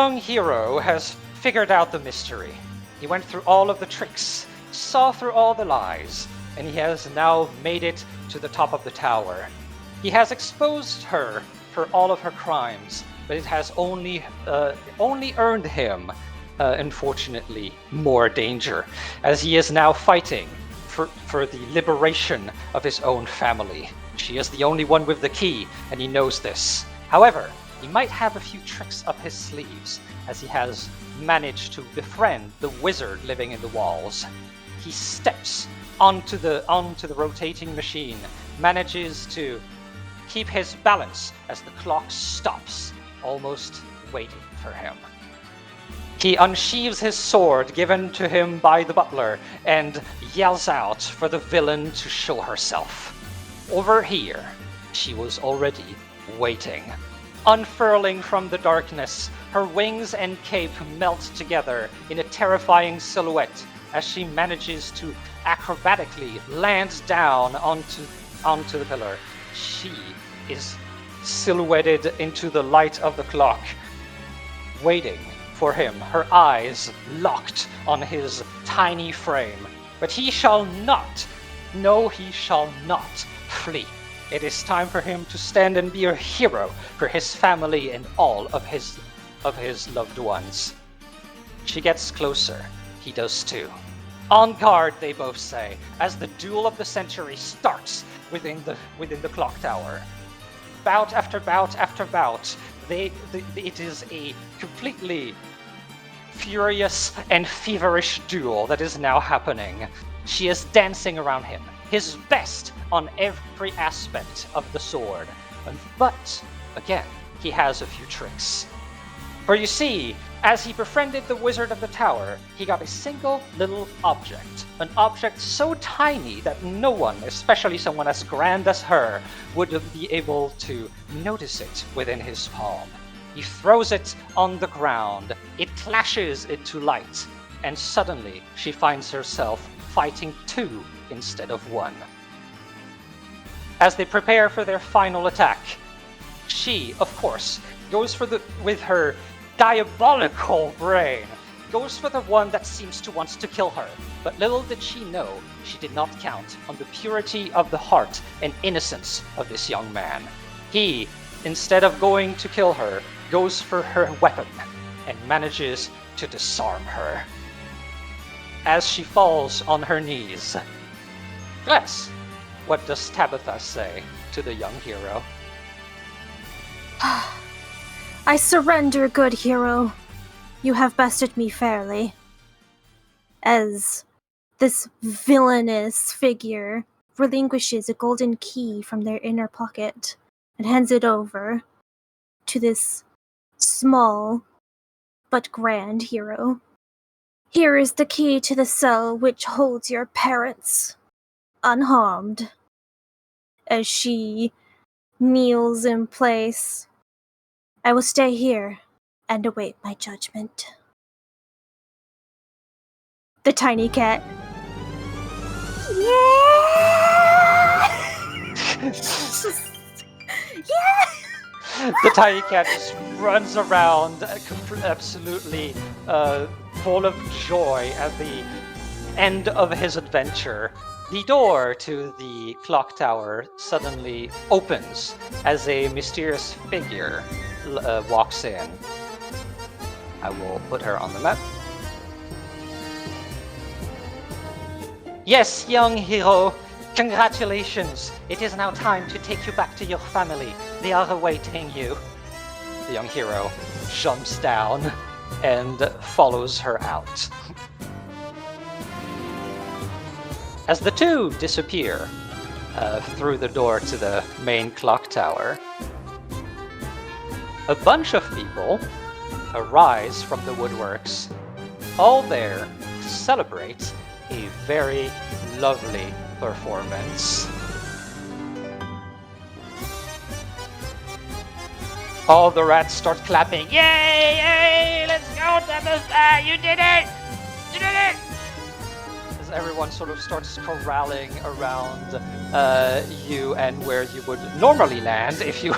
Young hero has figured out the mystery. He went through all of the tricks, saw through all the lies, and he has now made it to the top of the tower. He has exposed her for all of her crimes, but it has only earned him, unfortunately, more danger, as he is now fighting for the liberation of his own family. She is the only one with the key, and he knows this. However, he might have a few tricks up his sleeves, as he has managed to befriend the wizard living in the walls. He steps onto the rotating machine, manages to keep his balance as the clock stops, almost waiting for him. He unsheathes his sword given to him by the butler and yells out for the villain to show herself. Over here, she was already waiting. Unfurling from the darkness, her wings and cape melt together in a terrifying silhouette as she manages to acrobatically land down onto the pillar. She is silhouetted into the light of the clock, waiting for him, her eyes locked on his tiny frame. But he shall not, no, he shall not flee. It is time for him to stand and be a hero for his family and all of his loved ones. She gets closer. He does too. On guard, they both say, as the duel of the century starts within the clock tower. Bout after bout after bout, it is a completely furious and feverish duel that is now happening. She is dancing around him, his best on every aspect of the sword. But, again, he has a few tricks. For you see, as he befriended the Wizard of the Tower, he got a single little object. An object so tiny that no one, especially someone as grand as her, would be able to notice it within his palm. He throws it on the ground, it clashes into light, and suddenly she finds herself fighting two instead of one. As they prepare for their final attack, she, of course, goes with her diabolical brain, goes for the one that seems to want to kill her. But little did she know, she did not count on the purity of the heart and innocence of this young man. He, instead of going to kill her, goes for her weapon and manages to disarm her. As she falls on her knees, Bless, what does Tabitha say to the young hero? I surrender, good hero. You have bested me fairly. As this villainous figure relinquishes a golden key from their inner pocket and hands it over to this small but grand hero. Here is the key to the cell which holds your parents, unharmed. As she kneels in place, I will stay here and await my judgment. The tiny cat. Yeah! Yeah! The tiny cat just runs around, absolutely full of joy at the end of his adventure. The door to the clock tower suddenly opens as a mysterious figure walks in. I will put her on the map. Yes, young hero, congratulations. It is now time to take you back to your family. They are awaiting you. The young hero jumps down and follows her out. As the two disappear through the door to the main clock tower, a bunch of people arise from the woodworks, all there to celebrate a very lovely performance. All the rats start clapping. Yay! Yay! Let's go, Tabitha! You did it! You did it! As everyone sort of starts corralling around you and where you would normally land if you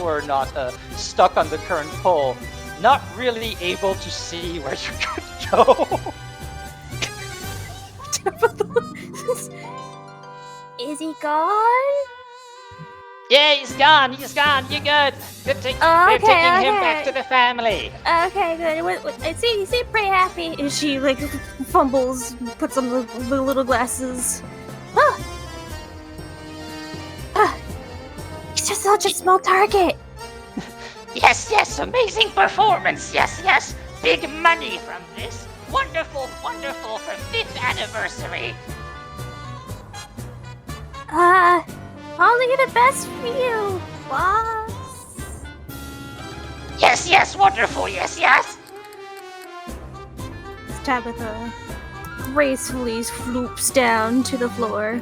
were not stuck on the current pole. not really able to see where you could go. Is he gone? Yeah, he's gone. You're good. They're taking him back to the family. Okay, good. I see. You seem pretty happy. And she like fumbles, puts on the little glasses. He's just such a small target. Yes, amazing performance. Yes, big money from this. Wonderful for 5th anniversary. Only the best for you, boss. Yes, wonderful. Yes. Tabitha gracefully floops down to the floor.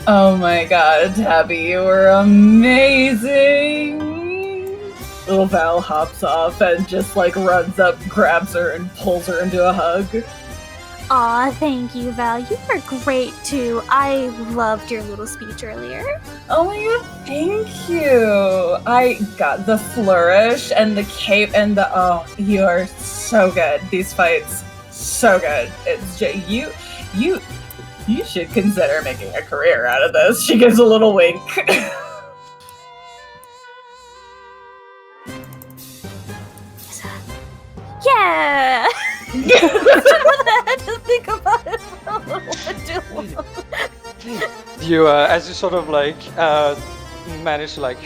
Oh my god, Tabby, you were amazing! Little Val hops off and just like runs up, grabs her, and pulls her into a hug. Aw, thank you, Val. You were great too. I loved your little speech earlier. Oh my god, thank you! I got the flourish and the cape and the you are so good. These fights, so good. It's just, you should consider making a career out of this. She gives a little wink. Yeah! I had to think about it for a little bit too long. You, as you sort of like manage to like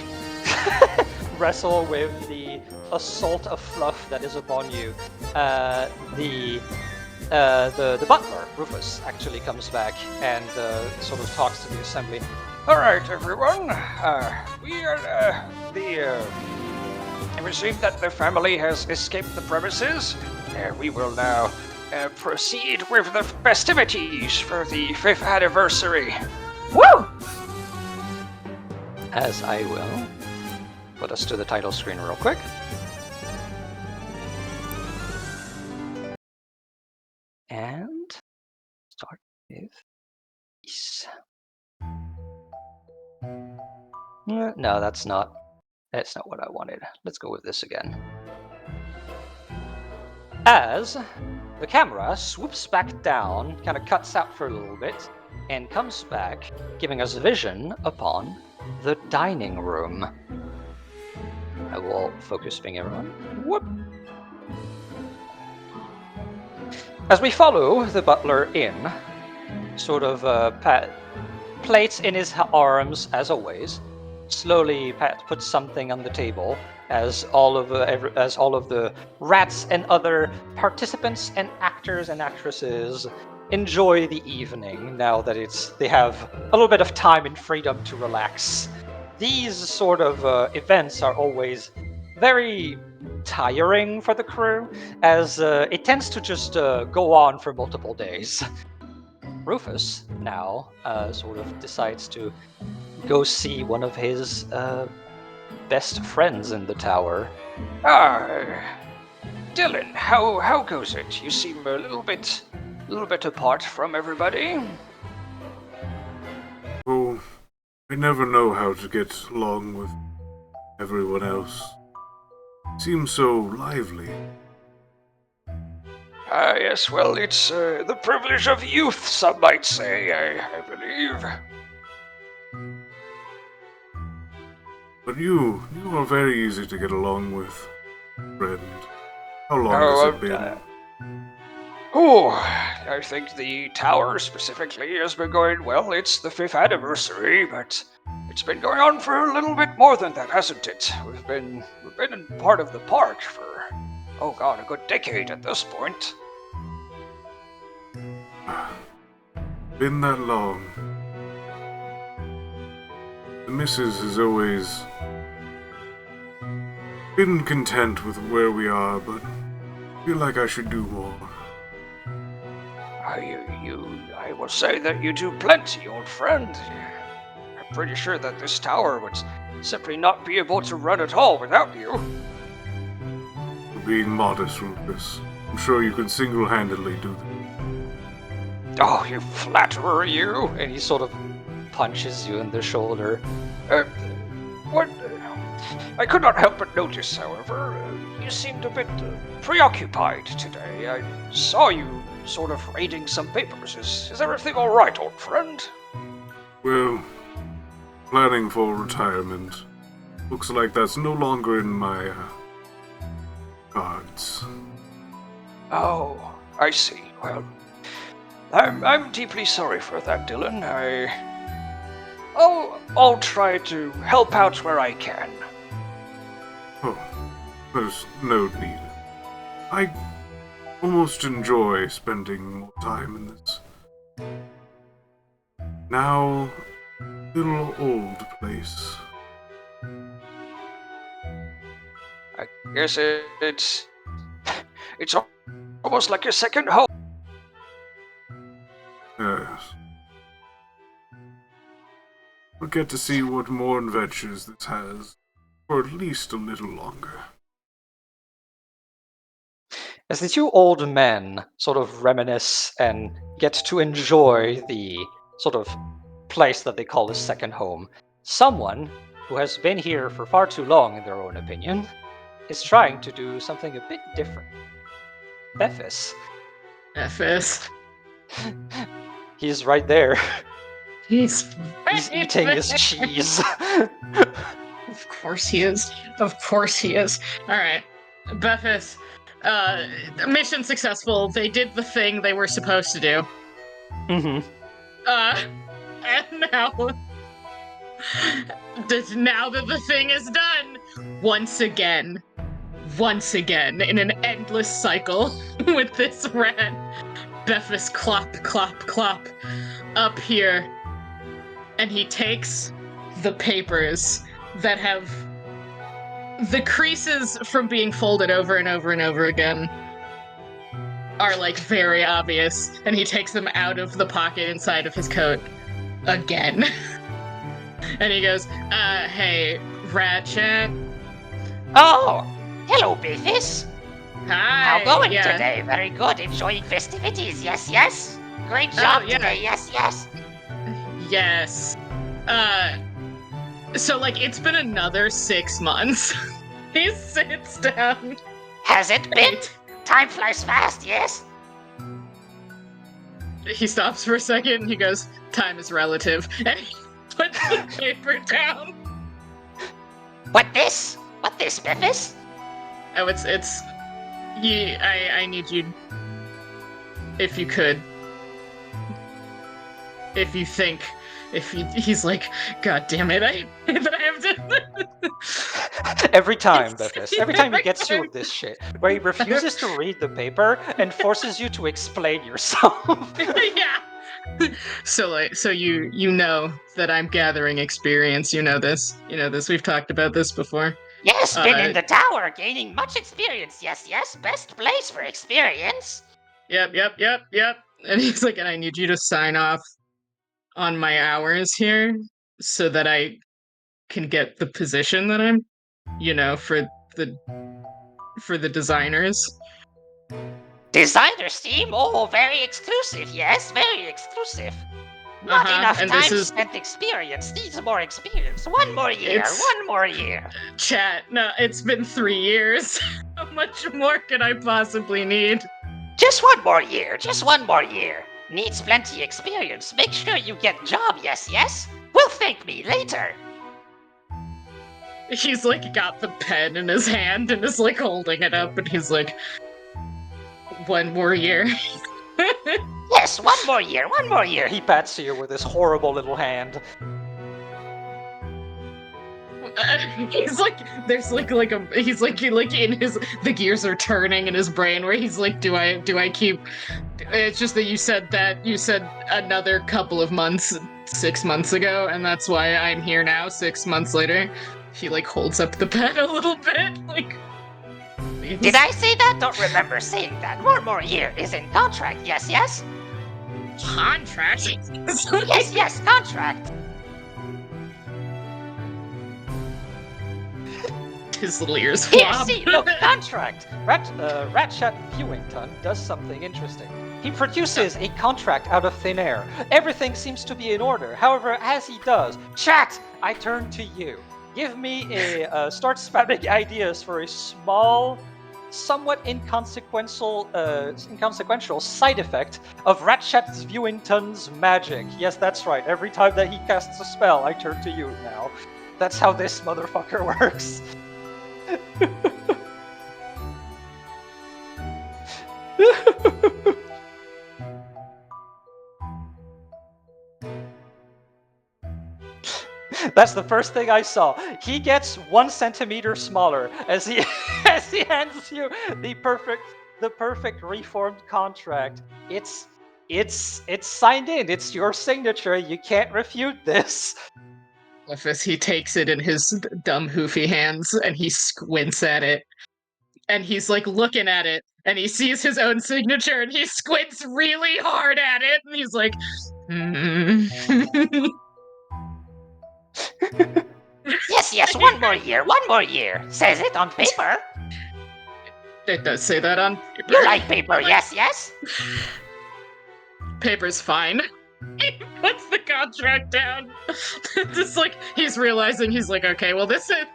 wrestle with the assault of fluff that is upon you, the butler, Rufus, actually comes back and sort of talks to the assembly. All right, everyone, we are I received that the family has escaped the premises. We will now proceed with the festivities for the 5th anniversary. Woo! As I will put us to the title screen real quick. And start with peace. No, that's not what I wanted. Let's go with this again. As the camera swoops back down, kind of cuts out for a little bit, and comes back, giving us a vision upon the dining room. I will focus finger on. Whoop. As we follow the butler in, sort of plates in his arms as always. Slowly, Pat puts something on the table as all of the rats and other participants and actors and actresses enjoy the evening. Now that they have a little bit of time and freedom to relax. These sort of events are always very tiring for the crew, as it tends to just go on for multiple days. Rufus now sort of decides to go see one of his best friends in the tower. Dylan, how goes it? You seem a little bit apart from everybody. Oh, I never know how to get along with everyone else. Seems so lively. Yes, well, it's the privilege of youth, some might say, I believe. But you are very easy to get along with, friend. How long has it been? I think the tower specifically has been going well. It's the 5th anniversary, but it's been going on for a little bit more than that, hasn't it? We've been in part of the park for, a good decade at this point. Been that long. The missus has always been content with where we are, but I feel like I should do more. I will say that you do plenty, old friend. I'm pretty sure that this tower would simply not be able to run at all without you. For being modest, Rufus. I'm sure you can single-handedly do that. Oh, you flatterer, you! And he sort of punches you in the shoulder. I could not help but notice, however, you seemed a bit preoccupied today. I saw you sort of raiding some papers. Is everything all right, old friend? Well, planning for retirement. Looks like that's no longer in my cards. Oh, I see. Well, I'm deeply sorry for that, Dylan. I'll try to help out where I can. Oh, there's no need. I almost enjoy spending more time in this now little old place. I guess it's almost like your second home. Yes. We'll get to see what more adventures this has for at least a little longer. As the two old men sort of reminisce and get to enjoy the sort of place that they call a second home, someone who has been here for far too long, in their own opinion, is trying to do something a bit different. Bephis. Bephis. He's right there. He's He's eating his cheese. Of course he is. Of course he is. Alright. Bephis. Mission successful. They did the thing they were supposed to do. Mm-hmm. And now that the thing is done, once again, in an endless cycle with this rat, Bephis clop, clop, clop, up here, and he takes the papers that have the creases from being folded over and over and over again are, like, very obvious, and he takes them out of the pocket inside of his coat again. And he goes, hey, Ratchet. Oh, hello, Beefus. Hi. How going yeah. today? Very good. Enjoying festivities. Yes, yes. Great job yeah. today. Yes, yes. Yes. So, like, it's been another 6 months. He sits down. Has it been? Time flies fast. Yes. He stops for a second and he goes, time is relative. And he puts the paper down. What this? What this, Bephis? Oh, it's I need you, if you could, if you think, he's like, God damn it, I have to. Every time, Bephis. Every time he gets you with this shit, where he refuses to read the paper and forces you to explain yourself. Yeah. So you know that I'm gathering experience. You know this. We've talked about this before. Yes, been in the tower, gaining much experience. Yes, yes. Best place for experience. Yep. And he's like, and I need you to sign off on my hours here so that I can get the position that I'm, for the designers. Designer's team? Oh, very exclusive. Yes, very exclusive. Not enough and time spent experience. Needs more experience. One more year. Chat, no, it's been 3 years. How much more can I possibly need? Just one more year. Needs plenty experience. Make sure you get job. Yes, yes. Will thank me later. He's like got the pen in his hand and is like holding it up and he's like, 1 more year. Yes, one more year. He pats you with his horrible little hand. He's like, there's he's like in his, the gears are turning in his brain where he's like, do I keep, it's just that you said another couple of months, 6 months ago, and that's why I'm here now, 6 months later. He like holds up the pen a little bit, like. Did I say that? Don't remember saying that. 1 more year is in contract. Yes, yes. Contract? Yes, contract. His little ears Here, flop. see, look, contract. Ratchet Pewington does something interesting. He produces a contract out of thin air. Everything seems to be in order. However, as he does, chat, I turn to you. give me a start spamming ideas for a small, somewhat inconsequential side effect of Ratchet Viewington's magic. Yes, that's right. Every time that he casts a spell, I turn to you now. That's how this motherfucker works. That's the first thing I saw. He gets 1 centimeter smaller as he as he hands you the perfect reformed contract. It's signed in. It's your signature. You can't refute this. As he takes it in his dumb hoofy hands and he squints at it. And he's like looking at it and he sees his own signature and he squints really hard at it and he's like, Yes, one more year. Says it on paper. It does say that on paper. You like paper, yes? Paper's fine. He puts the contract down. Just like he's realizing, he's like, okay, well, this is.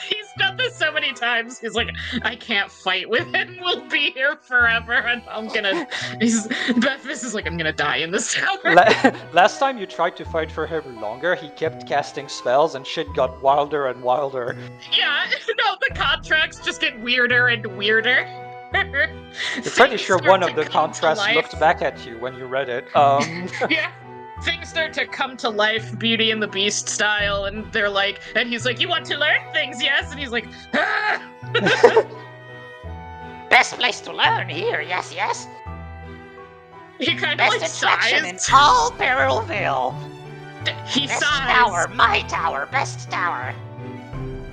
He's done this so many times. He's like, I can't fight with him. We'll be here forever, and I'm gonna. Bephis is like, I'm gonna die in this tower. Last time you tried to fight for him longer, he kept casting spells, and shit got wilder and wilder. Yeah, no, the contracts just get weirder and weirder. You're pretty sure one of the contrasts looked back at you when you read it. Yeah. Things start to come to life, Beauty and the Beast style, and they're like, and he's like, you want to learn things, yes? And he's like, ah! Best place to learn here, yes? He kind of Best like attraction in sighs. all PERIL-VILLE. He Best sighs. tower, my tower, best tower.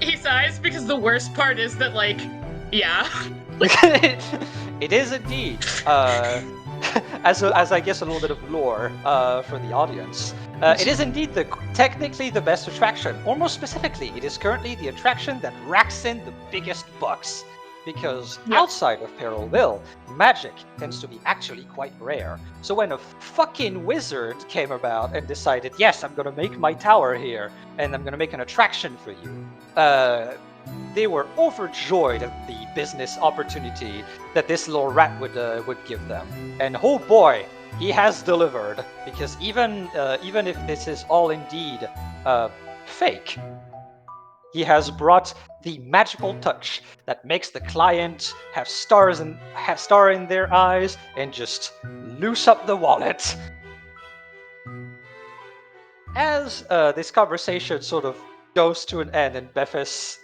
He sighs because the worst part is that, like, yeah. It is indeed. As I guess a little bit of lore for the audience, it is indeed technically the best attraction. Or more specifically, it is currently the attraction that racks in the biggest bucks. Because outside of PERIL-VILLE, magic tends to be actually quite rare. So when a fucking wizard came about and decided, yes, I'm gonna make my tower here, and I'm gonna make an attraction for you, they were overjoyed at the business opportunity that this little rat would give them. And oh boy, he has delivered. Because even if this is all indeed fake, he has brought the magical touch that makes the client have star in their eyes and just loose up the wallet. As this conversation sort of goes to an end and Bephis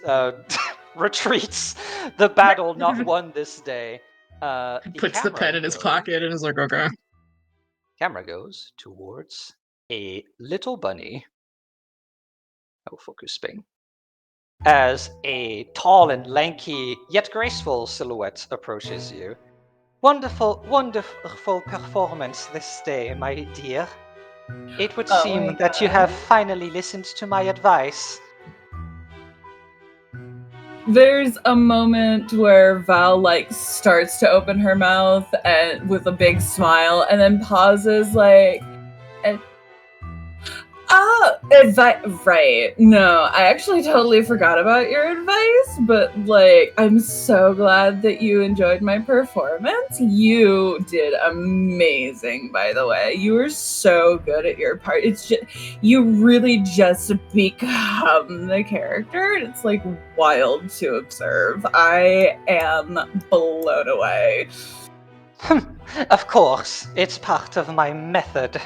retreats, the battle not won this day. Puts the pen in his pocket and is like, okay. Camera goes towards a little bunny. No focus ping. As a tall and lanky yet graceful silhouette approaches you. Wonderful performance this day, my dear. It would seem that you have finally listened to my advice. There's a moment where Val starts to open her mouth and with a big smile, and then pauses and advice. Right. No, I actually totally forgot about your advice, but I'm so glad that you enjoyed my performance. You did amazing, by the way. You were so good at your part. It's just, you really just become the character, and it's wild to observe. I am blown away. Of course, it's part of my method.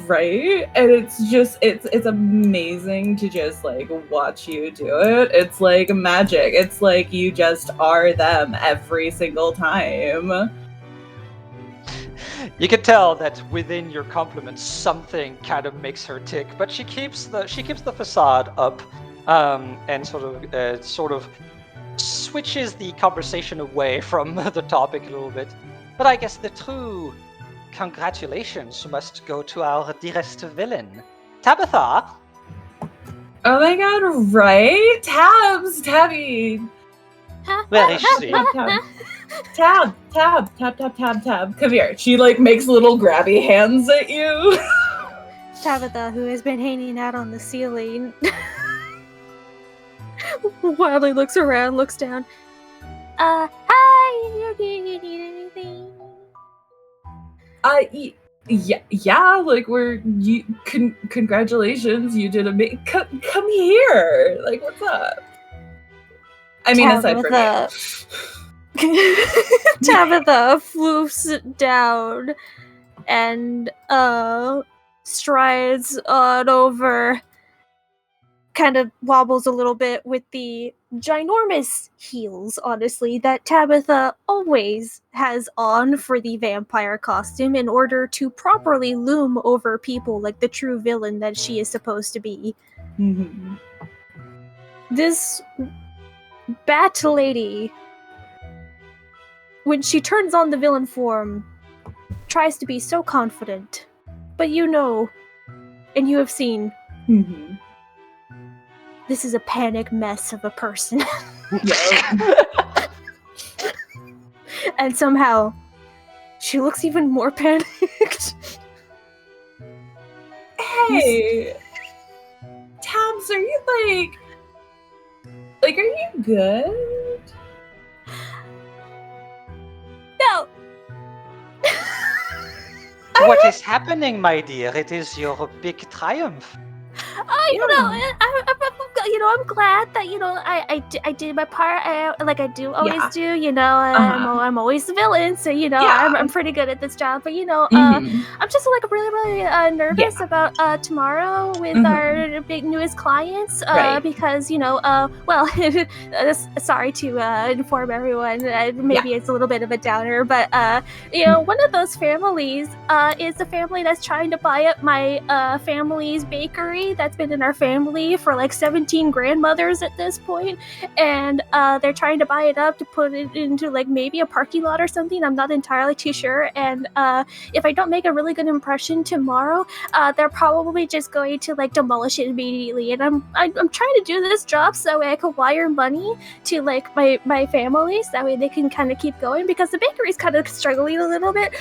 Right? And it's amazing to just watch you do it. It's like magic. It's like you just are them every single time. You can tell that within your compliments something kind of makes her tick, but she keeps the facade up and sort of switches the conversation away from the topic a little bit. But I guess the true congratulations must go to our dearest villain, Tabitha. Oh my god, right? Tabby. Where is she? Tab. Come here. She makes little grabby hands at you. Tabitha, who has been hanging out on the ceiling, wildly looks around, looks down. Hi, do you need anything? Yeah, like congratulations, you did come here. Like, what's up? I mean, aside from you. Tabitha floofs down and strides on over, kind of wobbles a little bit with the ginormous heels, honestly, that Tabitha always has on for the vampire costume in order to properly loom over people like the true villain that she is supposed to be. Mm-hmm. This bat lady, when she turns on the villain form, tries to be so confident. But you know, and you have seen, Mm-hmm. this is a panic mess of a person. And somehow, she looks even more panicked. Hey, Tabs, are you are you good? No! What is happening, my dear? It is your big triumph. I'm glad that I did my part. Like I do always do. I'm always the villain, so I'm pretty good at this job. But I'm just like really really nervous about tomorrow with our big newest clients. Because sorry to inform everyone. Maybe it's a little bit of a downer, but one of those families is the family that's trying to buy up my family's bakery that's been in our family for like 17 grandmothers at this point, and they're trying to buy it up to put it into like maybe a parking lot or something. I'm not entirely too sure, and if I don't make a really good impression tomorrow, they're probably just going to like demolish it immediately. And I'm trying to do this job so I can wire money to like my family, so that way they can kind of keep going, because the bakery's kind of struggling a little bit.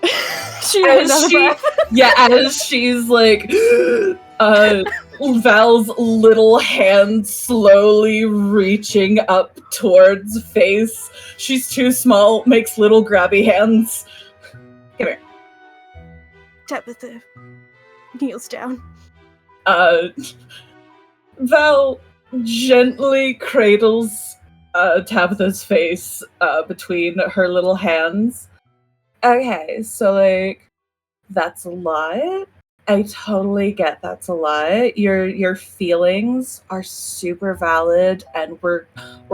As she's like, Val's little hand slowly reaching up towards face. She's too small, makes little grabby hands. Come here. Tabitha kneels down. Val gently cradles Tabitha's face between her little hands. Okay, so like, that's a lot. I totally get that's a lot. Your feelings are super valid, and we're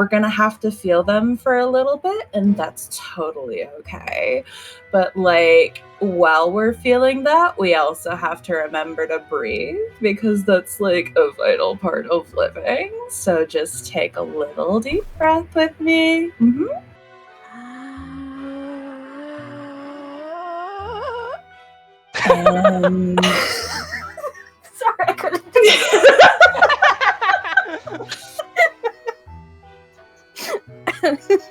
gonna have to feel them for a little bit, and that's totally okay. But like, while we're feeling that, we also have to remember to breathe, because that's like a vital part of living. So just take a little deep breath with me. Mm-hmm. Sorry, I couldn't do it.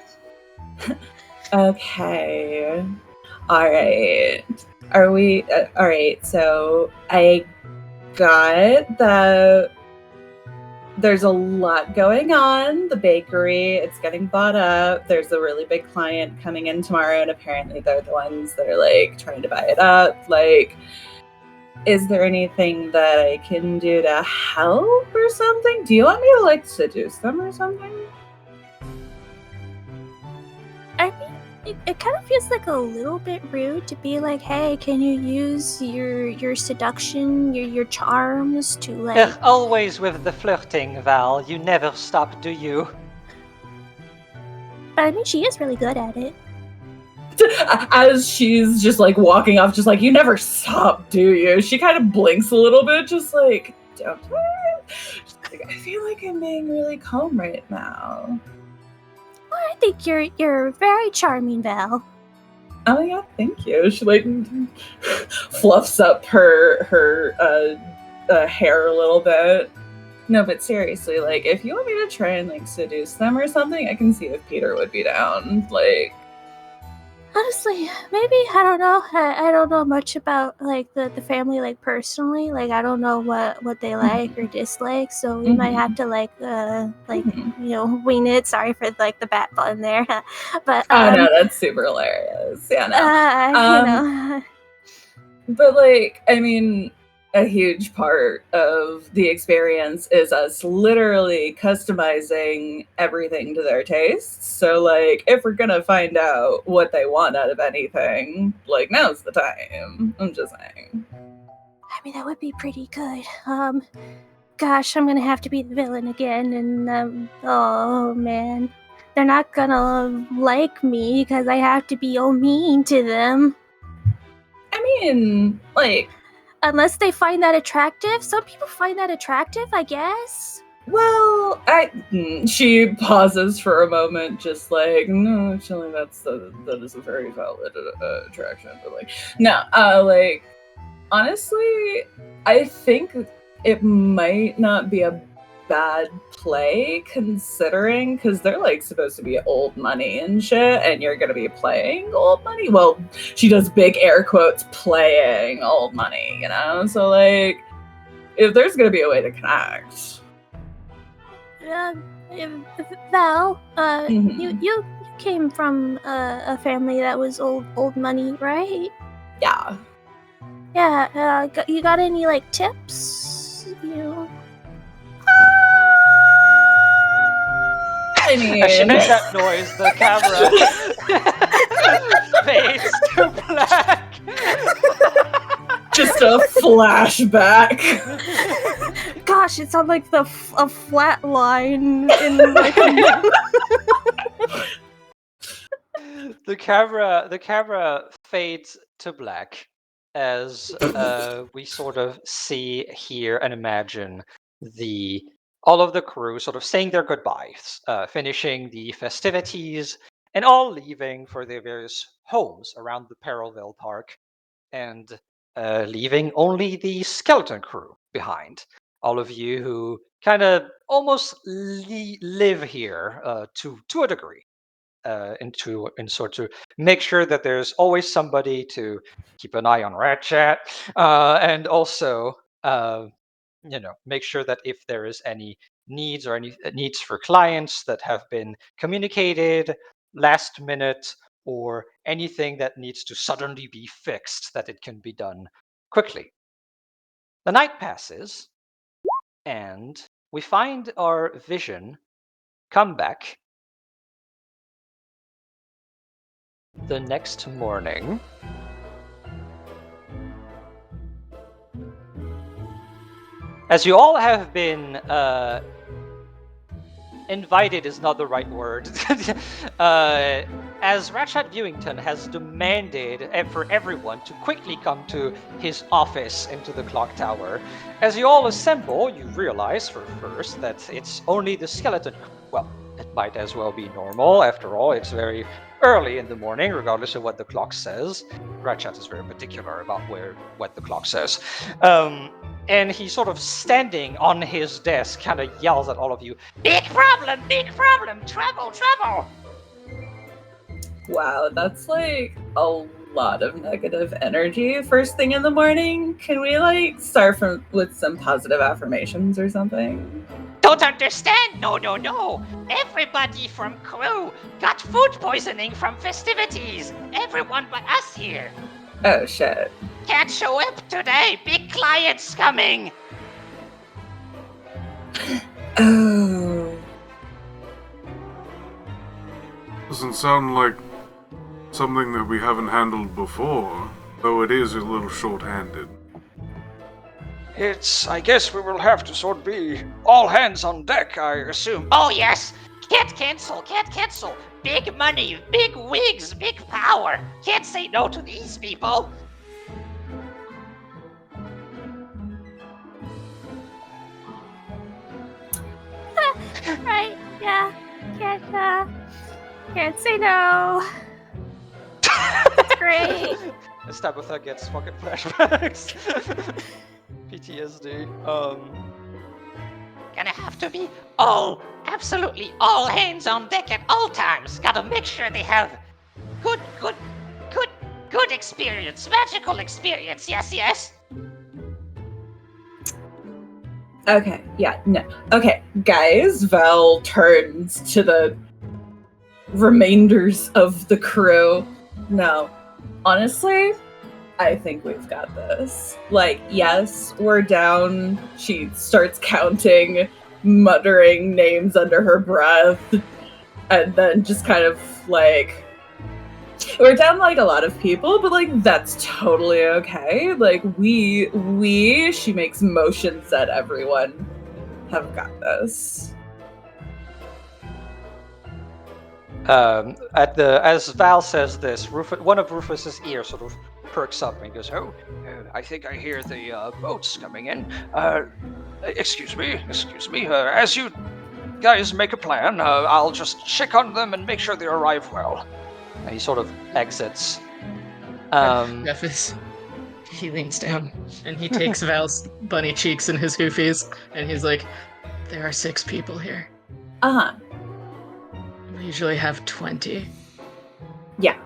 Okay. Alright. Are we... Alright, so I got that there's a lot going on. The bakery, it's getting bought up. There's a really big client coming in tomorrow, and apparently they're the ones that are like trying to buy it up. Like, is there anything that I can do to help or something? Do you want me to like seduce them or something? I mean, it kind of feels like a little bit rude to be like, hey, can you use your seduction, your charms to like... You're always with the flirting, Val. You never stop, do you? But I mean, she is really good at it. As she's just like walking off, just like, you never stop, do you? She kind of blinks a little bit, just like, don't. Like, I feel like I'm being really calm right now. Well, I think you're very charming, Val. Oh yeah, thank you. She like fluffs up her hair a little bit. No, but seriously, like, if you want me to try and like seduce them or something, I can see if Peter would be down. Like, Honestly, maybe I don't know. I don't know much about like the family like personally. Like I don't know what they like or dislike. So we might have to wing it. Sorry for like the bat pun there, but Oh no, that's super hilarious. Yeah, no. But like, I mean, a huge part of the experience is us literally customizing everything to their tastes. So like, if we're gonna find out what they want out of anything, like now's the time. I'm just saying. I mean, that would be pretty good. Gosh, I'm gonna have to be the villain again, and oh man, they're not gonna like me because I have to be all mean to them. I mean, like, unless they find that attractive. Some people find that attractive, I guess. well, she pauses for a moment, just like, no, actually, that is a very valid attraction. But like, no, like, honestly, I think it might not be a bad play considering because they're like supposed to be old money and shit, and you're gonna be playing old money. Well, she does big air quotes, playing old money, you know. So like, if there's gonna be a way to connect. Val, you came from a family that was old money, right? Yeah. Yeah. You got any like tips? I mean, as she makes that noise, the camera fades to black. Just a flashback. Gosh, it sounds like a flat line in like the camera fades to black as we sort of see, hear, and imagine all of the crew sort of saying their goodbyes, finishing the festivities, and all leaving for their various homes around the PERIL-VILLE park, and leaving only the skeleton crew behind. All of you who kind of almost live here to a degree, in sort to make sure that there's always somebody to keep an eye on Rat Chat, and also make sure that if there is any needs or any needs for clients that have been communicated last minute, or anything that needs to suddenly be fixed, that it can be done quickly. The night passes, and we find our vision come back the next morning. As you all have been invited is not the right word. As Ratchet Viewington has demanded for everyone to quickly come to his office into the clock tower, as you all assemble, you realize for first that it's only the skeleton. Well, it might as well be normal. After all, it's very early in the morning, regardless of what the clock says. Ratchet is very particular about what the clock says. And he's sort of standing on his desk, kind of yells at all of you, Big problem, trouble. Wow, that's like a lot of negative energy first thing in the morning. Can we like start with some positive affirmations or something? Don't understand? No. Everybody from crew got food poisoning from festivities. Everyone but us here. Oh shit. Can't show up today. Big clients coming. Oh. Doesn't sound like something that we haven't handled before, though it is a little short-handed. I guess we will have to sort of be all hands on deck, I assume. Oh yes. Can't cancel. Big money, big wigs, big power. Can't say no to these people. right, yeah. Can't say no. That's great. Tabitha gets fucking flashbacks. PTSD. Gonna have to be absolutely all hands on deck at all times. Gotta make sure they have good good experience, magical experience, yes? Okay, yeah, no. Okay, guys, Val turns to the remainders of the crew. No, honestly, I think we've got this. Like, yes, we're down. She starts counting, muttering names under her breath, and then just kind of like, we're down like a lot of people, but like that's totally okay. Like she makes motions at everyone. Have got this. As Val says this, one of Rufus's ears sort of perks up and he goes, Oh, I think I hear the boats coming in. Excuse me. As you guys make a plan, I'll just check on them and make sure they arrive well. and he sort of exits. He leans down and he takes Val's bunny cheeks in his hoofies and he's like, there are 6 people here. Uh-huh. We usually have 20. Yeah.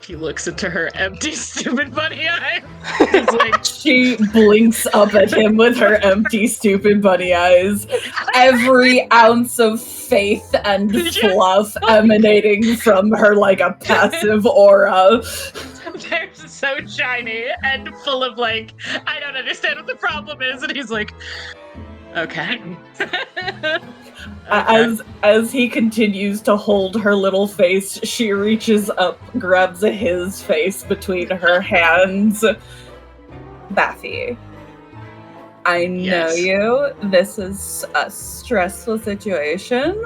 He looks into her empty, stupid bunny eyes. He's like, She blinks up at him with her empty, stupid bunny eyes. Every ounce of faith and fluff emanating from her like a passive aura. they're so shiny and full of like, I don't understand what the problem is. And he's like, okay. As he continues to hold her little face, she reaches up, grabs his face between her hands. Baffy, I know Yes. you. This is a stressful situation.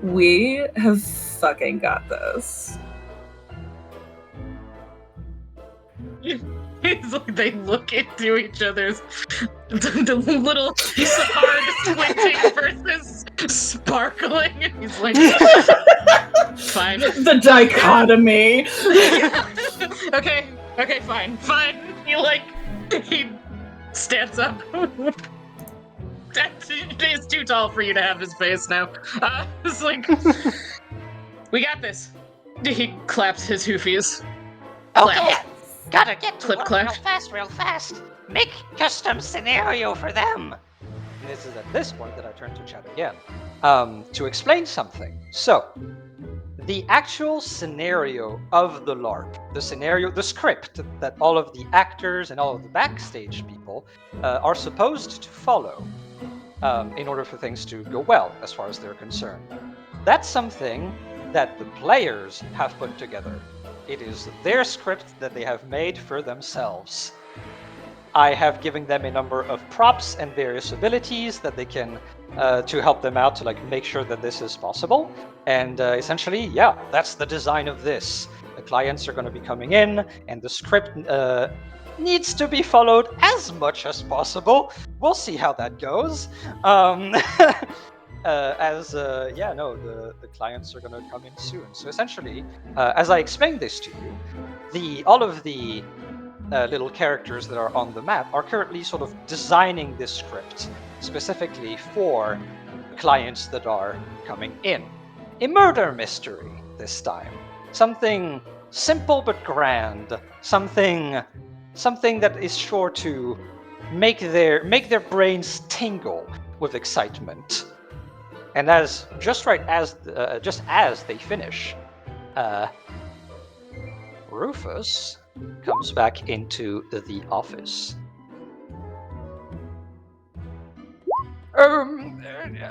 We have fucking got this. It's like they look into each other's the little hard squinting versus sparkling. And he's like, fine. The dichotomy. Okay, fine. He stands up. He's too tall for you to have his face now. It's like, we got this. He claps his hoofies. Okay, Clap. gotta get to Clip work clap. real fast. Make custom scenario for them. And this is at this point that I turn to Chad again to explain something. So, the actual scenario of the LARP, the script that all of the actors and all of the backstage people are supposed to follow in order for things to go well as far as they're concerned. That's something that the players have put together. It is their script that they have made for themselves. I have given them a number of props and various abilities that they can to help them out to like make sure that this is possible. And essentially, yeah, that's the design of this. The clients are going to be coming in, and the script needs to be followed as much as possible. We'll see how that goes. The clients are going to come in soon. So essentially, as I explained this to you, all of the little characters that are on the map are currently sort of designing this script specifically for clients that are coming in. A murder mystery this time. Something simple but grand. Something that is sure to make their brains tingle with excitement. And just as they finish, Rufus comes back into the office.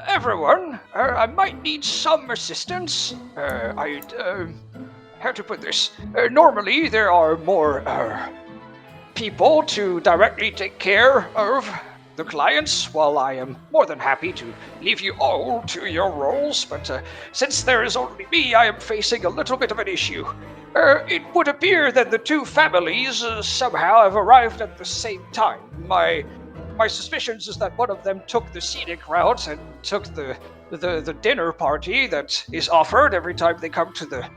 Everyone, I might need some assistance. How to put this? Normally, there are more people to directly take care of the clients, while I am more than happy to leave you all to your roles, but since there is only me, I am facing a little bit of an issue. It would appear that the two families somehow have arrived at the same time. My suspicions is that one of them took the scenic route and took the dinner party that is offered every time they come to the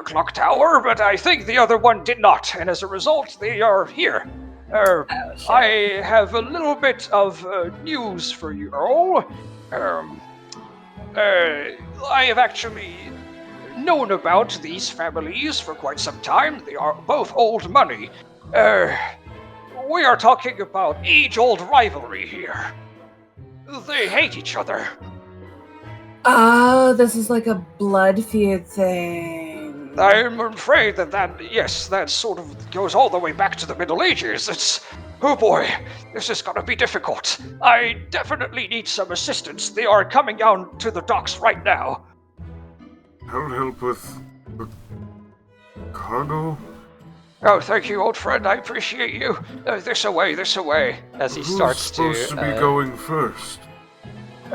clock tower, but I think the other one did not, and as a result, they are here. I have a little bit of news for you all. I have actually known about these families for quite some time. They are both old money. We are talking about age-old rivalry here. They hate each other. Oh, this is like a blood feud thing. I'm afraid that sort of goes all the way back to the Middle Ages. Oh boy, this is gonna be difficult. I definitely need some assistance. They are coming down to the docks right now. I'll help with the cargo. Oh, thank you, old friend. I appreciate you. This away. As he Who's starts supposed to be going first?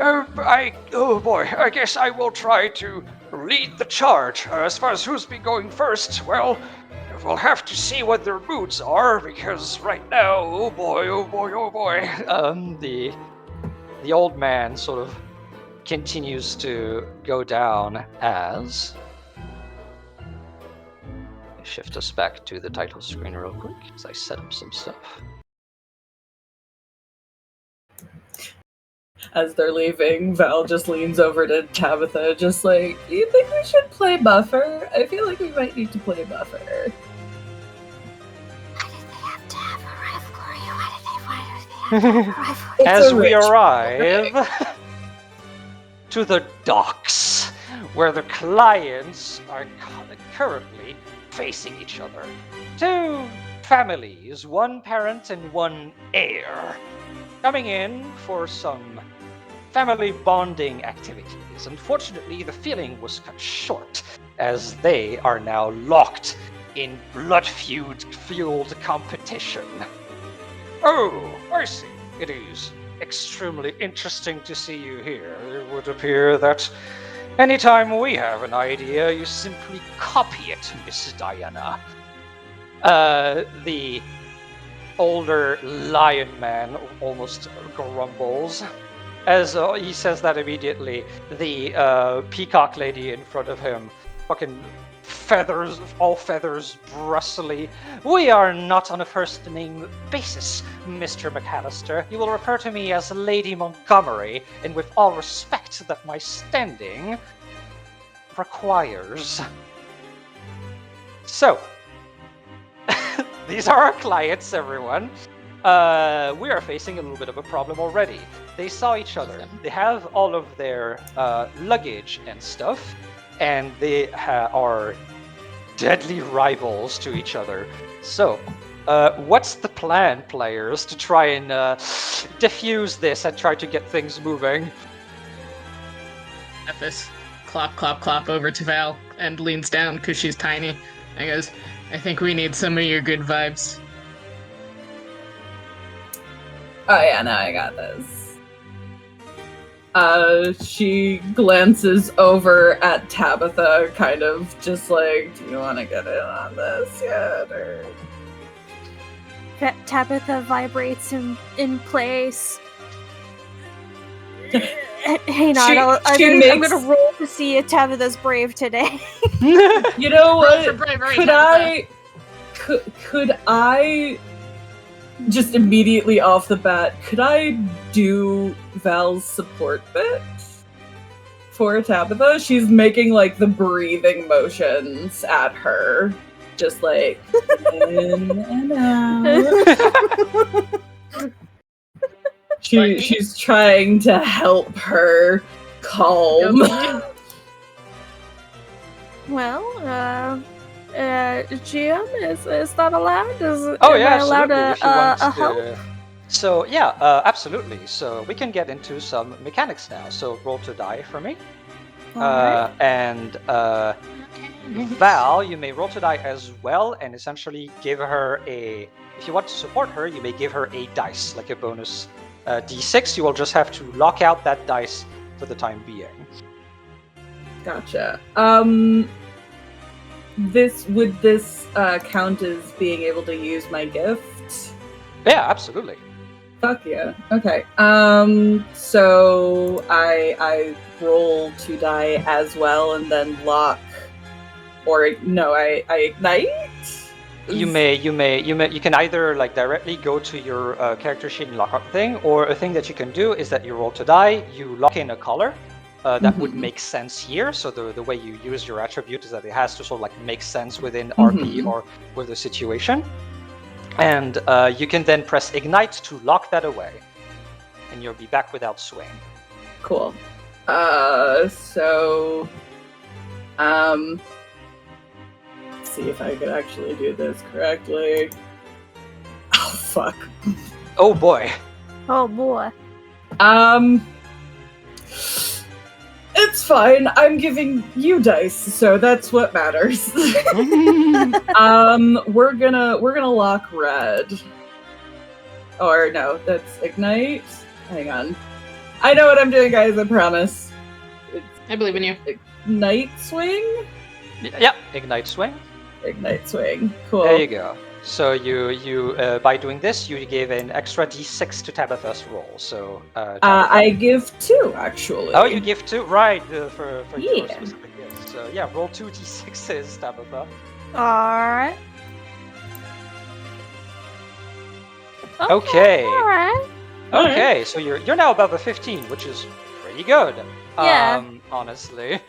Oh boy, I guess I will try to lead the charge. As far as who's been going first, well, we'll have to see what their moods are, because right now, oh boy. The old man sort of continues to go down as... Shift us back to the title screen real quick as I set up some stuff. As they're leaving, Val just leans over to Tabitha, just like, you think we should play Buffer? I feel like we might need to play Buffer. As we arrive to the docks, where the clients are currently facing each other. Two families, one parent and one heir, coming in for some family bonding activities. Unfortunately, the feeling was cut short, as they are now locked in blood-fueled competition. Oh, I see. It is extremely interesting to see you here. It would appear that anytime we have an idea, you simply copy it, Miss Diana. The older lion man almost grumbles. As he says that immediately, the peacock lady in front of him fucking feathers, all feathers, brustly. We are not on a first-name basis, Mr. McAllister. You will refer to me as Lady Montgomery, and with all respect that my standing requires. So, these are our clients, everyone. We are facing a little bit of a problem already. They saw each other. They have all of their luggage and stuff, and they are deadly rivals to each other. So, what's the plan, players, to try and diffuse this and try to get things moving? Ephes clop over to Val and leans down because she's tiny and goes, I think we need some of your good vibes. Oh yeah, now I got this. She glances over at Tabitha, kind of just like, do you want to get in on this yet? Or... Tabitha vibrates in place. Hang on, I'm gonna roll to see if Tabitha's brave today. You know what? Bravery, Could I just immediately off the bat, could I do Val's support bit for Tabitha? She's making like the breathing motions at her, just like in and out. She's trying to help her calm. Well, GM, is that allowed? Am Oh I yeah, allowed absolutely. If you want a help? to. So yeah, absolutely. So we can get into some mechanics now. So roll to die for me. Alright. And Val, you may roll to die as well, and essentially give her a. If you want to support her, you may give her a dice, like a bonus d6. You will just have to lock out that dice for the time being. Gotcha. Would this count as being able to use my gift? Yeah, absolutely. Fuck yeah. Okay. So I roll to die as well, and then lock, or no, I ignite. You can either like directly go to your character sheet and lock up thing, or a thing that you can do is that you roll to die, you lock in a color, that would Mhm. make sense here. So the way you use your attribute is that it has to sort of like make sense within RP or with the situation. And you can then press Ignite to lock that away. And you'll be back without swing. Cool. So, let's see if I could actually do this correctly. Oh, fuck. Oh boy. Oh boy. It's fine. I'm giving you dice, so that's what matters. We're gonna lock red. Or no, that's Ignite. Hang on. I know what I'm doing, guys, I promise. I believe in you. Ignite Swing? Yep, Ignite Swing. Ignite Swing. Cool. There you go. So you by doing this, you gave an extra d6 to Tabitha's roll. So Tabitha- I give 2, actually. Oh, you give 2, right? For your Yeah. specific gift. So yeah, roll 2 d6s, Tabitha. Alright. Okay. Alright. Okay, so you're now above a 15, which is pretty good. Yeah. Honestly.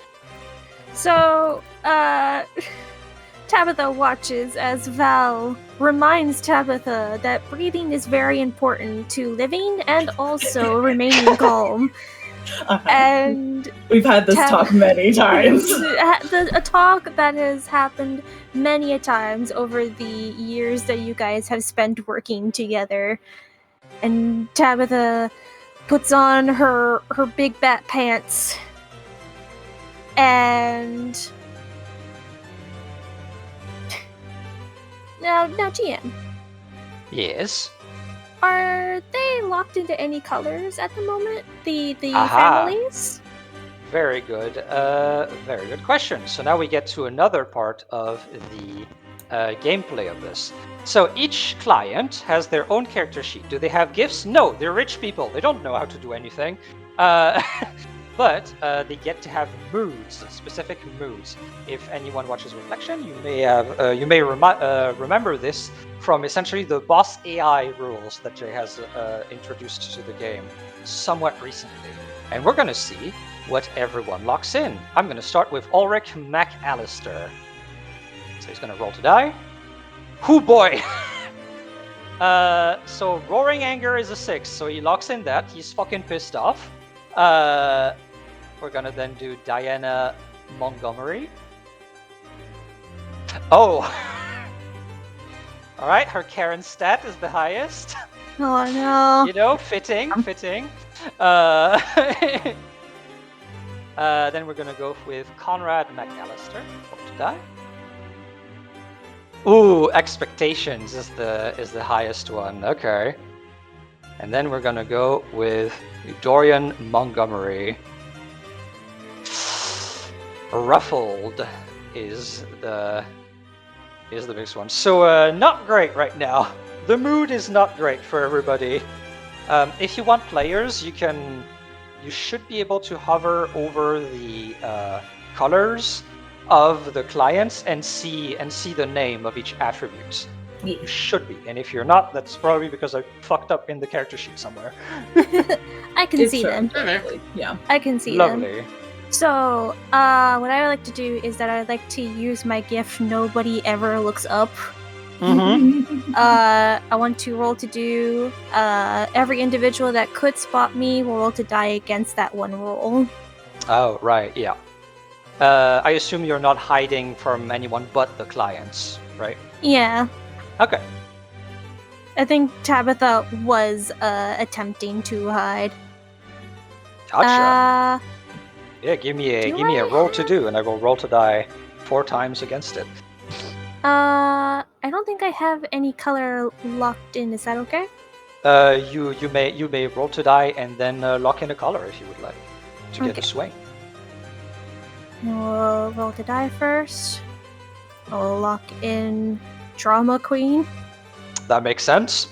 So, Tabitha watches as Val reminds Tabitha that breathing is very important to living and also remaining calm. And We've had this talk many times. a talk that has happened many a times over the years that you guys have spent working together. And Tabitha puts on her big bat pants and now GM, Yes. are they locked into any colors at the moment? The Aha. families? Very good. Very good question. So now we get to another part of the gameplay of this. So each client has their own character sheet. Do they have gifts? No, they're rich people. They don't know how to do anything. But they get to have moods, specific moods. If anyone watches Reflection, you may remember this from essentially the boss AI rules that Jay has introduced to the game somewhat recently. And we're going to see what everyone locks in. I'm going to start with Ulrich McAllister. So he's going to roll to die. Hoo boy! So Roaring Anger is a 6, so he locks in that. He's fucking pissed off. We're gonna then do Diana Montgomery. Oh! Alright, her Karen stat is the highest. Oh no. You know, fitting. Then we're gonna go with Conrad McAllister. Hope to die. Ooh, Expectations is the highest one. Okay. And then we're gonna go with Dorian Montgomery. Ruffled is the biggest one. So not great right now. The mood is not great for everybody. If you want players, you should be able to hover over the colors of the clients and see the name of each attribute. You should be, and if you're not, that's probably because I fucked up in the character sheet somewhere. I can see them. Yeah. I can see them. Lovely. So, what I would like to do is that I'd like to use my gift Nobody Ever Looks Up. Mm-hmm. I want to roll to do every individual that could spot me will roll to die against that one roll. Oh, right, yeah. I assume you're not hiding from anyone but the clients, right? Yeah. Okay. I think Tabitha was attempting to hide. Gotcha. Yeah, give me a roll to have- do, and I will roll to die 4 times against it. I don't think I have any color locked in. Is that okay? You may roll to die and then lock in a color if you would like to get a Okay. swing. We'll roll to die first. I'll lock in Drama Queen. That makes sense.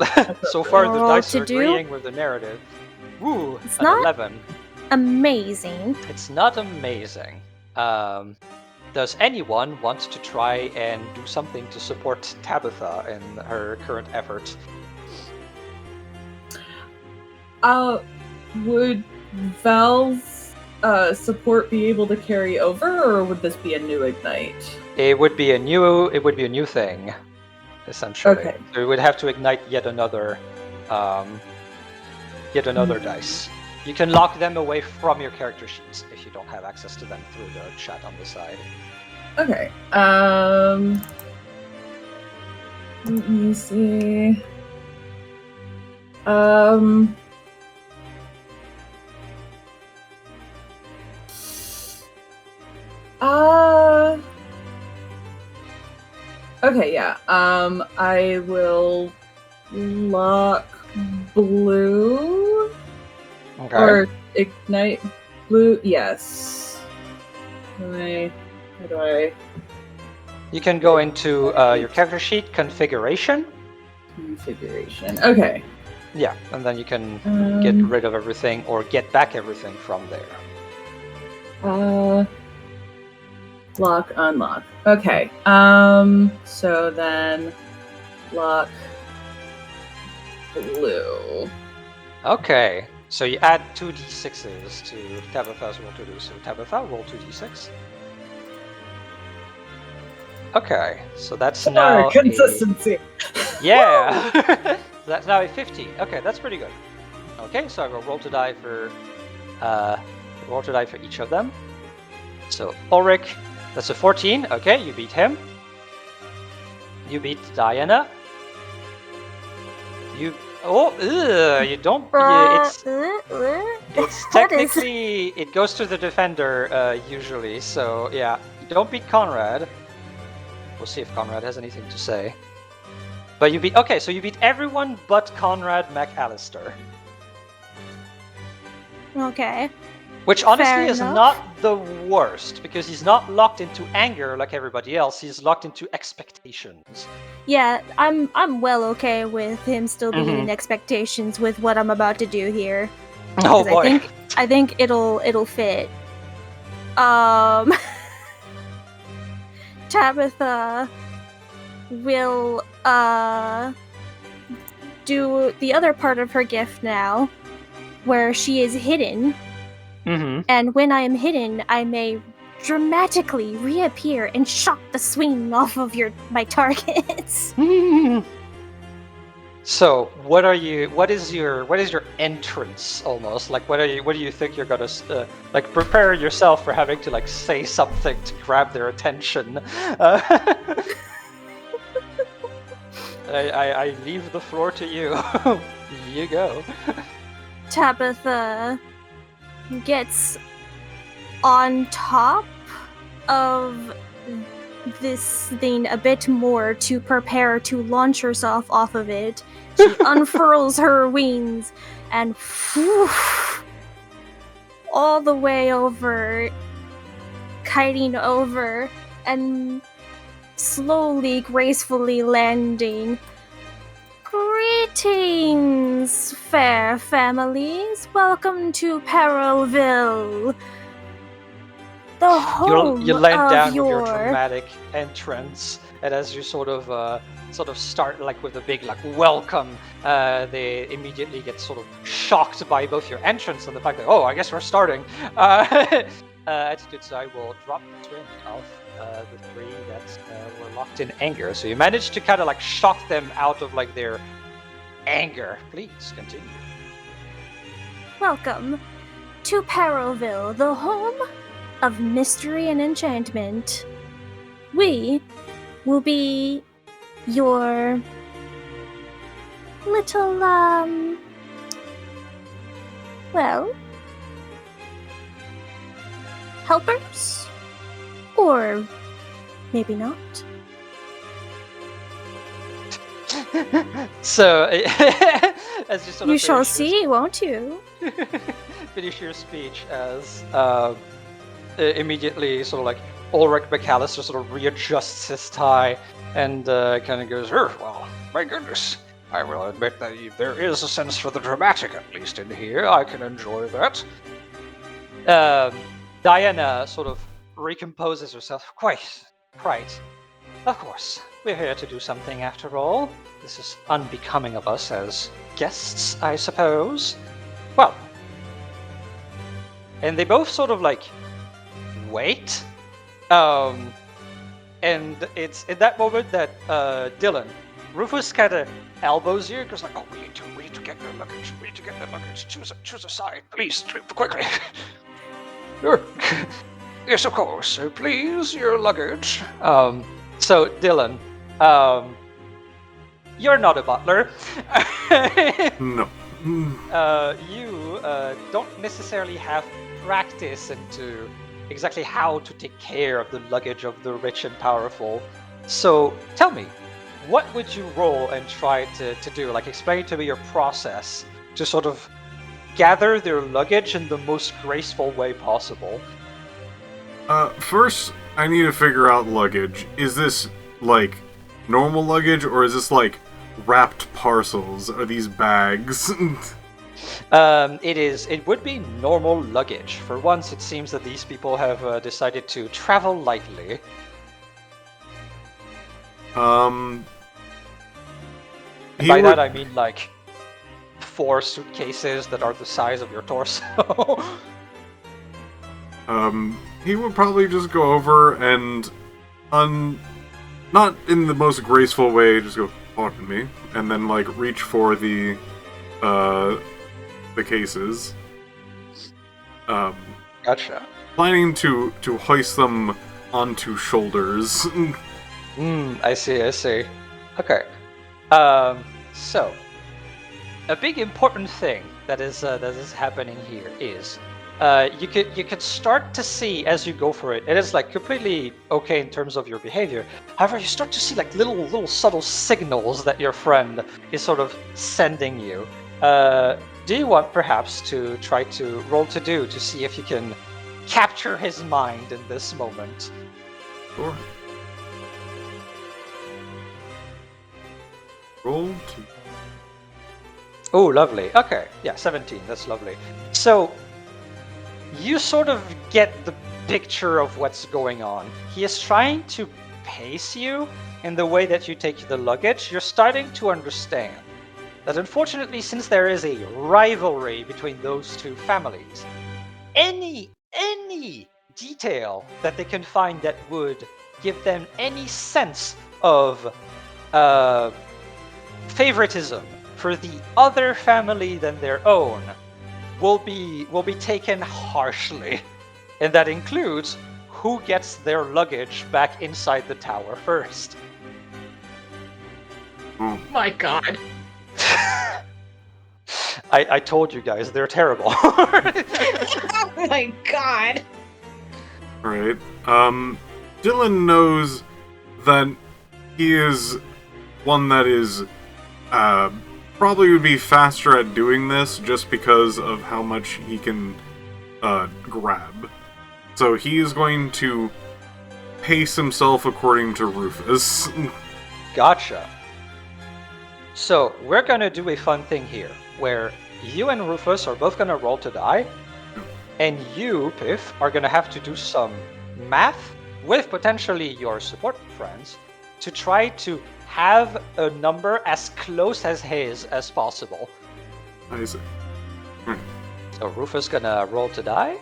So far, the Roll dice to are do. agreeing with the narrative. Woo, It's an not 11. Amazing. It's not amazing. Does anyone want to try and do something to support Tabitha in her current efforts? Would Val's support be able to carry over, or would this be a new ignite? It would be a new thing, essentially. Okay. So we would have to ignite yet another dice. You can lock them away from your character sheets if you don't have access to them through the chat on the side. Okay. Let me see. Okay, yeah. I will lock blue Okay. or ignite blue. Yes. How do I? You can go into your character sheet configuration. Configuration. Okay. Yeah, and then you can get rid of everything or get back everything from there. Lock, unlock. Okay. So then lock blue. Okay, so you add 2d6s to Tabitha's roll to do. So Tabitha, roll 2d6. Okay, so that's now consistency. Yeah! So that's now a 50. Okay, that's pretty good. Okay, so I will roll to die for each of them. So Ulrich, that's a 14. Okay, you beat him. You beat Diana. You you don't. It's technically it goes to the defender usually. So yeah, you don't beat Conrad. We'll see if Conrad has anything to say. But you beat. Okay, so you beat everyone but Conrad McAllister. Okay. Which honestly Fair is enough. not the worst, because he's not locked into anger like everybody else. He's locked into expectations. Yeah, I'm well okay with him still being Mhm. in expectations with what I'm about to do here. Oh 'Cause boy. I think it'll fit. Tabitha will do the other part of her gift now, where she is hidden, Mm-hmm. and when I am hidden, I may dramatically reappear and shock the swing off of my targets. So, what is your entrance almost? Like, what do you think you're gonna, like, prepare yourself for having to, like, say something to grab their attention? I leave the floor to you. You go. Tabitha gets on top of this thing a bit more to prepare to launch herself off of it. She unfurls her wings and all the way over, kiting over and slowly, gracefully landing. Greetings, fair families. Welcome to PERIL-VILLE. The home You land of down with your your dramatic entrance, and as you sort of start like with a big like welcome, they immediately get sort of shocked by both your entrance and the fact that, oh, I guess we're starting. Attitude, so I will drop the twin of the three that were locked in anger. So you managed to kind of like shock them out of like their anger. Please continue. Welcome to PERIL-VILLE, the home of mystery and enchantment. We will be your little, well, helpers? Or maybe not. So, as you sort of You shall finish see, won't you? finish your speech, as immediately sort of like Ulrich McAllister sort of readjusts his tie and kind of goes, Well, my goodness. I will admit that there is a sense for the dramatic, at least in here. I can enjoy that. Diana sort of recomposes herself. Quite. Of course, we're here to do something after all. This is unbecoming of us as guests, I suppose. Well, and they both sort of like wait. And it's in that moment that Dylan, Rufus kind of elbows you, goes like, Oh, we need to get your luggage. We need to get the luggage. Choose a side, please, quickly. "Sure." Yes, of course. Please, your luggage. So Dylan, you're not a butler. No. You don't necessarily have practice into exactly how to take care of the luggage of the rich and powerful. So tell me, what would you roll and try to do? Like, explain to me your process to sort of gather their luggage in the most graceful way possible. First, I need to figure out luggage. Is this, like, normal luggage, or is this, like, wrapped parcels? Are these bags? It would be normal luggage. For once, it seems that these people have decided to travel lightly. He By would- that, I mean, like, 4 suitcases that are the size of your torso. He would probably just go over and, not in the most graceful way, just go, pardon me, and then, like, reach for the cases. Gotcha. Planning to hoist them onto shoulders. I see. Okay. So, a big important thing that is happening here is you could start to see as you go for it. It is like completely okay in terms of your behavior. However, you start to see like little subtle signals that your friend is sort of sending you. Do you want perhaps to try to roll to see if you can capture his mind in this moment? Sure. Roll to... Oh, lovely. Okay, yeah, 17. That's lovely. So, you sort of get the picture of what's going on. He is trying to pace you in the way that you take the luggage. You're starting to understand that unfortunately, since there is a rivalry between those two families, any detail that they can find that would give them any sense of favoritism for the other family than their own will be taken harshly, and that includes who gets their luggage back inside the tower first. My God. I told you guys, they're terrible. Oh my God. Right. Dylan knows that he is one that is probably would be faster at doing this just because of how much he can grab. So he is going to pace himself according to Rufus. Gotcha. So we're gonna do a fun thing here, where you and Rufus are both gonna roll to die, and you, Piff, are gonna have to do some math with potentially your support friends to try to have a number as close as his as possible. I see. So Rufus gonna roll to die.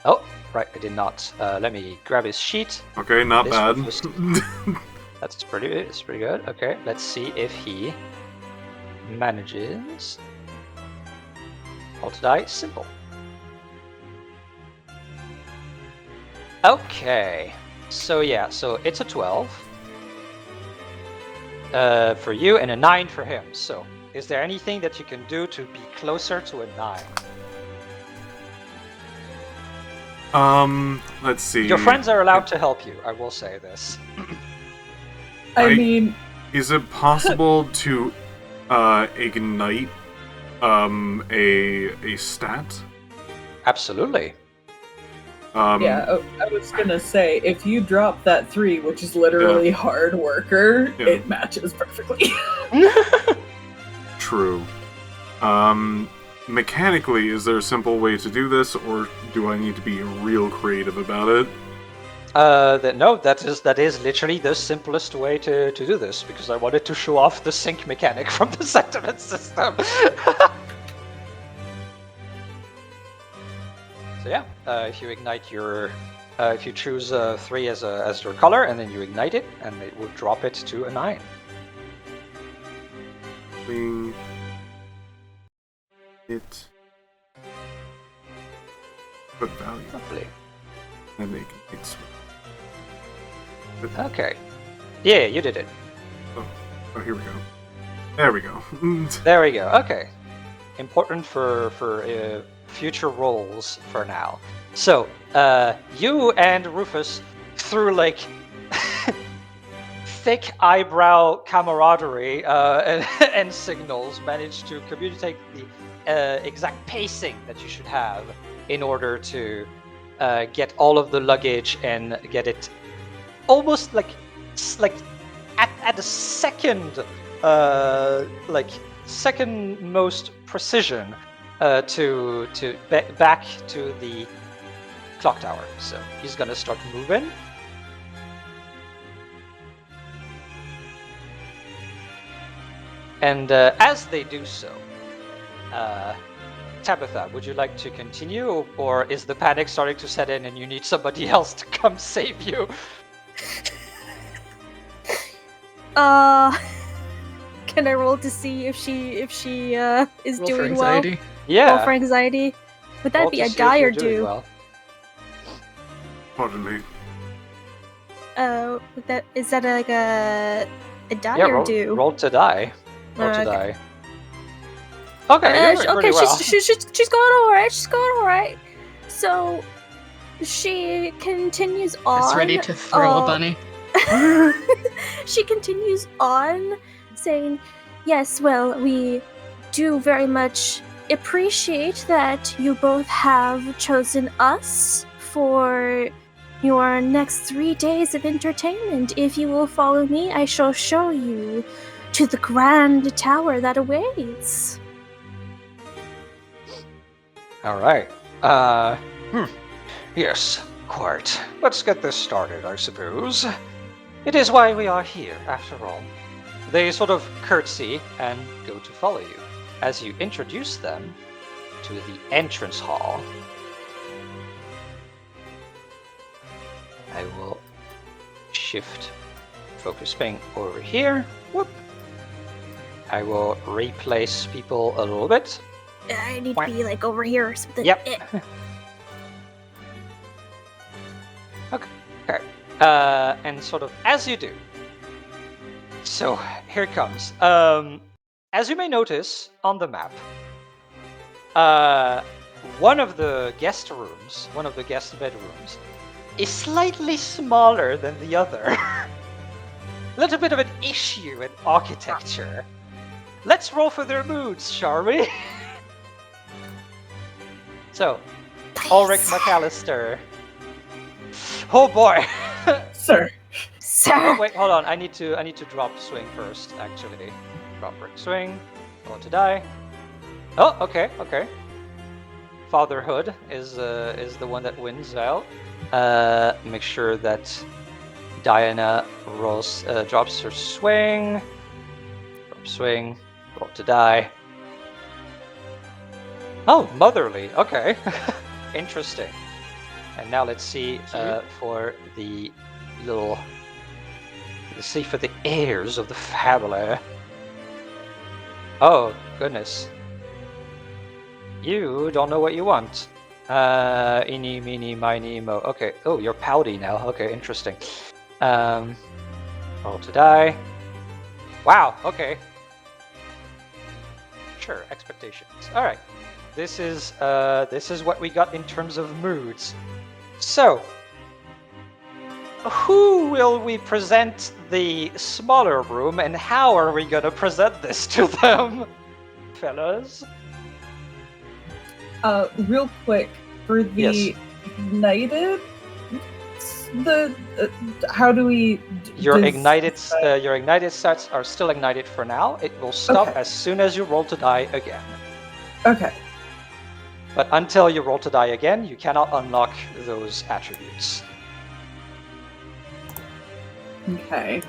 Oh, right, I did not. Let me grab his sheet. Okay, not This bad. Rufus- It's pretty good. Okay, let's see if he manages. Roll to die, simple. Okay, so yeah, so it's a 12 for you and a 9 for him. So, is there anything that you can do to be closer to a 9? Let's see. Your friends are allowed to help you. I will say this. I I- mean, Is it possible to ignite a stat? Absolutely. yeah, I was gonna say, if you drop that 3, which is literally hard worker, Yeah. it matches perfectly. True. Mechanically, is there a simple way to do this, or do I need to be real creative about it? No, that is literally the simplest way to do this, because I wanted to show off the sync mechanic from the sentiment system. So yeah, if you ignite your, if you choose 3 as your color, and then you ignite it, and it will drop it to a 9. Swing. It. Put value. Lovely. And they can take swing. Okay. Yeah, you did it. Oh, here we go. There we go. There we go. Okay. Important for future rolls for now. So, you and Rufus, through like thick eyebrow camaraderie and signals, managed to communicate the exact pacing that you should have in order to get all of the luggage and get it almost like at the second second most precision to back to the clock tower. So he's gonna start moving. And as they do so, Tabitha, would you like to continue, or is the panic starting to set in and you need somebody else to come save you? Can I roll to see if she is Roll doing for anxiety. well? Yeah. Roll for anxiety. Would that Roll be to a see if die you're or doing do? well. Pardon me. Is that like a die Yeah, or do? roll to die. Roll to Okay. die. Okay, you're doing pretty well. She's going all right. She's going all right. So she continues on. It's ready to throw a bunny. She continues on saying, "Yes, well, we do very much appreciate that you both have chosen us for your next 3 days of entertainment. If you will follow me, I shall show you to the grand tower that awaits." All right. Yes, quite. Let's get this started, I suppose. It is why we are here, after all. They sort of curtsy and go to follow you as you introduce them to the entrance hall. I will shift focus ping over here. Whoop. I will replace people a little bit. I need to be like over here or something. Yep. Eh. Okay. And sort of as you do. So here it comes. As you may notice on the map, one of the guest rooms, one of the guest bedrooms, is slightly smaller than the other. A little bit of an issue in architecture. Let's roll for their moods, shall we? So, Ulrich McAllister. Oh boy! Sir. Sir. Oh, wait, hold on. I need to drop swing first, actually. Drop break swing. Roll to die. Oh, okay. Fatherhood is the one that wins out. Make sure that Diana drops her swing. Drop swing. Roll to die. Oh, motherly. Okay. Interesting. And now let's see for the little. Let's see for the heirs of the family. Oh goodness. You don't know what you want. Eeny, meeny, miny, mo. Okay. Oh, you're pouty now. Okay, interesting. Roll to die. Wow. Okay. Sure. Expectations. All right. This is what we got in terms of moods. So, who will we present the smaller room, and how are we gonna present this to them, fellas? Real quick, for the Yes. ignited, how do we? Your does- ignited sets are still ignited for now. It will stop Okay. as soon as you roll to die again. Okay. But until you roll to die again, you cannot unlock those attributes. Okay.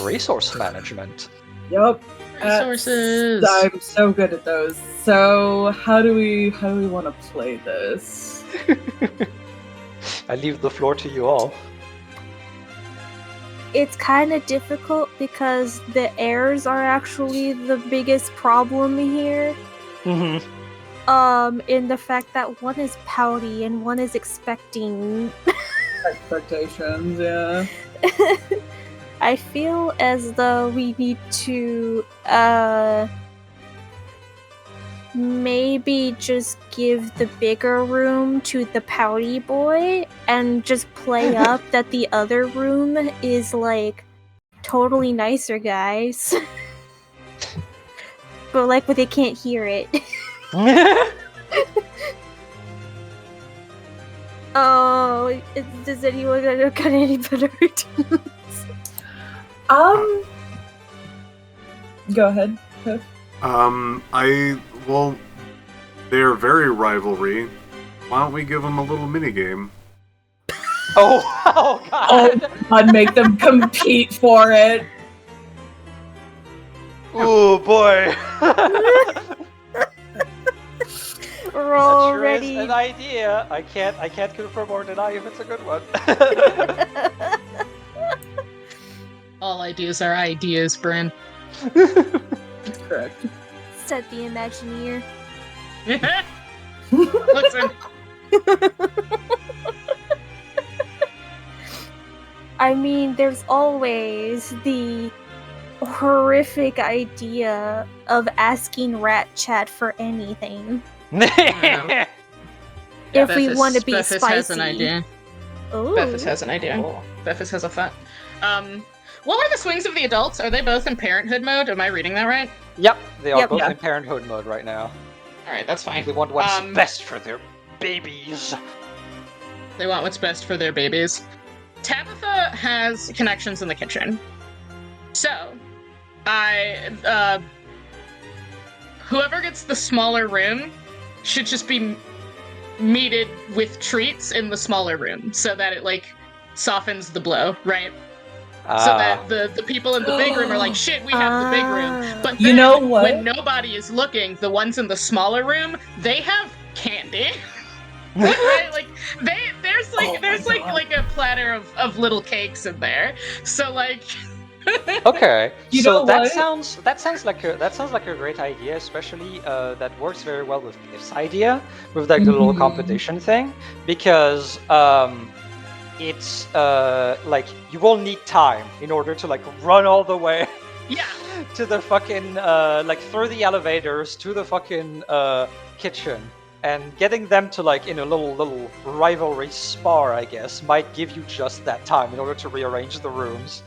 Resource management. Yep. Resources. I'm so good at those. So how do we want to play this? I leave the floor to you all. It's kind of difficult because the heirs are actually the biggest problem here. Mm-hmm. In the fact that one is pouty and one is expecting. Expectations, yeah. I feel as though we need to maybe just give the bigger room to the pouty boy and just play up that the other room is like totally nicer guys. But they can't hear it. Oh, does anyone got any better ideas? Go ahead. Well, they're very rivalry. Why don't we give them a little minigame? Oh God! God, make them compete for it. Oh boy! Roll That sure ready. is an idea. I can't confirm or deny if it's a good one. All ideas are ideas, Bryn. That's correct. Said the Imagineer. Listen, I mean, there's always the horrific idea of asking Rat Chat for anything. If we Bephis- want to be Bephis spicy. has an idea. Ooh. Bephis has an idea. Oh. Bephis has a thought. What were the swings of the adults? Are they both in parenthood mode? Am I reading that right? Yep, they are Yep. both Yeah. in parenthood mode right now. Alright, that's fine. They want what's Um, best for their babies. They want what's best for their babies. Tabitha has connections in the kitchen. So, whoever gets the smaller room should just be meted with treats in the smaller room so that it, softens the blow, right? So that the people in the big room are like, shit, we have the big room. But You then, know what? when nobody is looking, the ones in the smaller room, they have candy. Right? There's a platter of little cakes in there. So Okay, You so know that what? sounds like a great idea, especially that works very well with this idea with the little Mhm. competition thing, because it's you will need time in order to run all the way yeah. to the fucking through the elevators to the fucking kitchen, and getting them to in a little rivalry spar, I guess, might give you just that time in order to rearrange the rooms.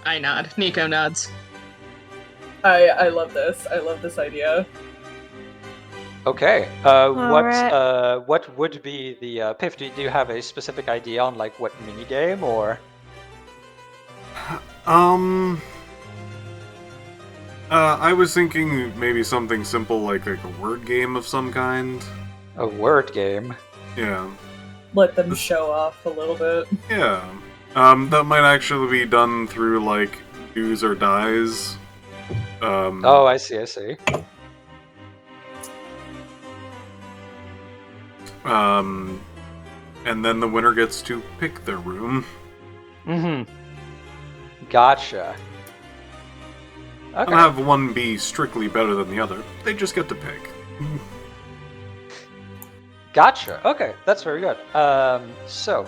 I nod. Nico nods. I love this. I love this idea. Okay. Alright. What would be the Piff? Do you have a specific idea on what minigame or? I was thinking maybe something simple like a word game of some kind. A word game. Yeah. Let them show off a little bit. Yeah. That might actually be done through do's or dies. Oh, I see. And then the winner gets to pick their room. Mm-hmm. Gotcha. I Okay. don't have one be strictly better than the other. They just get to pick. Gotcha. Okay, that's very good. So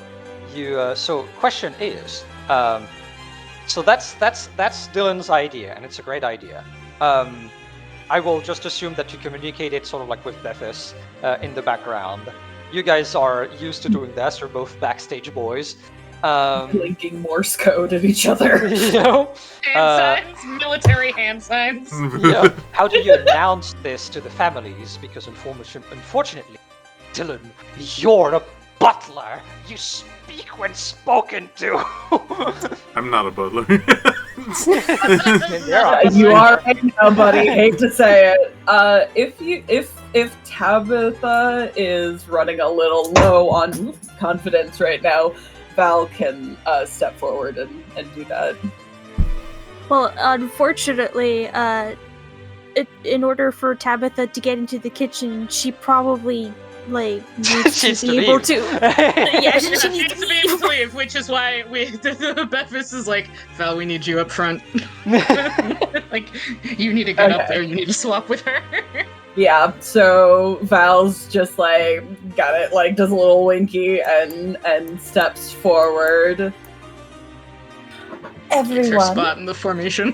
question is, so that's Dylan's idea, and it's a great idea. I will just assume that you communicate it sort of with Bephis in the background. You guys are used to doing this. You're both backstage boys. Linking Morse code at each other. You know? Hand signs, military hand signs. Yeah. How do you announce this to the families? Because unfortunately, Dylan, you're a butler. You speak when spoken to. I'm not a butler. You are right now, buddy. Hate to say it. If Tabitha is running a little low on confidence right now, Val can step forward and do that. Well, unfortunately, in order for Tabitha to get into the kitchen, she probably needs She's to to be able leave. to. Yeah, she She needs to be able leave. to leave, which is why Bevis is like, Val, we need you up front. Like, you need to get up Okay. there. You need to swap with her. Yeah, so Val's just got it, does a little winky and steps forward. Takes her Everyone, spot in the formation.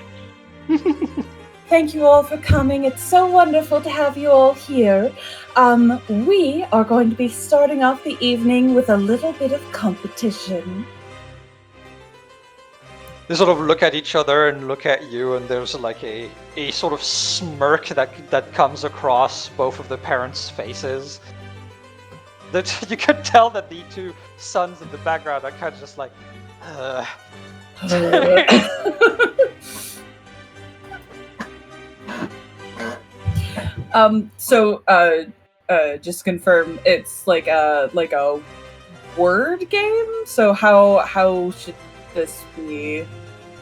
thank you all for coming. It's so wonderful to have you all here. We are going to be starting off the evening with a little bit of competition. They sort of look at each other and look at you, and there's like a sort of smirk that comes across both of the parents' faces. That you can tell that the two sons in the background are kind of just like, Just confirm it's like a word game. So how should this be?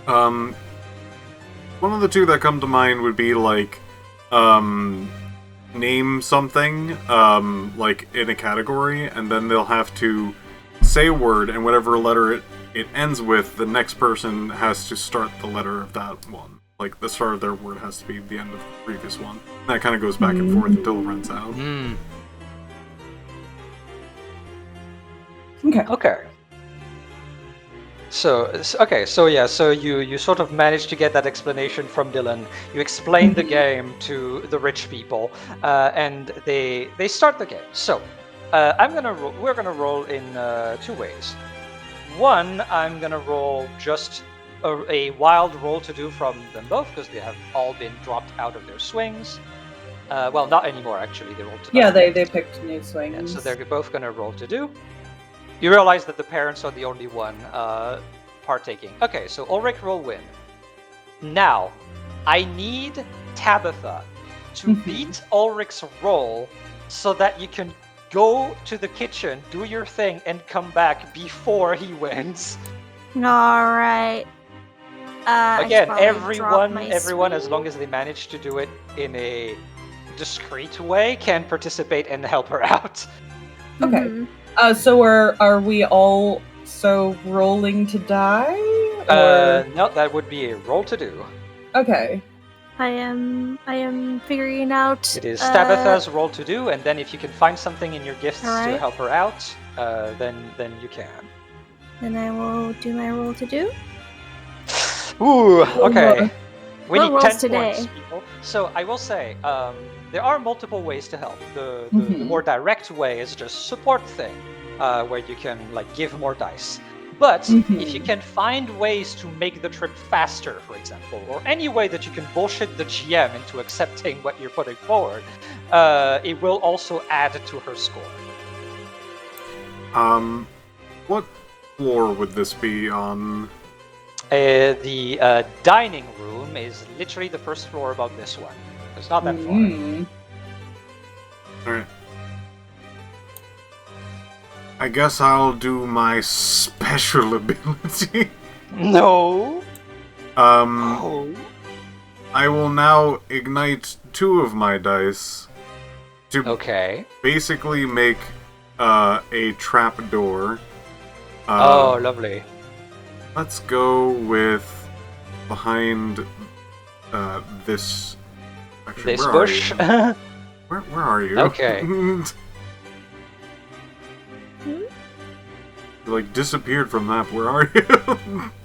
One of the two that come to mind would be name something, in a category, and then they'll have to say a word, and whatever letter it ends with, the next person has to start the letter of that one. Like, the start of their word has to be the end of the previous one. That kind of goes back and forth until it runs out. Okay. So you sort of managed to get that explanation from Dylan. You explain the game to the rich people, and they start the game. So we're gonna roll in 2 ways. One, I'm gonna roll just a wild roll to do from them both, because they have all been dropped out of their swings. Well, not anymore actually. They rolled to Yeah, they picked new swings. Yeah, so they're both gonna roll to do. You realize that the parents are the only one partaking. Okay, so Ulrich will win. Now, I need Tabitha to beat Ulrich's roll so that you can go to the kitchen, do your thing, and come back before he wins. All right. Again, everyone, as long as they manage to do it in a discreet way, can participate and help her out. Okay. Mhm. So are we all rolling to die? Or... No, that would be a roll to do. Okay. I am figuring out. It is Tabitha's roll to do, and then if you can find something in your gifts to Alright. help her out, then you can. Then I will do my roll to do. Ooh, okay. We What need rolls 10 today? points, people. So I will say, there are multiple ways to help. The more direct way is just support thing, where you can give more dice. But if you can find ways to make the trip faster, for example, or any way that you can bullshit the GM into accepting what you're putting forward, it will also add to her score. What floor would this be on? The dining room is literally the first floor above this one. It's not that far. Alright. I guess I'll do my special ability. No. I will now ignite 2 of my dice to basically make a trap door. Oh, lovely. Let's go with behind this. Actually, This where bush. Are you? Where are you? Okay. You disappeared from the map. Where are you?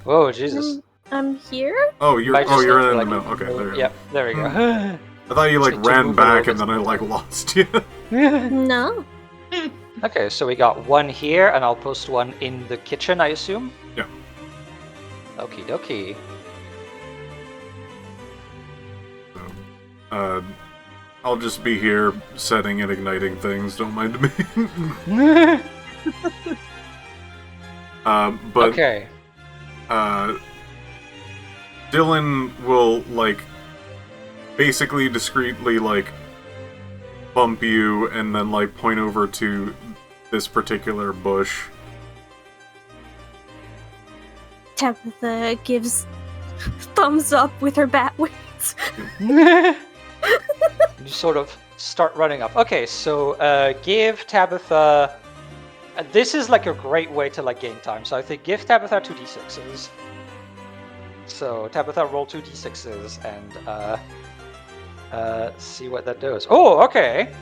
Whoa, Jesus. I'm here. Oh, you're Might just you're need in to, the middle. Okay, there you Yep, there we go. go. I thought you Just need to ran move a back little and then I lost you. No. Okay, so we got one here, and I'll post one in the kitchen, I assume? Yeah. Okie dokie. I'll just be here setting and igniting things. Don't mind me. But Okay. Dylan will basically discreetly bump you and then point over to this particular bush. Tabitha gives thumbs up with her bat wings. You sort of start running up. Okay, so give Tabitha. This is like a great way to like gain time. So I think give Tabitha 2d6s. So Tabitha, roll 2d6s and see what that does. Oh, okay.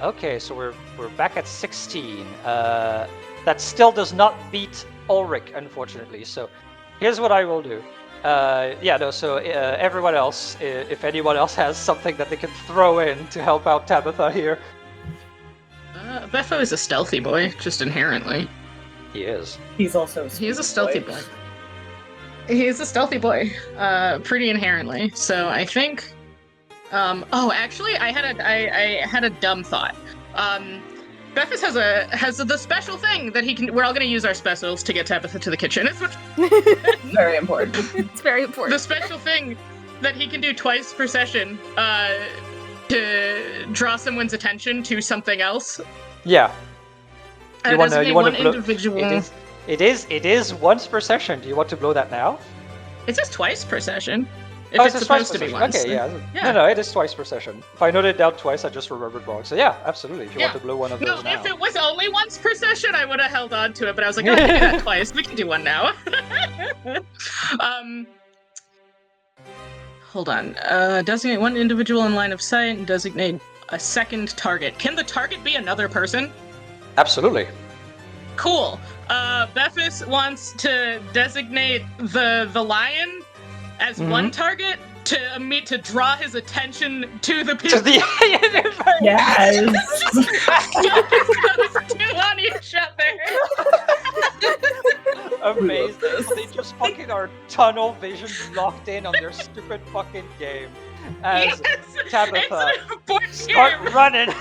Okay, so we're back at 16. That still does not beat Ulrich, unfortunately. So here's what I will do. So everyone else, if anyone else has something that they can throw in to help out Tabitha here. Bepho is a stealthy boy, just inherently. He is. He's also He's a stealthy boy. He's a stealthy boy, pretty inherently. So I think. Actually, I had a dumb thought. Bepho has the special thing that he can. We're all going to use our specials to get Tabitha to the kitchen. very important. It's very important. The special thing that he can do twice per session to draw someone's attention to something else. Yeah. You want to blow individual. It is once per session. Do you want to blow that now? It's just twice per session. If Oh, it's supposed to be once. Okay, yeah. Yeah. No, it is twice per session. If I noted it down twice, I just remembered wrong. So yeah, absolutely. If you want to blow one of those now. If it was only once per session, I would have held on to it. But I was like, oh, I can do that twice. We can do one now. Hold on. Designate one individual in line of sight and designate a second target. Can the target be another person? Absolutely. Cool. Bephis wants to designate the lion as one target to draw his attention to the people. To the Yes. Two on each other. Amazing. They just fucking are tunnel vision locked in on their stupid fucking game. As Tabitha start running.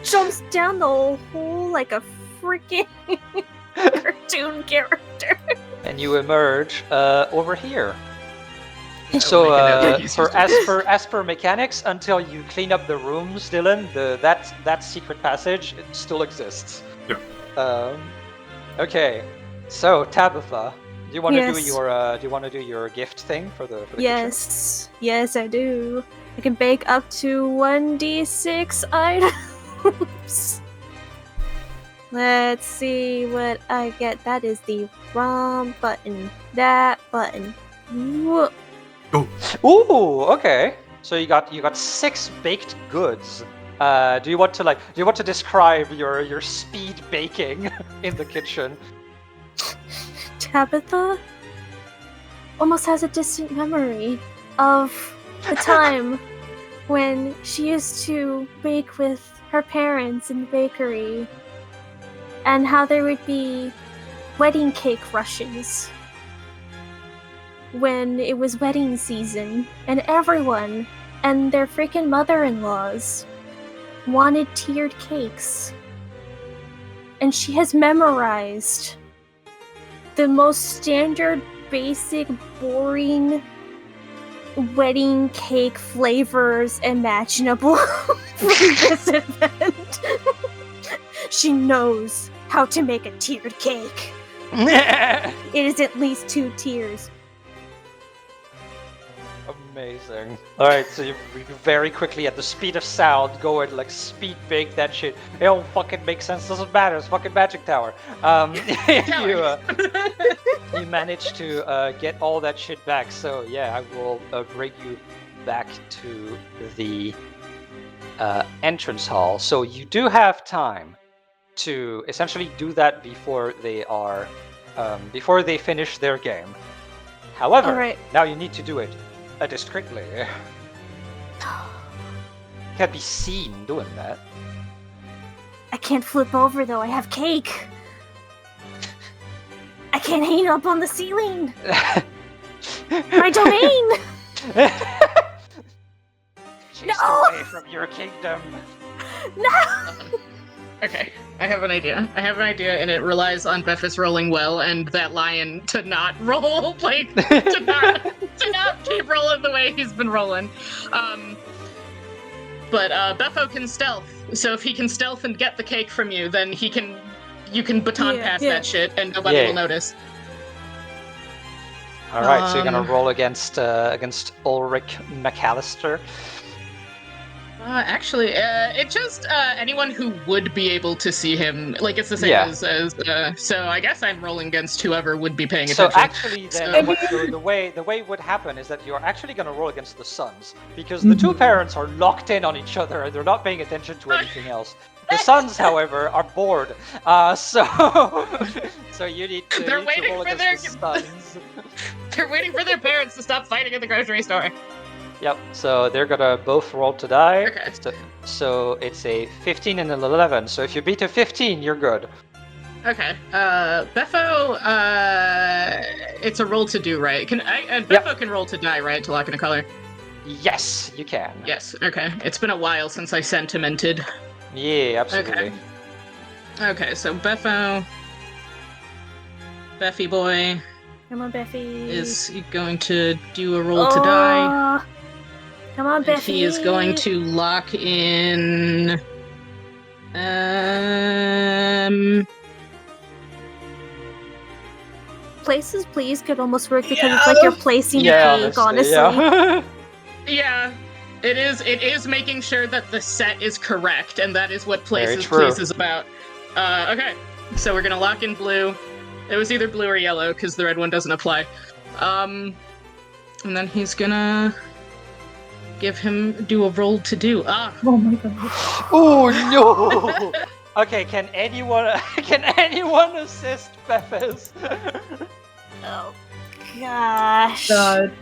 Jumps down the hole like a freaking cartoon character. And you emerge over here. Yeah, So as per mechanics, until you clean up the rooms, Dylan, that secret passage it still exists. Yeah. Okay. So Tabitha, do you want to Yes. do your gift thing for the kitchen? Yes, I do. I can bake up to 1d6 items. Let's see what I get. That is the wrong button. That button. Whoa. Ooh, okay. So you got 6 baked goods. Do you want to describe your speed baking in the kitchen? Tabitha almost has a distant memory of the time when she used to bake with her parents in the bakery, and how there would be wedding cake rushes when it was wedding season, and everyone and their freaking mother-in-laws wanted tiered cakes. And she has memorized the most standard, basic, boring wedding cake flavors imaginable for this event. She knows how to make a tiered cake. It is at least 2 tiers. Amazing. Alright, so you very quickly, at the speed of sound, go and like speed bake that shit. It don't fucking make sense, doesn't matter, it's fucking Magic Tower. You manage to get all that shit back, so yeah, I will bring you back to the entrance hall. So you do have time to essentially do that before they finish their game. However, Alright. now you need to do it discreetly. Can't be seen doing that. I can't flip over though, I have cake. I can't hang up on the ceiling. My domain. Chased No! away from your kingdom. No. Okay, I have an idea, and it relies on Bephis rolling well and that lion to not roll, like, to not keep rolling the way he's been rolling. but Beppo can stealth. So if he can stealth and get the cake from you, then you can baton pass that shit, and nobody will notice. All right, so you're gonna roll against Ulrich McAllister. Actually, it just anyone who would be able to see him, like it's the same as so I guess I'm rolling against whoever would be paying attention. So actually, then the way it would happen is that you're actually going to roll against the sons, because the two parents are locked in on each other and they're not paying attention to anything else. The sons, however, are bored. So you need to, roll against the sons. They're waiting for their parents to stop fighting at the grocery store. Yep, so they're gonna both roll to die. Okay. So it's a 15 and an 11. So if you beat a 15, you're good. Okay. Beppo, it's a roll to do, right? Beppo can roll to die, right? To lock in a color? Yes, you can. Yes, okay. It's been a while since I sentimented. Yeah, absolutely. Okay, so Beffy boy. Come on, Beffy. Is going to do a roll to die. Come on, Beffy. He is going to lock in. Places, please could almost work because it's like you're placing the cake, honestly. Yeah, it is making sure that the set is correct, and that is what places, please is about. Okay, so we're gonna lock in blue. It was either blue or yellow because the red one doesn't apply. And then he's gonna do a roll to do. Oh my god. Oh no! Okay, can anyone assist Bephes? Oh gosh. God.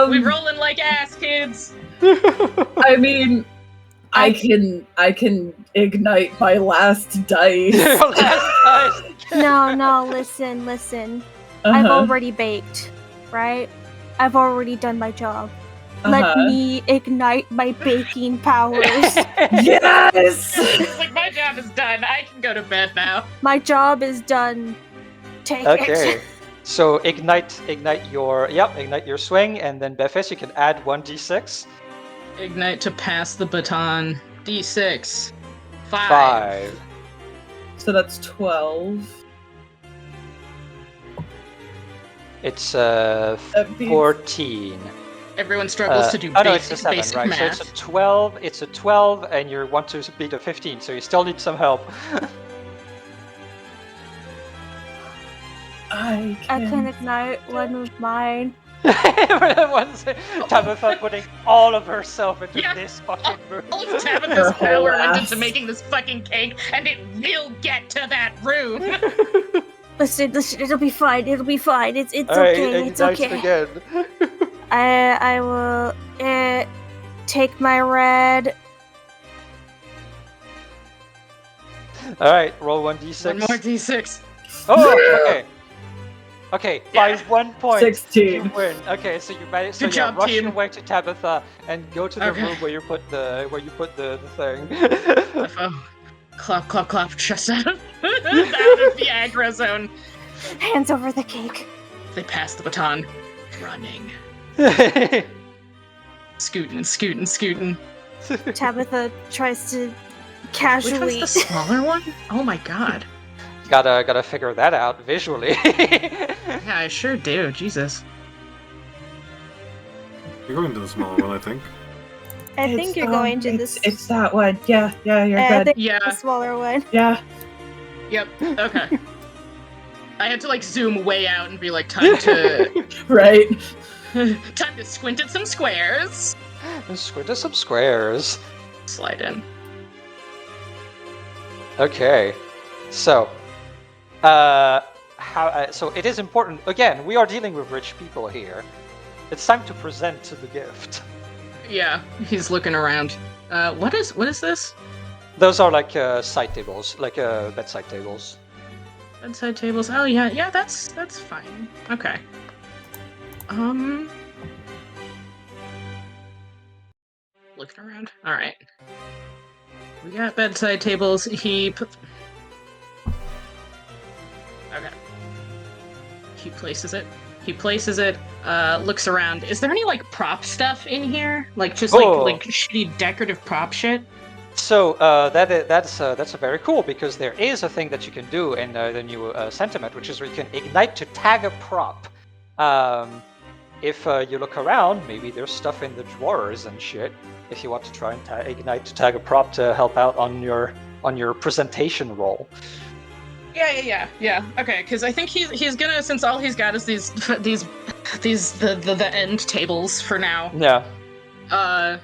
We rolling like ass, kids. I mean, I can ignite my last dice. No, listen. I've already baked, right? I've already done my job. Let me ignite my baking powers. Yes! It's like, my job is done. I can go to bed now. My job is done. Take it. Okay. So ignite your swing, and then Bephes, you can add 1d6. Ignite to pass the baton. D6. 5. So that's 12. It's 14. Everyone struggles to do it's a 7, right? math. So it's a 12, and you want to beat a 15, so you still need some help. I can ignite one with mine. Tabitha putting all of herself into this fucking room. All of Tabitha's power went into making this fucking cake, and it will get to that room. Listen, it'll be fine. It's okay. It's okay. Again. I will take my red. All right, roll 1d6. One more d6. Oh, okay. Okay, by 1 point, 16. you win. Okay, so you manage. So Good job, rush team. your way to Tabitha and go to the room where you put the thing. Clap, clap, clap, chest out of the aggro zone. Hands over the cake. They pass the baton, running, scooting. Tabitha tries to casually. Which one's the smaller one? Oh my god. Gotta figure that out visually. Yeah, I sure do. Jesus. You're going to the smaller one, I think. I think you're going to this. It's that one. Yeah, you're I good. think Yeah. the smaller one. Yeah. Yep. Okay. I had to like zoom way out and be like, time to Right. time to squint at some squares. Squint at some squares. Slide in. Okay, so so it is important. Again, we are dealing with rich people here. It's time to present the gift. Yeah, he's looking around. What is this? Those are like side tables, like bedside tables. Bedside tables. Oh yeah, that's fine. Okay. Looking around. All right. We got bedside tables. Okay. He places it. He places it, looks around. Is there any like prop stuff in here? Like just Oh. like shitty decorative prop shit? So that's very cool because there is a thing that you can do in the new sentiment, which is where you can ignite to tag a prop. If you look around, maybe there's stuff in the drawers and shit. If you want to try and ignite to tag a prop to help out on your presentation roll. Yeah. Okay, because I think he's gonna, since all he's got is the end tables for now. Yeah.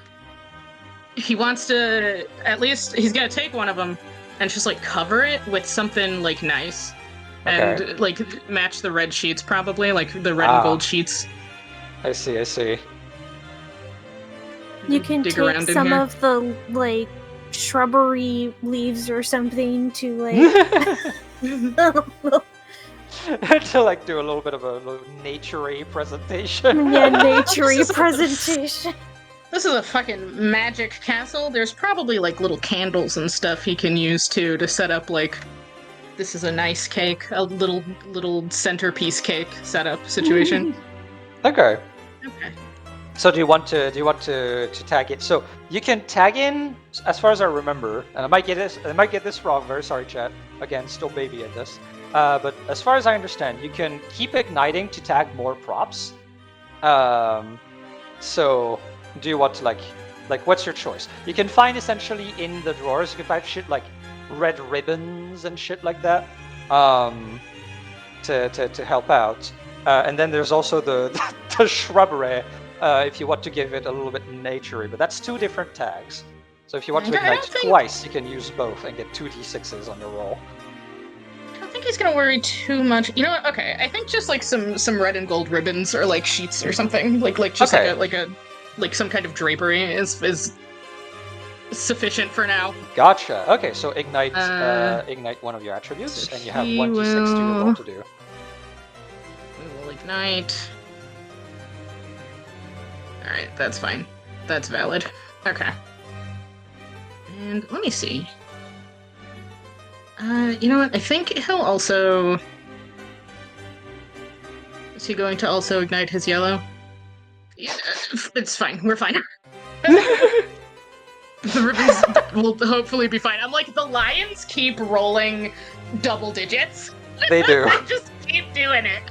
He wants to, at least he's gonna take one of them and just like cover it with something like nice, Okay. and like match the red sheets, probably like the red and gold sheets. I see. You can Dig take around in some here. of the like shrubbery leaves or something to like To like do a little bit of a nature-y presentation. yeah, nature-y presentation. This is a fucking magic castle. There's probably like little candles and stuff he can use too to set up like, this is a nice cake, a little centerpiece cake setup situation. Okay. Okay. So do you want to tag it? So you can tag in, as far as I remember, and I might get this wrong. Very sorry, chat. Again, still baby at this. But as far as I understand, you can keep igniting to tag more props. So do you want to like what's your choice? You can find essentially in the drawers. You can find shit like red ribbons and shit like that. To help out. And then there's also the shrubbery. If you want to give it a little bit nature-y, but that's 2 different tags. So if you want to Okay, I ignite don't think- twice, you can use both and get 2 d6s on your roll. I don't think he's gonna worry too much. You know what? Okay, I think just like some red and gold ribbons or like sheets or something, like just Okay. like some kind of drapery is sufficient for now. Gotcha. Okay, so ignite Uh, ignite one of your attributes, so and you have he 1d6 to your roll will- to do. We will ignite. Alright, that's fine. That's valid. Okay. And let me see. You know what? I think he'll also... Is he going to also ignite his yellow? Yeah, it's fine. We're fine. The ribbons will hopefully be fine. I'm like, the lions keep rolling double digits. They do. They just keep doing it.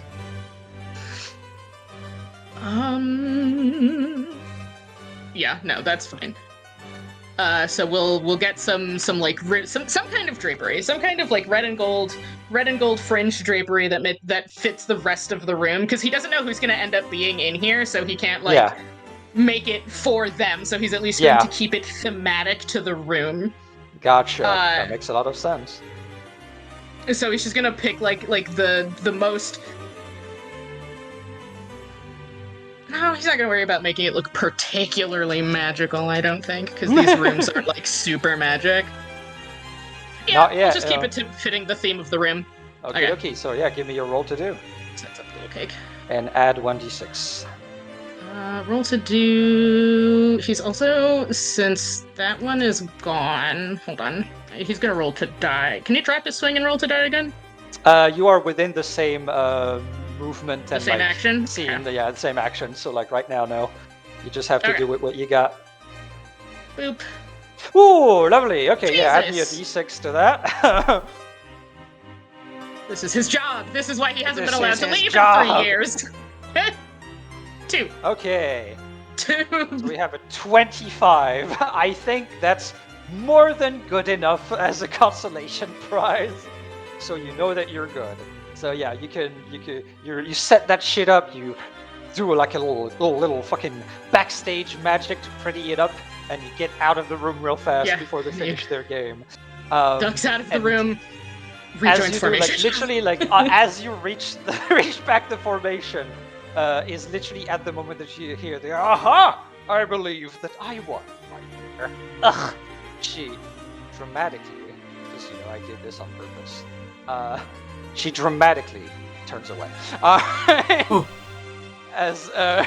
Yeah, no, that's fine. So we'll get some like some kind of drapery, some kind of like red and gold fringe drapery that fits the rest of the room, because he doesn't know who's gonna end up being in here, so he can't like Yeah. make it for them. So he's at least Yeah. going to keep it thematic to the room. Gotcha. That makes a lot of sense. So he's just gonna pick like the most. No, he's not gonna worry about making it look particularly magical, I don't think, because these rooms are like super magic. Yeah, Not yet, we'll just keep no. it to fitting the theme of the room. Okay. Okay. So yeah, give me your roll to do, Sets up the little cake. and add 1d6. Roll to do. He's also, since that one is gone. Hold on. He's gonna roll to die. Can you drop his swing and roll to die again? You are within the same movement The and same like, action? scene. Okay. Yeah, the same action. So like right now, no. You just have to Okay. do with what you got. Boop. Ooh, lovely. Okay, yeah, add me a Jesus. d6 to that. This is his job. This is why he hasn't This been allowed is to his leave job. in 3 years. 2. Okay, 2. so we have a 25. I think that's more than good enough as a consolation prize. So you know that you're good. So yeah, you set that shit up. You do like a little fucking backstage magic to pretty it up, and you get out of the room real fast Yeah, before they you- finish their game. Ducks out of the and room. As Rejoins you do, like formation. literally, like as you reach back the formation, is literally at the moment that you hear the aha! I believe that I won right here. Ugh. She dramatically, because you know I did this on purpose. She dramatically turns away. As I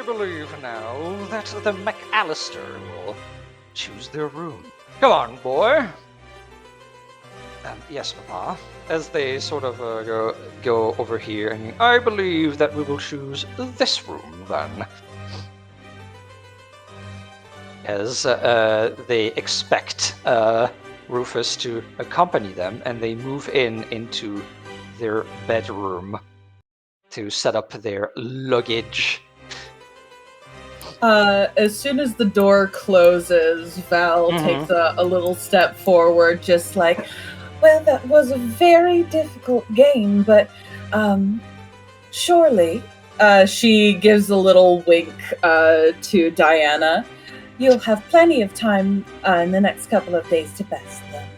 believe now that the McAllister will choose their room. Come on, boy. Yes, Papa. As they sort of go over here, and I believe that we will choose this room then. As they expect Rufus to accompany them, and they move into their bedroom to set up their luggage. As soon as the door closes, Val takes a little step forward, just like, well, that was a very difficult game, but surely, she gives a little wink to Diana. You'll have plenty of time in the next couple of days to best them.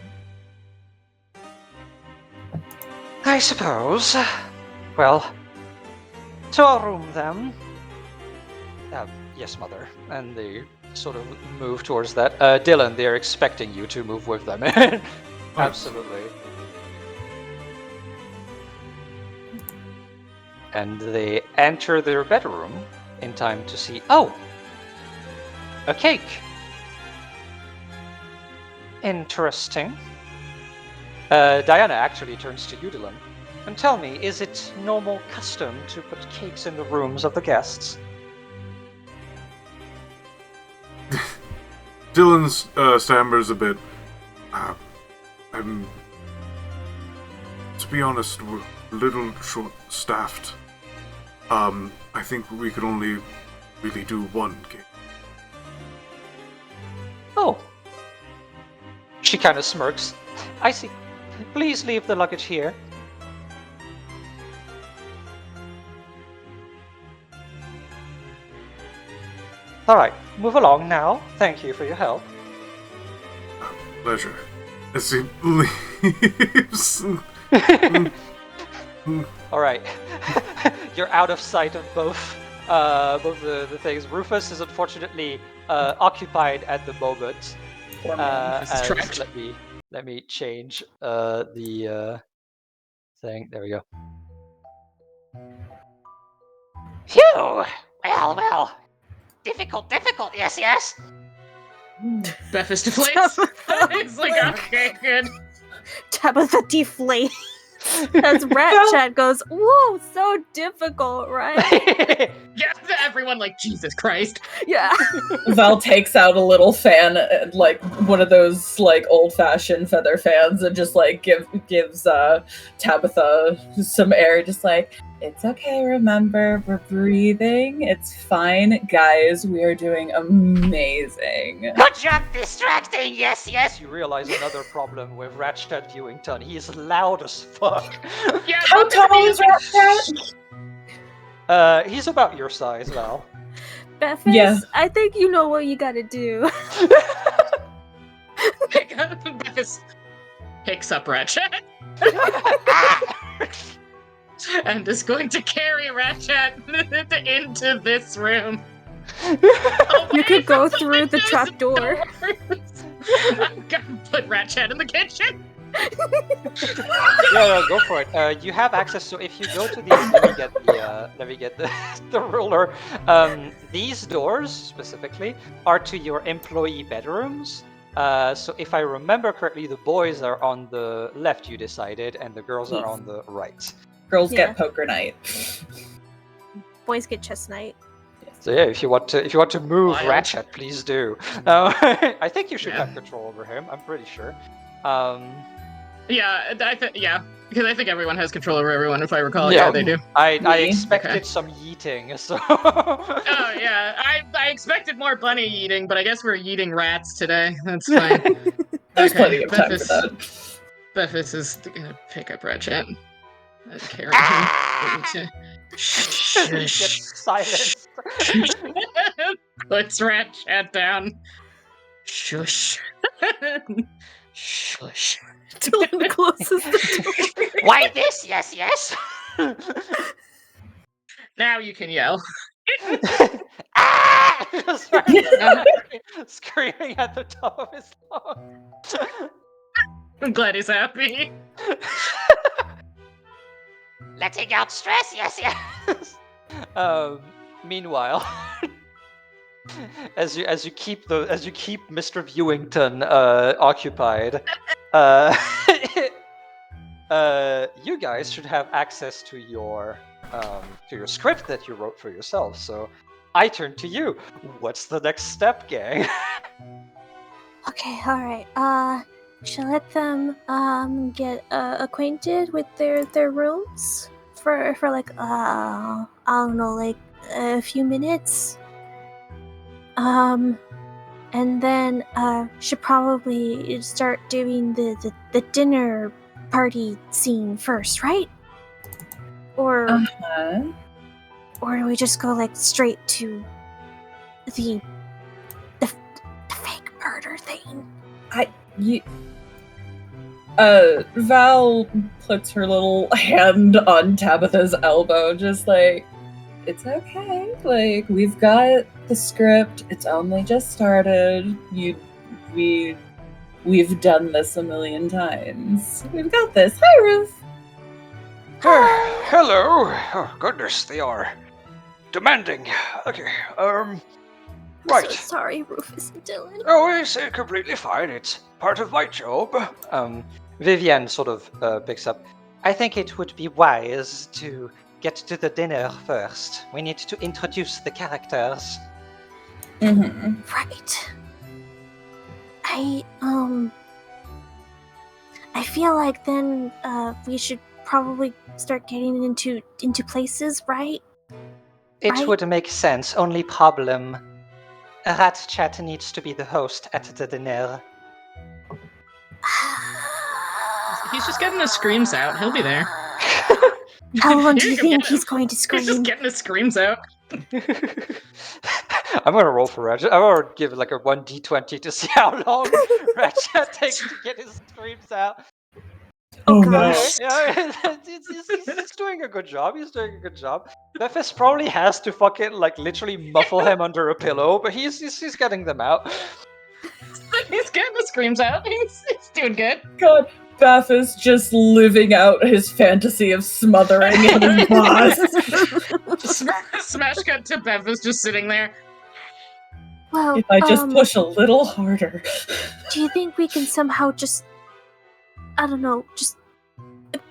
I suppose. Well, to our room then. Yes, Mother. And they sort of move towards that. Dylan, they're expecting you to move with them. Absolutely. And they enter their bedroom in time to see, oh, a cake. Interesting. Diana actually turns to you, Dylan, and tell me, is it normal custom to put cakes in the rooms of the guests? Dylan stammers a bit. I'm, to be honest, we're a little short-staffed. I think we could only really do one cake. Oh. She kind of smirks. I see. Please leave the luggage here. Alright, move along now. Thank you for your help. Pleasure. As he leaves. Alright. You're out of sight of both the things. Rufus is unfortunately occupied at the moment. Let me change the thing. There we go. Phew! Well. Difficult, yes. Bephis deflates. It's like, okay, good. Tabitha deflate. As Rat Chat goes, whoa, so difficult, right? Yeah, everyone like, Jesus Christ. Yeah. Val takes out a little fan, like one of those like old-fashioned feather fans, and just like gives Tabitha some air, just like, it's okay, remember, we're breathing, it's fine. Guys, we are doing amazing. Good job distracting, yes. You realize another problem with Ratchet viewing Ton. He is loud as fuck. Yeah, How tall is Ratchet? He's about your size, Val. Bephis, Yeah. I think you know what you gotta do. Bephis picks up Ratchet and is going to carry Ratchet into this room. You could go through the trap door. I'm gonna put Ratchet in the kitchen. Yeah, go for it. You have access. So if you go to these, let me get the ruler. These doors specifically are to your employee bedrooms. So if I remember correctly, the boys are on the left. You decided, and the girls are on the right. Girls Yeah. get poker night. Boys get chess night. So yeah, if you want to move Wild. Ratchet, please do. I think you should Yeah. have control over him. I'm pretty sure. Yeah, because I think everyone has control over everyone. If I recall, Yeah. yeah, they do. I Me? expected Okay. some yeeting, so. Oh yeah, I expected more bunny eating, but I guess we're eating rats today. That's fine. There's Okay, plenty of time for Bephis- that. Bephis is gonna pick up Ratchet and carry him into. He gets silenced. Puts Ratchet down. Shush. Shush. Dylan closes the door. Why this? Yes. Now you can yell. Ah! Just screaming at the top of his lungs. I'm glad he's happy. Letting out stress, yes. Meanwhile, as you keep Mr. Viewington occupied, you guys should have access to your script that you wrote for yourself. So I turn to you. What's the next step, gang? Okay, alright. Should let them get acquainted with their rooms for like I don't know, like a few minutes. And then should probably start doing the dinner party scene first, right? Or Uh-huh. or do we just go like straight to the fake murder thing? Val puts her little hand on Tabitha's elbow, just like, it's okay. Like, we've got the script. It's only just started. We've done this a million times. We've got this. Hi, Ruth. Hello. Oh goodness, they are demanding. Okay. Right. So sorry, Rufus and Dylan. Oh, it's completely fine. It's part of my job. Vivienne sort of picks up. I think it would be wise to get to the dinner first. We need to introduce the characters. Mm-hmm. Right. I feel like then we should probably start getting into places, right? It Right. would make sense. Only problem. Ratchet needs to be the host at the dinner. He's just getting his screams out. He'll be there. How long do Here you go, think get him. he's going to He's just scream? getting his screams out. I'm gonna roll for Ratchet. I'm gonna give it like a 1d20 to see how long Ratchet takes to get his screams out. Oh, gosh. Yeah, he's doing a good job. He's doing a good job. Memphis probably has to fucking like literally muffle him under a pillow, but he's getting them out. He's getting his screams out. He's doing good. God, Beth is just living out his fantasy of smothering his boss. Smash cut to Bev is just sitting there. Well, If I just push a little harder. do you think we can somehow just, I don't know, just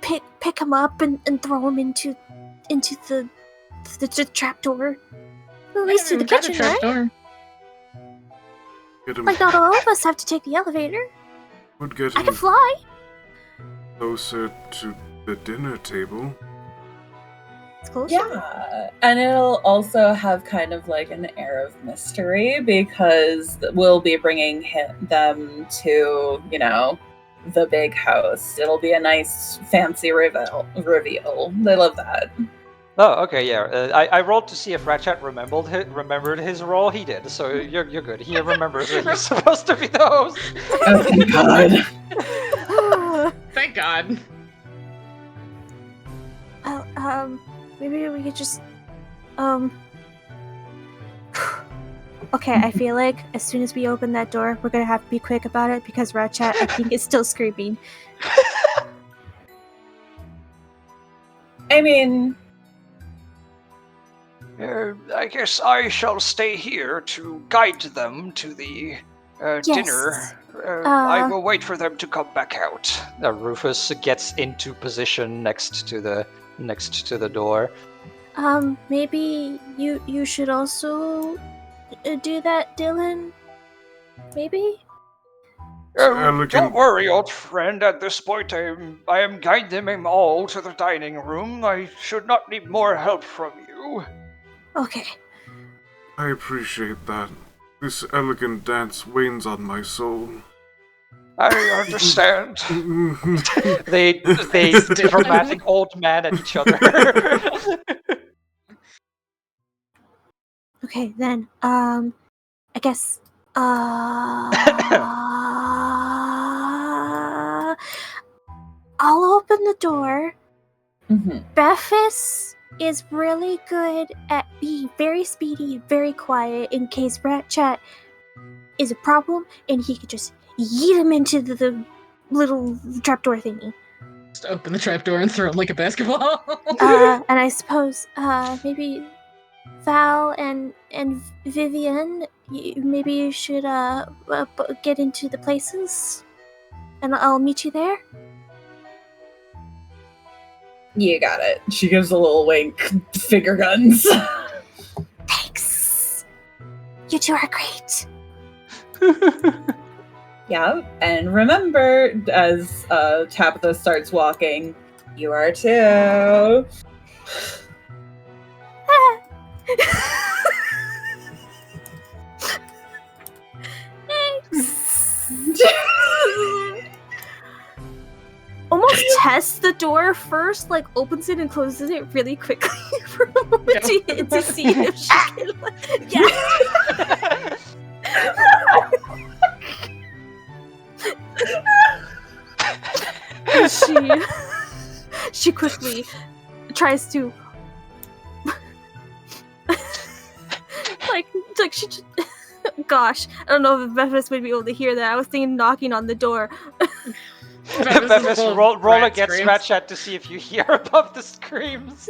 pick him up and throw him into the trapdoor? At least to the We've got a kitchen, right? trapdoor. Get him Like not all of us have to take the elevator. would get I can him fly. closer to the dinner table. It's close. Yeah, and it'll also have kind of like an air of mystery because we'll be bringing them to, the big house. It'll be a nice fancy reveal. They love that. Oh, okay, yeah. I rolled to see if Ratchet remembered his role. He did, so you're good. He remembers that he's supposed to be the host. Oh, thank God. Thank God. Well, maybe we could just, Okay, I feel like as soon as we open that door, we're gonna have to be quick about it because Ratchet, I think, is still screaming. I mean, I guess I shall stay here to guide them to the dinner. I will wait for them to come back out. Rufus gets into position next to the door. Maybe you should also do that, Dylan? Maybe? Don't worry, old friend. At this point, I am guiding them all to the dining room. I should not need more help from you. Okay. I appreciate that. This elegant dance weighs on my soul. I understand. They dramatic old man at each other. Okay, then, I guess, I'll open the door. mhm. Bephis is really good at being very speedy and very quiet in case Ratchet is a problem, and he could just yeet him into the little trapdoor thingy. Just open the trapdoor and throw him like a basketball. And I suppose, maybe Val and Vivian, maybe you should get into the places, and I'll meet you there. You got it. She gives a little wink. Finger guns. Thanks. You two are great. Yeah, and remember, as Tabitha starts walking, you are too. Thanks. Almost tests the door first, like opens it and closes it really quickly for a moment to see if she can. Yeah. She quickly tries to like she just, gosh, I don't know if Bevis would be able to hear that. I was thinking knocking on the door. Bevis, roll against Ratchet to see if you hear above the screams.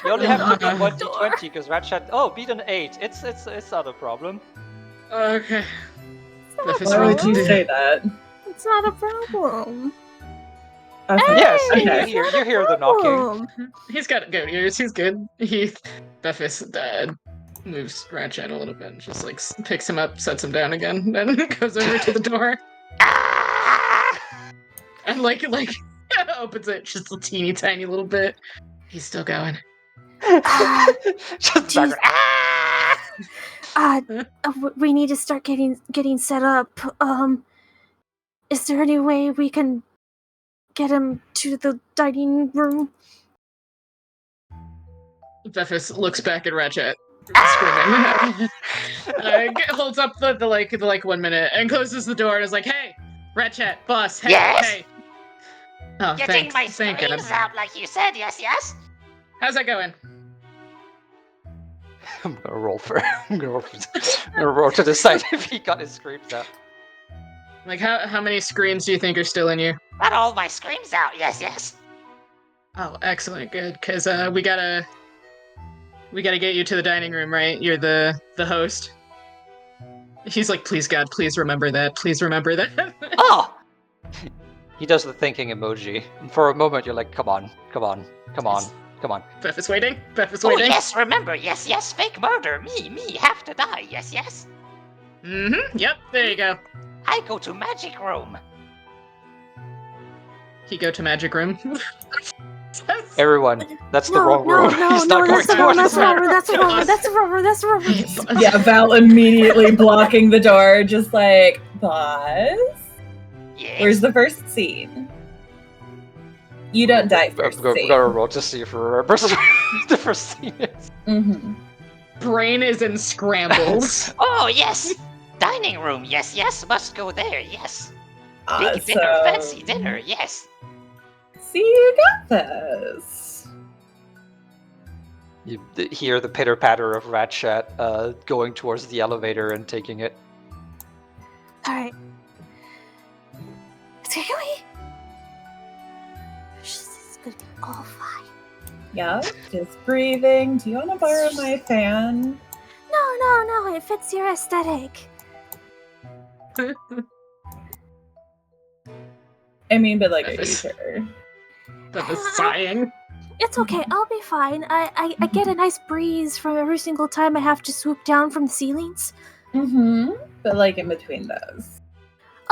You only have to beat 1d20 because Ratchet. Oh, beat an 8. It's not a problem. Okay. Why would you say that? It's not a problem. Okay. Yes, Okay. you hear the knocking. He's got good ears. He's good. Bevis moves Ratchet a little bit, and just like picks him up, sets him down again, then goes over to the door. And like opens it just a teeny tiny little bit. He's still going. Just we need to start getting set up. Is there any way we can get him to the dining room? Bevis looks back at Ratchet, screaming. Holds up the 1 minute and closes the door and is like, "Hey, Ratchet, boss, hey, Yes? hey." Oh, Getting my thank screams God. out like you said, yes, yes? How's that going? I'm gonna roll to decide if he got his screams out. Like, how many screams do you think are still in you? Got all my screams out, yes, yes. Oh, excellent, good, because we gotta get you to the dining room, right? You're the host. He's like, please God, please remember that. Please remember that. Oh! He does the thinking emoji. And for a moment, you're like, come on. Beth is waiting. Oh, yes, remember, yes, yes, fake murder. Me, have to die, yes, yes. Mm-hmm, yep, there you go. I go to magic room. You go to magic room. Everyone, that's the wrong room. He's not going that's towards the wrong room. That's the wrong room. Yeah, Val immediately blocking the door, just like, boss? Yes. Where's the first scene? You don't die first I'm scene. gonna roll to see if he remembers the first scene is. Mm-hmm. Brain is in scrambles. Oh, yes. Dining room, yes, yes, must go there, yes. Big dinner, So- fancy dinner, yes. See, you got this. You hear the pitter-patter of Ratchet going towards the elevator and taking it. Alright. Seriously? It's gonna be all fine. Yeah, just breathing. Do you want to borrow my fan? No, it fits your aesthetic. I mean, but like, are you Beth sure? is sighing. It's okay, I'll be fine. I get a nice breeze from every single time I have to swoop down from the ceilings. Mm-hmm. But like in between those.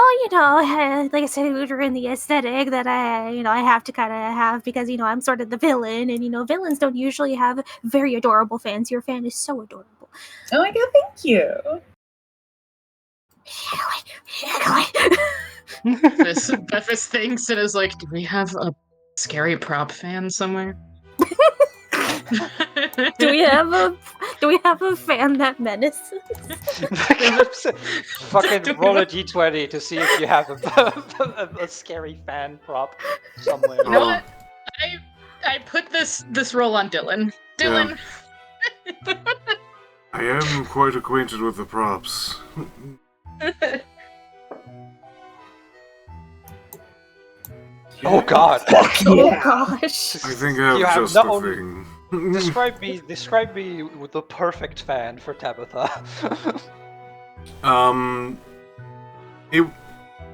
Oh, like I said, we're in the aesthetic that I have to kind of have because, I'm sort of the villain, and, villains don't usually have very adorable fans. Your fan is so adorable. Oh my god, thank you. Bevis thinks and is like, do we have a scary prop fan somewhere? Do we have a fan that menaces? Fucking roll a d20 to see if you have a scary fan prop somewhere. You know what? I put this roll on Dylan. Dylan. I am quite acquainted with the props. Oh god. Oh gosh. I think I You have have just no- the thing. Describe me with the perfect fan for Tabitha.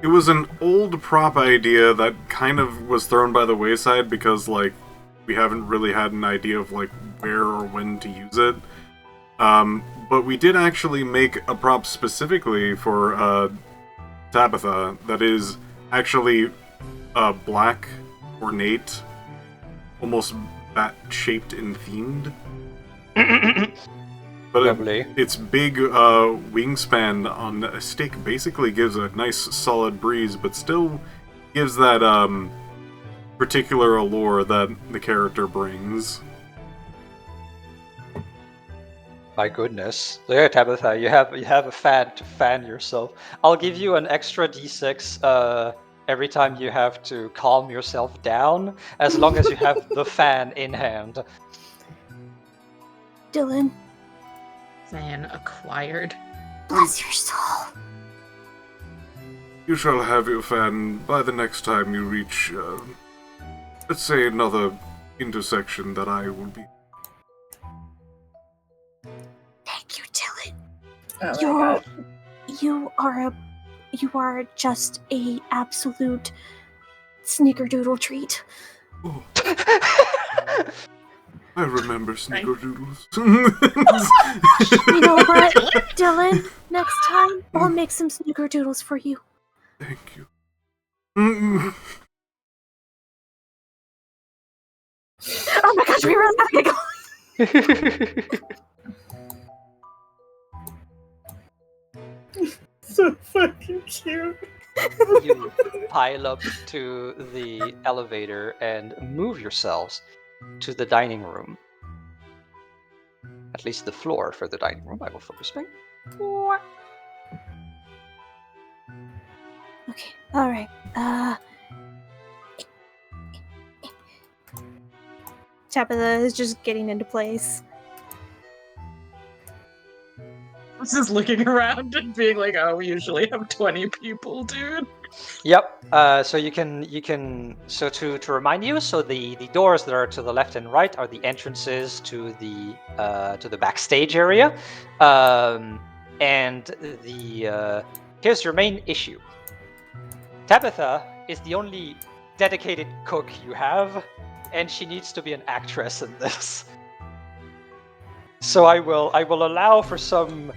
It was an old prop idea that kind of was thrown by the wayside because, like, we haven't really had an idea of, like, where or when to use it. But we did actually make a prop specifically for, Tabitha that is actually, black, ornate, almost bat-shaped and themed. But Lovely. its big wingspan on a stick basically gives a nice solid breeze, but still gives that particular allure that the character brings. My goodness. So yeah, Tabitha, you have a fan to fan yourself. I'll give you an extra d6 every time you have to calm yourself down, as long as you have the fan in hand. Dylan, Fan acquired. bless your soul. You shall have your fan by the next time you reach, let's say, another intersection that I will be. Thank you, Dylan. Oh my You're, god. you are just a absolute snickerdoodle treat. Oh, I remember snickerdoodles. You know what, Dylan? Next time, I'll make some snickerdoodles for you. Thank you. Mm-mm. Oh my gosh, we really gotta get going. So fucking cute. You pile up to the elevator and move yourselves to the dining room. At least the floor for the dining room. I will focus me. Okay, alright. Tabitha is just getting into place. Just looking around and being like, "Oh, we usually have 20 people, dude." Yep. So you can. So to remind you, so the doors that are to the left and right are the entrances to the backstage area, and here's your main issue. Tabitha is the only dedicated cook you have, and she needs to be an actress in this. So I will allow for some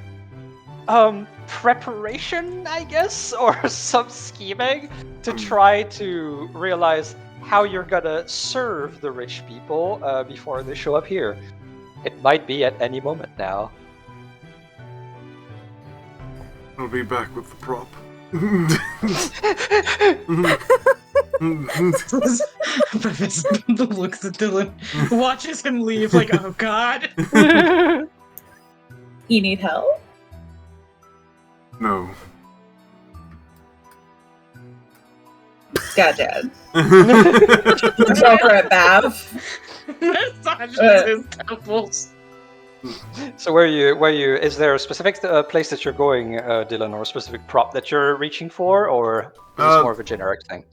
preparation, I guess, or some scheming to try to realize how you're gonna serve the rich people before they show up here. It might be at any moment now. I'll be back with the prop. Bevis looks at Dylan, watches him leave, like, "Oh God." You need help? No. Gotcha. Let's go for a bath. Massages his temples. So where you is there a specific place that you're going, Dylan, or a specific prop that you're reaching for, or is this more of a generic thing?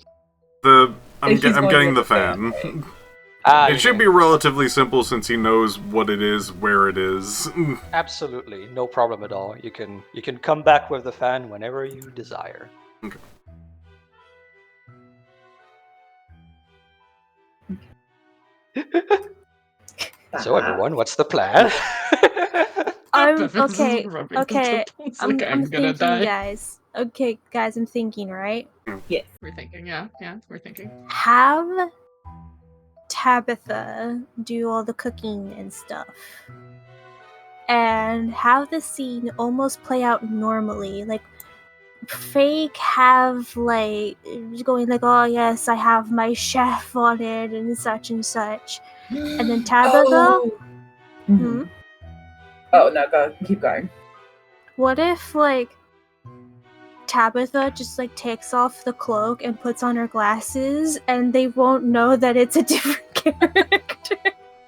I'm He's going getting with the fan. Ah, It you're should getting- be relatively simple since he knows what it is, where it is. Absolutely, no problem at all. You can come back with the fan whenever you desire. Okay. So everyone, what's the plan? Bevis is Okay. rubbing the Okay. temples I'm like, I'm gonna thinking, die. guys. Okay, guys, I'm thinking, right? We're thinking, yeah, we're thinking. Have Tabitha do all the cooking and stuff. And have the scene almost play out normally. Like, fake have, like, going like, oh yes, I have my chef on it and such and such. And then Tabitha, Oh. hmm? Oh no, go keep going. What if, like, Tabitha just, like, takes off the cloak and puts on her glasses and they won't know that it's a different character?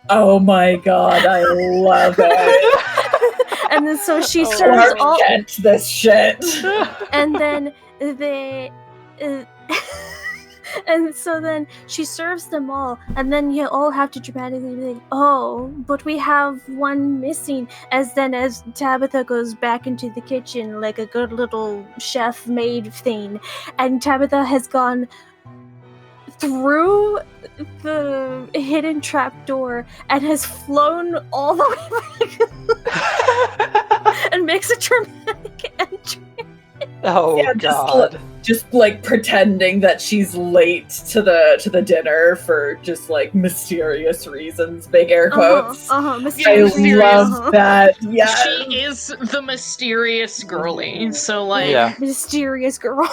Oh my god, I love it. And then so she serves all, Forget this shit. and then they And so then she serves them all, and then you all have to dramatically be like, oh, but we have one missing. As Tabitha goes back into the kitchen like a good little chef maid thing, and Tabitha has gone through the hidden trapdoor and has flown all the way back and makes a dramatic entry. Oh Yeah, God. just like pretending that she's late to the dinner for just like mysterious reasons, big air quotes. I Mysterious. love that. Yeah. She is the mysterious girly. So like Yeah. Mysterious girl.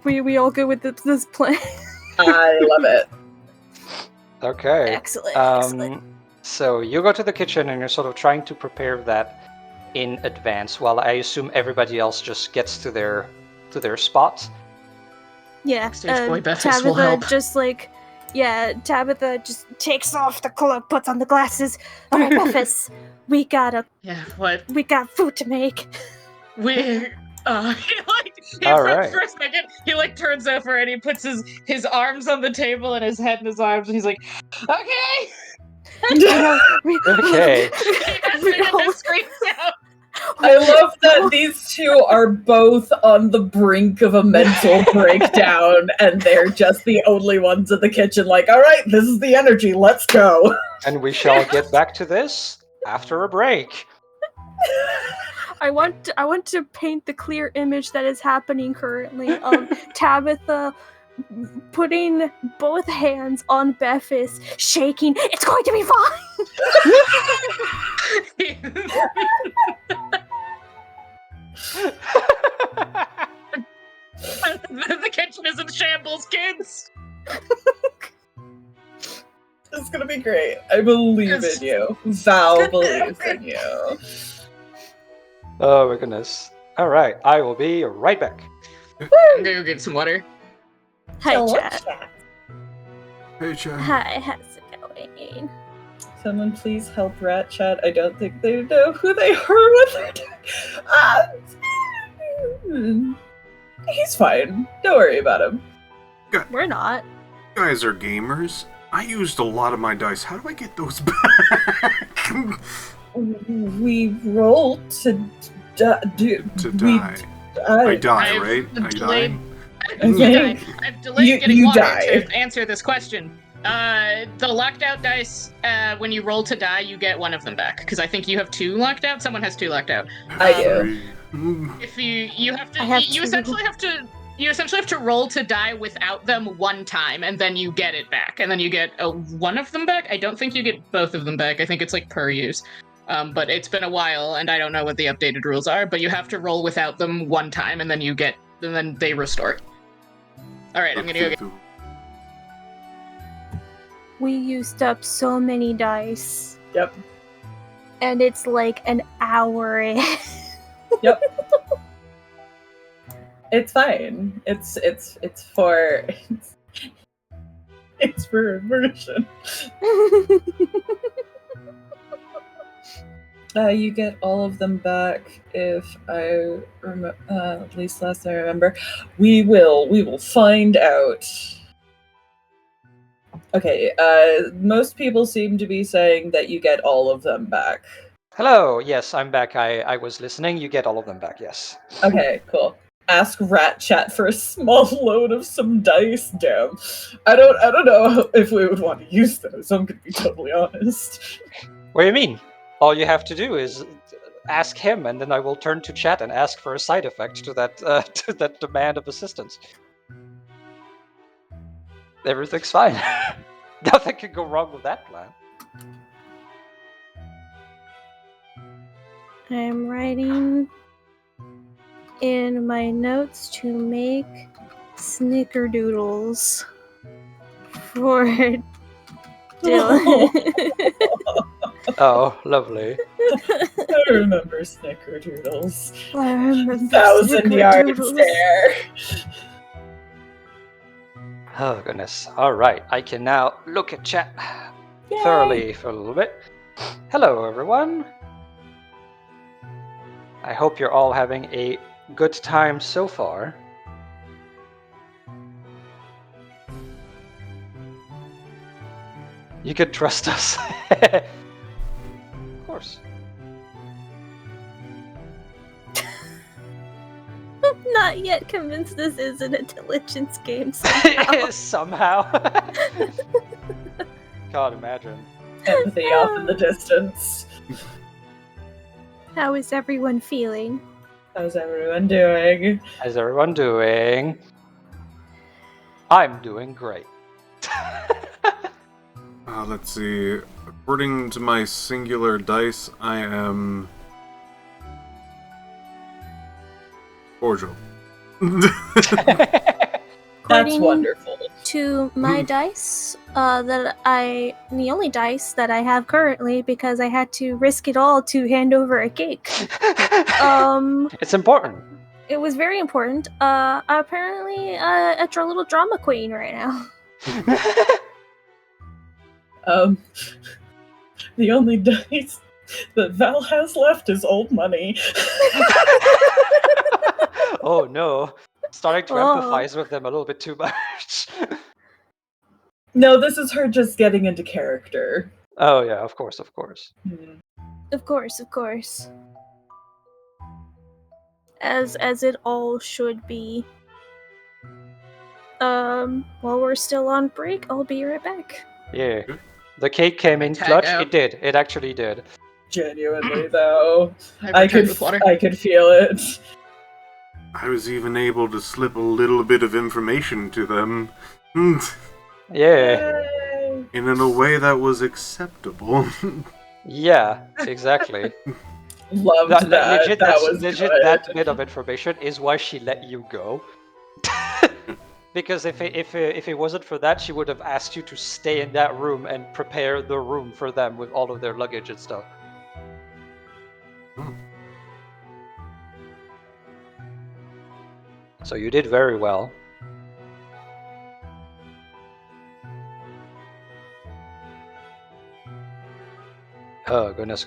we all good with this plan. I love it. Okay. Excellent. So you go to the kitchen and you're sort of trying to prepare that in advance, while I assume everybody else just gets to their spot. Yeah. Stage boy Bethis Tabitha will help. Tabitha just takes off the cloak, puts on the glasses. All right, Bethis, we got food to make. We All right. for a second, he like turns over and he puts his arms on the table and his head in his arms, and he's like, okay. Okay. He has me in the screen now. I love that these two are both on the brink of a mental breakdown, and they're just the only ones in the kitchen like, all right, this is the energy, let's go. And we shall get back to this after a break. I want to paint the clear image that is happening currently of Tabitha putting both hands on Bethis, shaking. It's going to be fine. The kitchen is in shambles, kids. It's gonna be great. I believe in you. Val believes in you. Oh my goodness. All right, I will be right back. I'm gonna go get some water. Hi, chat. Hey, Chad. Hi, how's it going? Someone please help Rat Chat. I don't think they know who they are, what they're doing. He's fine. Don't worry about him. We're not. You guys are gamers. I used a lot of my dice. How do I get those back? We rolled to die. I die, I've right? I delayed- die. You die. I've delayed getting you water die. to answer this question. The locked out dice, when you roll to die, you get one of them back. Because I think you have 2 locked out. Someone has 2 locked out. I do. If you have to, I have you 2. essentially have to roll to die without them one time, and then you get it back, and then you get one of them back. I don't think you get both of them back. I think it's like per use. But it's been a while, and I don't know what the updated rules are. But you have to roll without them one time, and then they restore. All right, I'm gonna go get. We used up so many dice. Yep. And it's like an hour in. Yep. It's fine. It's for immersion. You get all of them back if I remember. At least last I remember. We will find out. Okay. Most people seem to be saying that you get all of them back. Hello. Yes, I'm back. I was listening. You get all of them back. Yes. Okay. Cool. Ask Rat Chat for a small load of some dice. Damn. I don't know if we would want to use those. I'm gonna be totally honest. What do you mean? All you have to do is ask him, and then I will turn to chat and ask for a side effect to that demand of assistance. Everything's fine. Nothing can go wrong with that plan. I'm writing in my notes to make snickerdoodles for Dylan. Oh, lovely. I remember snickerdoodles. I remember 1,000-yard snickerdoodles. stare. Oh goodness. All right, I can now look at chat thoroughly for a little bit. Hello, everyone. I hope you're all having a good time so far. You can trust us. Of course. I'm not yet convinced this is an intelligence game somehow. Somehow. God, imagine. Empathy off in the distance. How is everyone feeling? How's everyone doing? How's everyone doing? I'm doing great. Let's see. According to my singular dice, I am cordial. That's According wonderful. To my dice, the only dice that I have currently, because I had to risk it all to hand over a cake. It's important. It was very important. Apparently, a little drama queen right now. The only dice that Val has left is old money. Oh no. Starting to Oh. empathize with them a little bit too much. No, this is her just getting into character. Oh yeah, of course, of course. Hmm. Of course. As it all should be. While we're still on break, I'll be right back. Yeah. The cake came in Tag clutch. out. It did. It actually did. Genuinely, though, I I could with water. I could feel it. I was even able to slip a little bit of information to them. Yeah. Yay. And in a way that was acceptable. Yeah, exactly. Loved that. Legit, that that's, was legit good. that bit of information is why she let you go. Because if it wasn't for that, she would have asked you to stay in that room and prepare the room for them with all of their luggage and stuff. So you did very well. Oh goodness.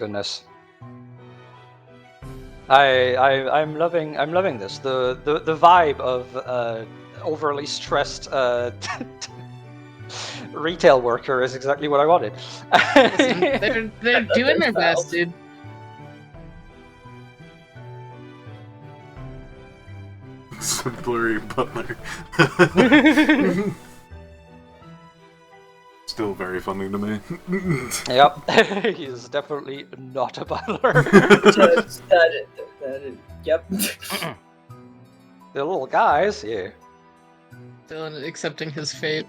I'm loving this. The vibe of overly stressed retail worker is exactly what I wanted. Listen, they're doing their best, dude. Blurry butler. Still very funny to me. Yep, he is definitely not a butler. Yep. The little guys, yeah. Dylan accepting his fate.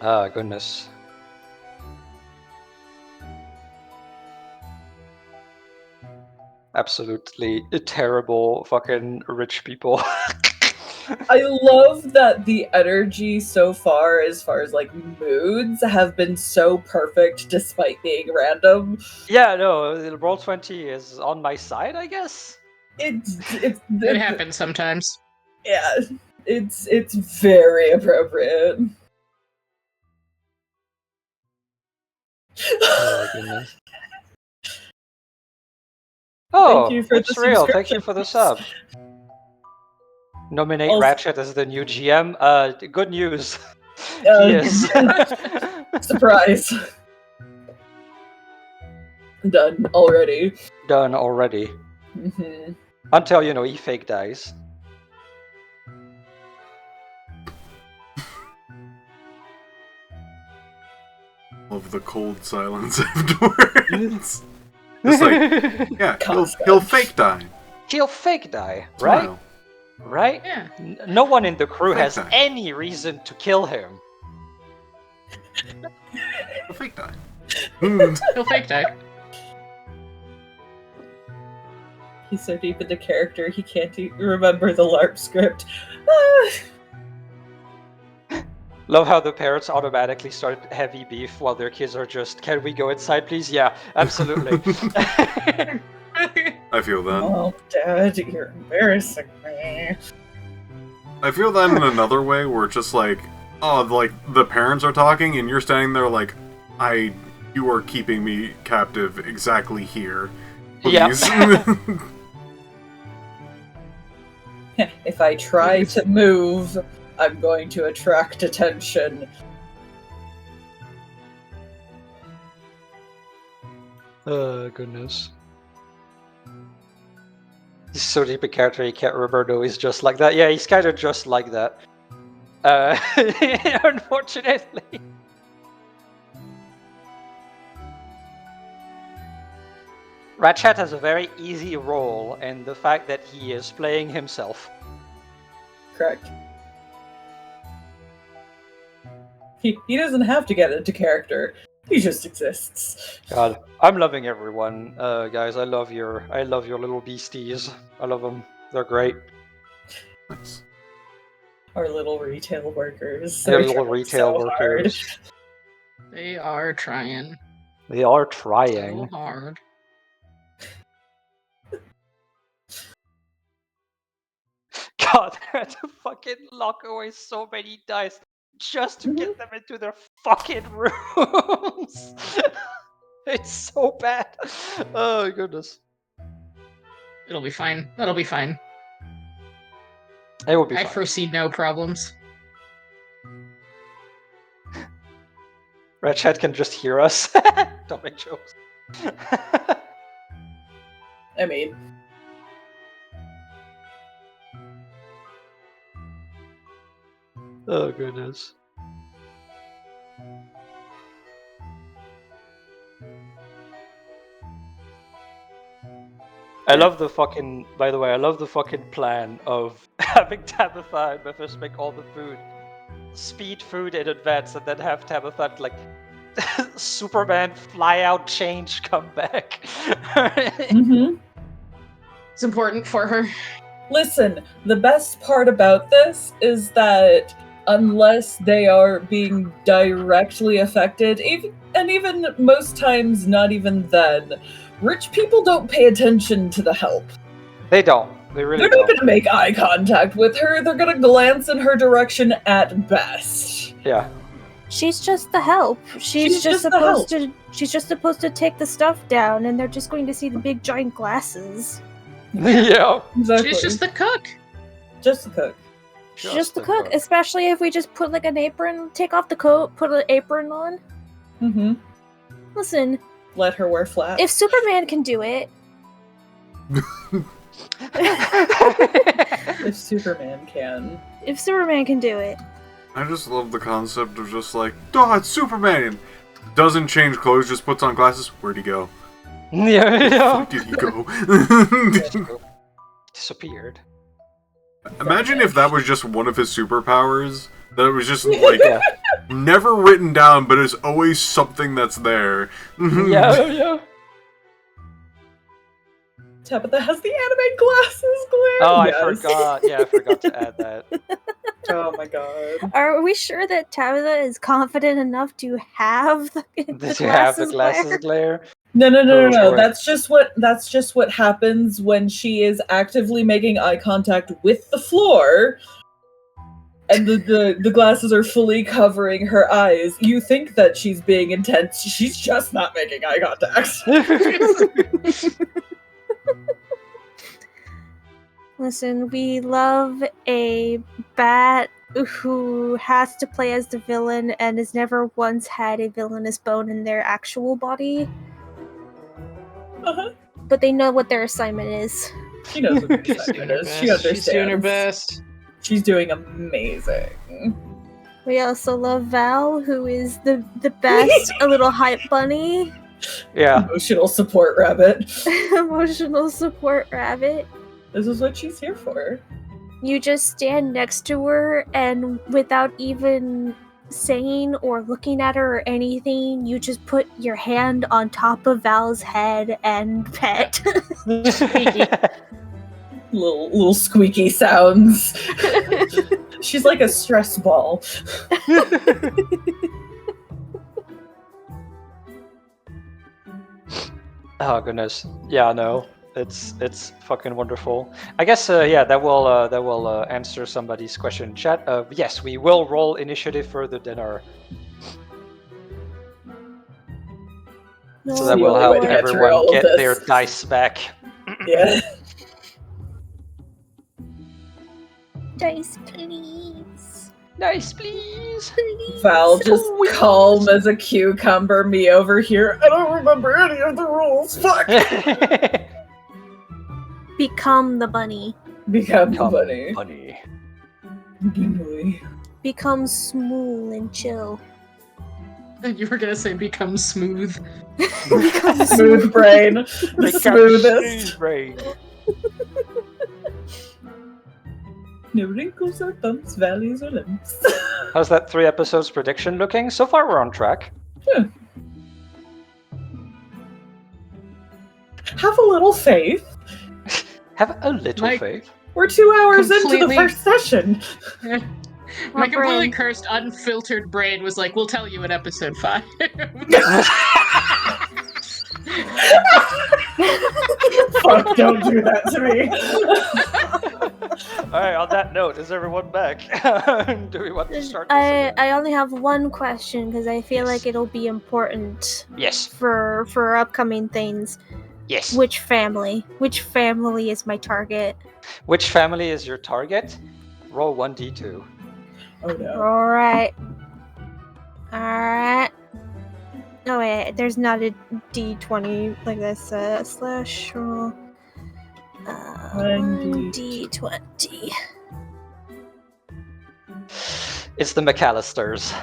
Ah, goodness. Absolutely terrible fucking rich people. I love that the energy so far as like moods have been so perfect despite being random. Yeah, no, the Roll20 is on my side, I guess. It happens sometimes. Yeah, it's very appropriate. Oh my goodness. Oh, Thank you for it's the real. Thank you subscription. for the sub. Nominate Also- Ratchet as the new GM. Good news. Uh, He is. Surprise. Done already. Done already. Hmm. Until, you know, he fake dies. Love the cold silence afterwards. It's like, yeah, he'll fake die. He'll fake die, right? Smile. Right? Yeah. No one in the crew Fake has die. any reason to kill him. He'll fake die. He'll fake die. He's so deep into character he can't remember the LARP script. Ah. Love how the parents automatically start heavy beef while their kids are just, can we go inside, please? Yeah, absolutely. I feel that. Oh, Dad, you're embarrassing me. I feel that in another way where it's just like, oh, like the parents are talking and you're standing there like, you are keeping me captive exactly here. Yeah. Please. If I try to move, I'm going to attract attention. Oh, goodness. He's so deep in character, he can't remember, though he's just like that. Yeah, he's kind of just like that. Unfortunately. Ratchet has a very easy role in the fact that he is playing himself. Correct. He doesn't have to get into character. He just exists. God, I'm loving everyone, guys. I love your little beasties. I love them. They're great. Nice. Our little retail workers. They're They're little trying retail so hard. workers. They are trying They are so trying. hard. God, they had to fucking lock away so many dice just to get them into their fucking rooms. It's so bad. Oh goodness. It'll be fine. That'll be fine. It will be I fine. foresee no problems. Ratchet can just hear us. Don't make jokes. I mean, Oh goodness. I love the fucking. By the way, I love the fucking plan of having Tabitha and Memphis make all the food, speed food in advance, and then have Tabitha like Superman fly out, change, come back. It's important for her. listen, the best part about this is that unless they are being directly affected, even most times not even then, rich people don't pay attention to the help. They don't. They really They're don't. not going to make eye contact with her. They're going to glance in her direction at best. Yeah. She's just the help. She's just the supposed help. to. She's just supposed to take the stuff down, and they're just going to see the big giant glasses. Yeah. Exactly. She's just the cook. Just the cook. She's just the cook, especially if we just put like an apron, take off the coat, put an apron on. Mm-hmm. Listen, Let her wear flats. if Superman can do it, If Superman can. if Superman can do it, I just love the concept of just like, oh, it's Superman! Doesn't change clothes, just puts on glasses. Where'd he go? Yeah. Did he go? Disappeared. Imagine if that was just one of his superpowers. That it was just like Yeah. never written down, but it's always something that's there. Yeah. Tabitha has the anime glasses, Glenn. Oh, Yes. I forgot. Yeah, I forgot to add that. Oh my god. are we sure that Tabitha is confident enough to have the Did you have the glasses glare? No. Oh, boy. That's just what happens when she is actively making eye contact with the floor, and the glasses are fully covering her eyes. You think that she's being intense. She's just not making eye contact. Listen, we love a bat who has to play as the villain and has never once had a villainous bone in their actual body. Uh-huh. But they know what their assignment is. She knows what the She's assignment doing her is. best. She understands. She's doing her best. She's doing amazing. We also love Val, who is the best, a little hype bunny, Yeah. Emotional support rabbit. emotional support rabbit. This is what she's here for. You just stand next to her, and without even saying or looking at her or anything, you just put your hand on top of Val's head and pet. Little squeaky sounds. She's like a stress ball. Oh goodness. Yeah, no. It's fucking wonderful. I guess yeah, that will answer somebody's question in chat. Yes, we will roll initiative for the dinner. So that the will only help way to get through everyone all of get this. their dice back. Yeah. Dice, please. Nice, please. Please. Val just Sweet. calm as a cucumber, me over here. I don't remember any of the rules. Fuck. Become the bunny. Become Come, funny. bunny. Become smooth and chill. You were gonna say become smooth. Smooth brain. The Become smoothest. smooth brain. No wrinkles or bumps, valleys or limps. How's that 3 episodes prediction looking? So far, we're on track. Have a little faith. Have a little Like- faith. We're 2 hours into the Completely- first session. My completely brain. cursed, unfiltered brain was like, "We'll tell you at episode 5." Fuck, don't do that to me. All right. On that note, is everyone back? Do we want to start? This again? I only have one question because I feel Yes. like it'll be important Yes. for upcoming things. Yes. Which family? Which family is my target? Which family is your target? Roll 1d2. Oh no. Alright. Alright. Oh wait, there's not a d20 like this, slash roll. 1d20. It's the McAllisters.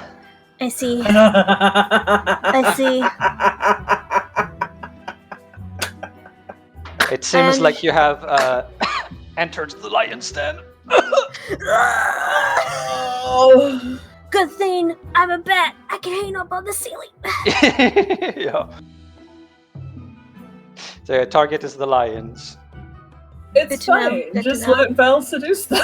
I see. I see. It seems And- like you have entered the lion's den. Oh. Good thing I'm a bat. I can hang up on the ceiling. Yeah. So your target is the lions. Good It's to know, fine. good to Just know. let Val seduce them.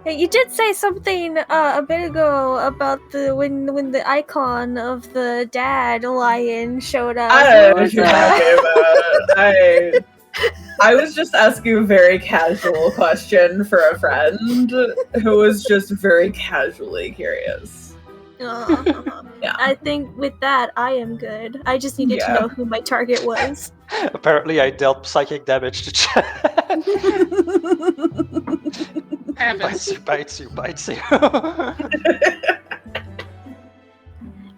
Hey, you did say something a bit ago about the when the icon of the dad lion showed up. I don't know What what was you're that? talking about. I was just asking a very casual question for a friend who was just very casually curious. Yeah. I think with that, I am good. I just needed to Yeah. know who my target was. Apparently, I dealt psychic damage to Chad. Happens. bites you. It's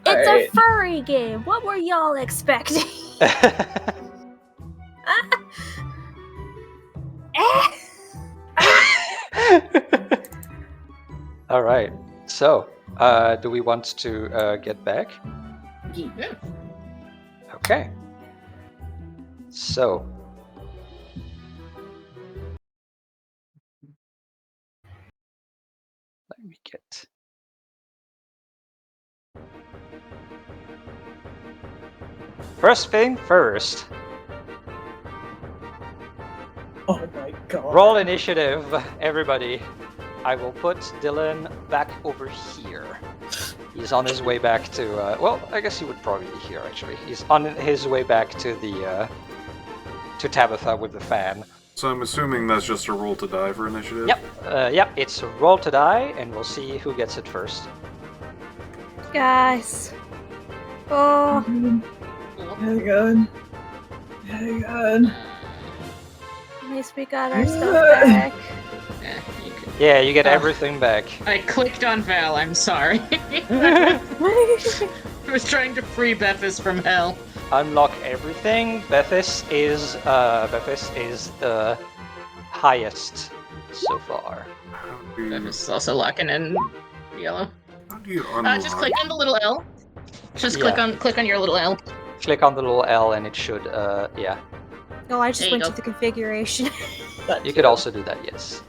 Alright. a furry game. What were y'all expecting? All right. So, do we want to get back? Yeah. Okay. So. Let me get. First thing first. Oh my god. Roll initiative, everybody. I will put Dylan back over here. He's on his way back to. Well, I guess he would probably be here actually. He's on his way back to the to Tabitha with the fan. So I'm assuming that's just a roll to die for initiative? Yep. Yep. It's a roll to die, and we'll see who gets it first. Guys. Oh, Very good. Very good. at least we got our stuff back. Yeah, you could- Yeah, you get Oh. everything back. I clicked on Val. I'm sorry. I was trying to free Bephis from hell. Unlock everything. Bethis is the highest so far. How do you, Bephis is also locking in yellow. how do you unlock? Just click on the little L. Just Yeah. click on your little L. Click on the little L, and it should yeah. No, I just There you went go. to the configuration. You could also do that. Yes.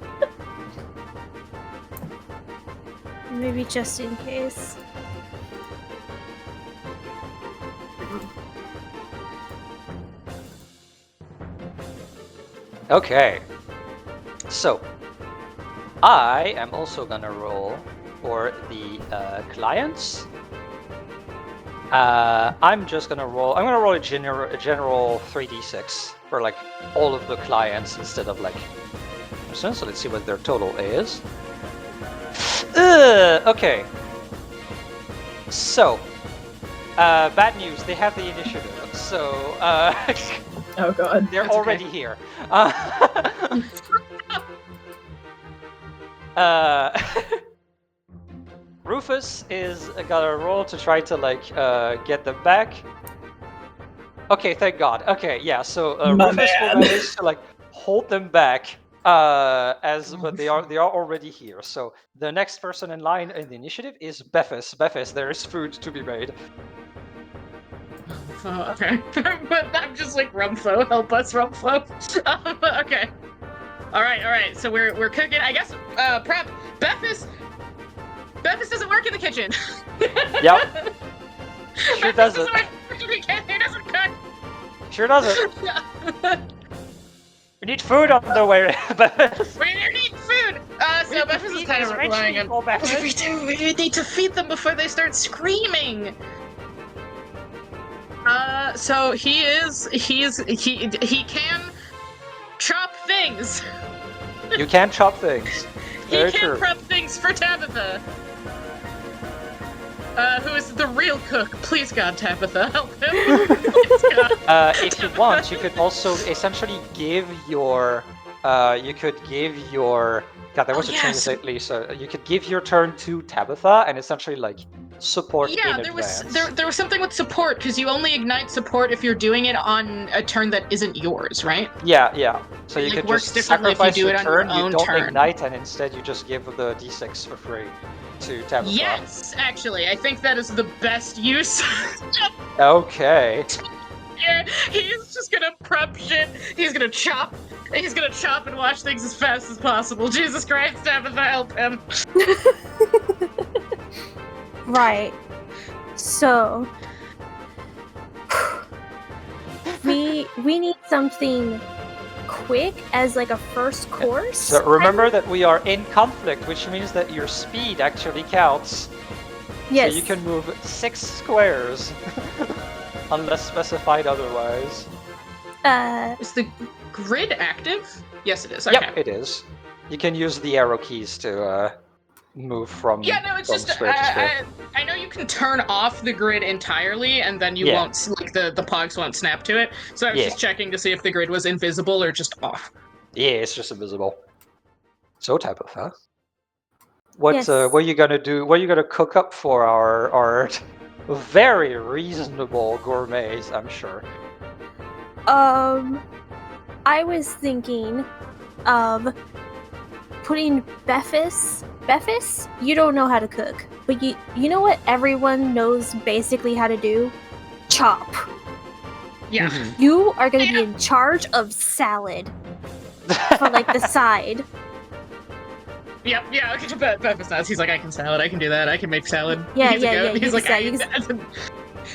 Maybe just in case. Okay. So, I am also gonna roll for the clients. I'm just gonna roll. I'm gonna roll a general 3d6 for like all of the clients instead of like. So let's see what their total is. Okay. So, bad news. They have the initiative. So, Oh god. they're That's okay. already here. Rufus is gonna roll to try to get them back. Okay, thank God. Okay, yeah. So My Rufus will man. manage to hold them back. But they are already here. So the next person in line in the initiative is Bephis. Bephis, there is food to be made. Oh, okay. But I'm just like, Rumfo, help us, Rumfo. Okay. All right. So we're cooking. I guess prep. Bephis doesn't work in the kitchen. Yep. Sure Bephis doesn't. work in the kitchen. He doesn't cook. Sure doesn't. We need food on the way, Bephis. We need food. So Bephis is kind of relying on. We need to feed them before they start screaming. So he can chop things. You can chop things. Very He can true. prep things for Tabitha. Who is the real cook? Please God, Tabitha, help him. Please God. If you want, you could also essentially give your. You could give your. God, there was a change yes. lately, so you could give your turn to Tabitha and essentially support Yeah, in there advance. was something with support because you only ignite support if you're doing it on a turn that isn't yours, right? Yeah. So you It, could works just differently if you sacrifice do your it on your turn. You own don't turn. ignite, and instead you just give the d6 for free to Tabitha. Yes, actually, I think that is the best use. Okay. Yeah, he's just gonna prep shit. He's gonna chop and wash things as fast as possible. Jesus Christ, Tabitha, help him. Right. So we need something quick as like a first course. So remember that we are in conflict, which means that your speed actually counts. Yes. So you can move 6 squares, unless specified otherwise. Is the grid active? Yes, it is. Okay. Yep, it is. You can use the arrow keys to move from, Yeah, no, it's from just square to square. I know you can turn off the grid entirely, and then you Yeah. won't the pogs won't snap to it. So I was Yeah. just checking to see if the grid was invisible or just off. Yeah, it's just invisible. So Tabitha, what Yes. what are you gonna do? What are you gonna cook up for our very reasonable gourmets? I'm sure. I was thinking of putting Bephis. Bephis, you don't know how to cook, but you know what everyone knows basically how to do? Chop. Yeah. Mhm. You are going to be in charge of salad for like the side. Yep, yeah, okay, but Bephis knows. He's like, I can salad, I can do that, I can make salad. Yeah, He's a yeah, goat. yeah, He's you like, can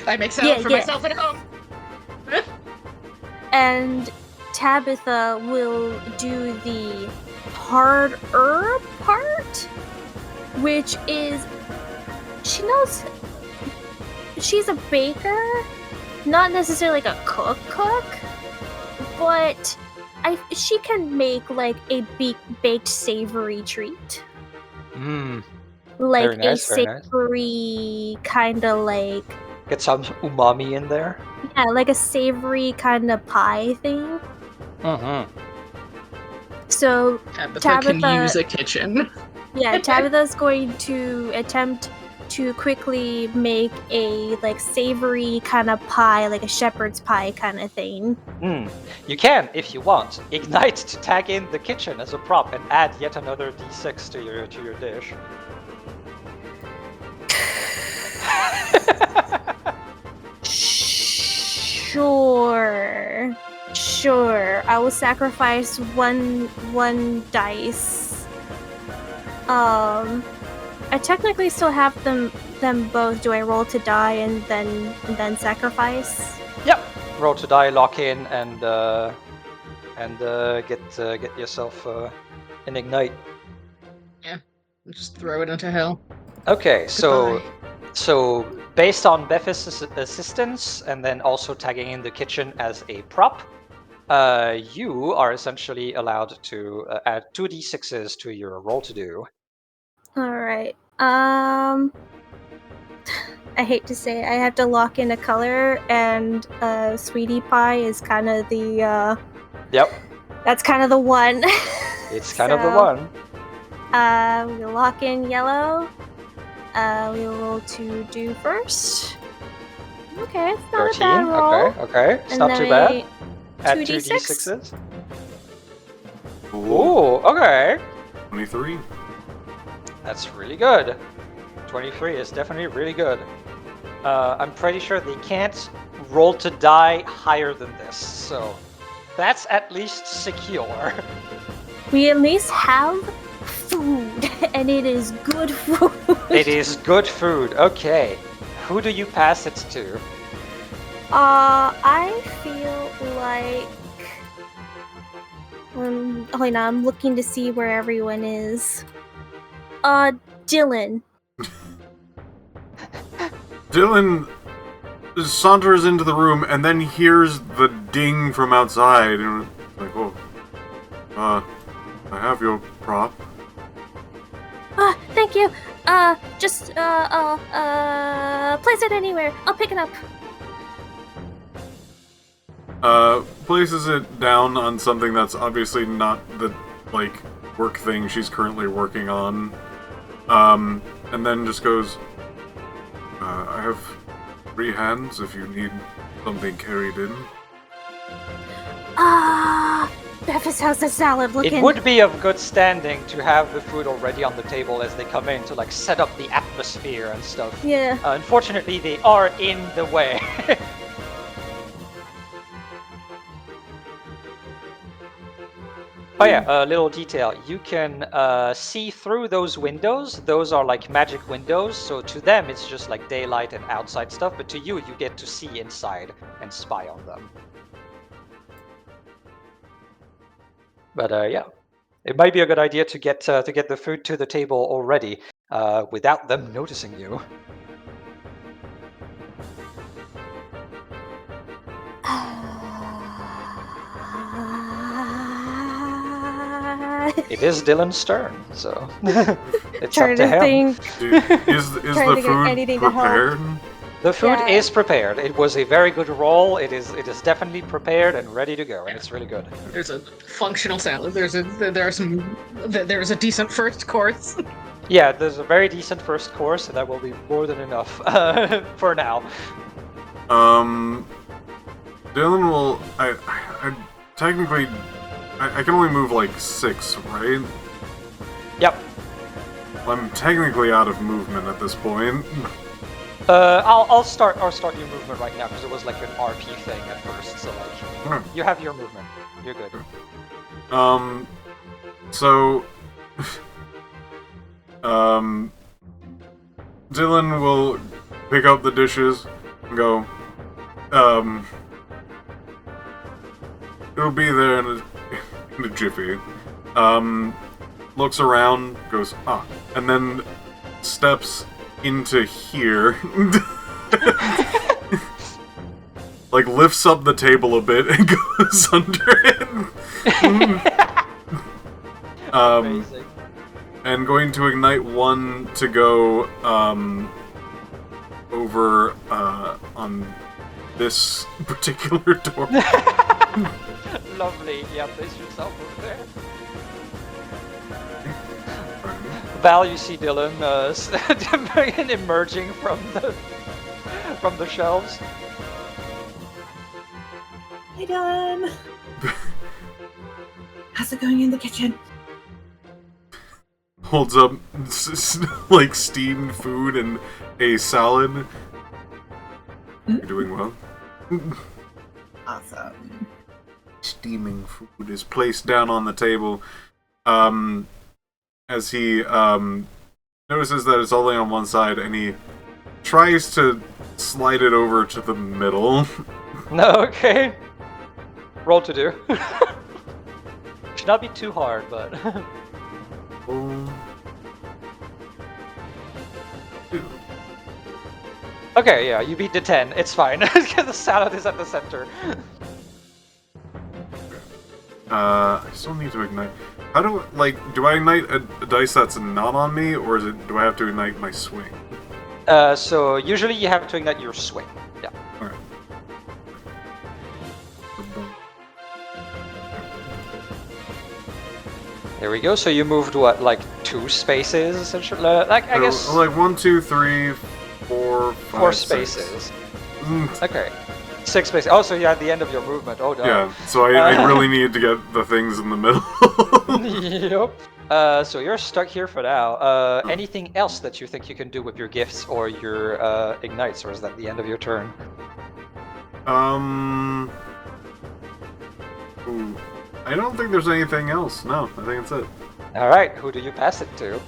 I make salad Yeah, for yeah. myself at home. And Tabitha will do the hard herb part, which is she's a baker, not necessarily like a cook, but she can make like a baked savory treat, Mm, like Very nice, a very nice. savory kind of like get some umami in there. yeah, like a savory kind of pie thing. Mm-hmm. So Tabitha can Tabitha- use a kitchen. yeah, Tabitha's going to attempt to quickly make a like savory kind of pie, like a shepherd's pie kind of thing. You can, if you want, ignite to tag in the kitchen as a prop and add yet another d6 to your dish. Sure. I will sacrifice one dice. I technically still have them both. Do I roll to die and then sacrifice? Yep. Roll to die, lock in, and get yourself an ignite. Just throw it into hell. Okay, so Goodbye. so based on Bephis' assistance and then also tagging in the kitchen as a prop, you are essentially allowed to add 2d6s to your roll to do. All right. I hate to say it, I have to lock in a color, and sweetie pie is kind of the Yep, that's kind of the one. it's kind of the So, one. We lock in yellow. We will roll to do first. Okay, it's not 13. a bad roll. Okay. It's And not then too bad. we- Add 2d6. 2d6s. Ooh, okay. 23. That's really good. 23 is definitely really good. I'm pretty sure they can't roll to die higher than this, so that's at least secure. We at least have food, and it is good food. It is good food. Okay. Who do you pass it to? I feel like. Hold on, I'm looking to see where everyone is. Dylan. Dylan saunters into the room and then hears the ding from outside and like, oh, I have your prop. Thank you. Just place it anywhere. I'll pick it up. Places it down on something that's obviously not the, like, work thing she's currently working on. And then just goes, I have 3 hands if you need something carried in. Bevis, how's the salad looking? It would be of good standing to have the food already on the table as they come in to like set up the atmosphere and stuff. Yeah. Unfortunately, they are in the way. Oh yeah, a little detail. You can see through those windows. Those are like magic windows, so to them it's just like daylight and outside stuff, but to you, you get to see inside and spy on them. But yeah, it might be a good idea to get the food to the table already without them noticing you. It is Dylan's turn, so it's Trying up to to him. think. Is Trying the to get food anything to help. prepared? The food Yeah. is prepared. It was a very good roll. It is definitely prepared and ready to go, and it's really good. There's a functional salad. There's a decent first course. Yeah, there's a very decent first course, and that will be more than enough for now. Dylan will. I technically, I can only move like 6, right? Yep. I'm technically out of movement at this point. I'll start your movement right now because it was like an RP thing at first. So like, you have your movement. You're good. So, Dylan will pick up the dishes and go, it'll be there in a jiffy. Looks around, goes, and then steps into here. Like, lifts up the table a bit and goes under it. Amazing. And going to ignite one to go over on this particular door. Lovely. Yeah, place yourself over there. Val, you see Dylan emerging from the shelves. Hey, Dylan. How's it going in the kitchen? Holds up like steamed food and a salad. You're doing well. Awesome. Steaming food is placed down on the table. As he notices that it's only on one side, and he tries to slide it over to the middle. No, okay. Roll to do. Should not be too hard, but. Okay, yeah, you beat the 10. It's fine. The salad is at the center. I still need to ignite. How do I ignite a dice that's not on me, or do I have to ignite my swing? So usually you have to ignite your swing. Yeah. Okay. There we go. So you moved what, like 2 spaces, essentially? Like I guess like 1, 2, 3, 4, 5, 4 6. spaces. Mm, Okay. 6 spaces. Oh, so you're at the end of your movement. Oh no. yeah, so I really needed to get the things in the middle. Yep. So you're stuck here for now. Anything else that you think you can do with your gifts or your ignites, or is that the end of your turn? Ooh, I don't think there's anything else. No, I think that's it. All right. Who do you pass it to?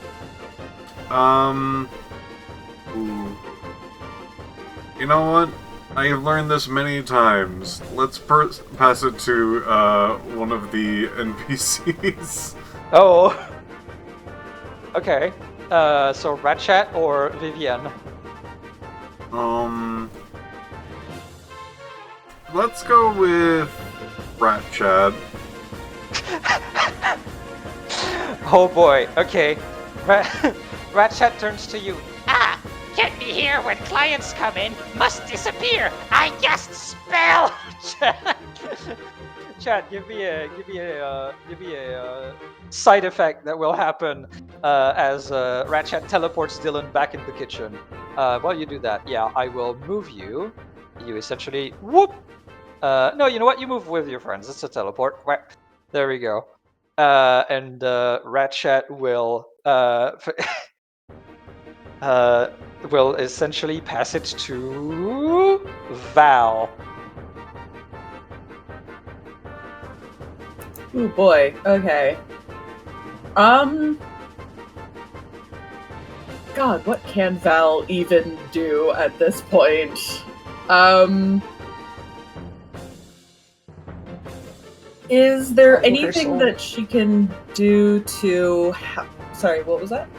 Ooh. You know what? I have learned this many times. Let's pass it to one of the NPCs. Oh. Okay. So Ratchat or Vivienne? Let's go with Ratchat. Oh boy. Okay. Ratchat turns to you. Ah, get me here when clients come in. Must disappear. I cast spell. Chad, give me a side effect that will happen as Ratchat teleports Dylan back in the kitchen. While you do that, yeah, I will move you. You essentially whoop. No, you know what? You move with your friends. It's a teleport. Right. There we go. And Ratchat will will essentially pass it to Val. Oh boy. Okay. God, what can Val even do at this point? Is there anything that she can do to? Sorry, what was that?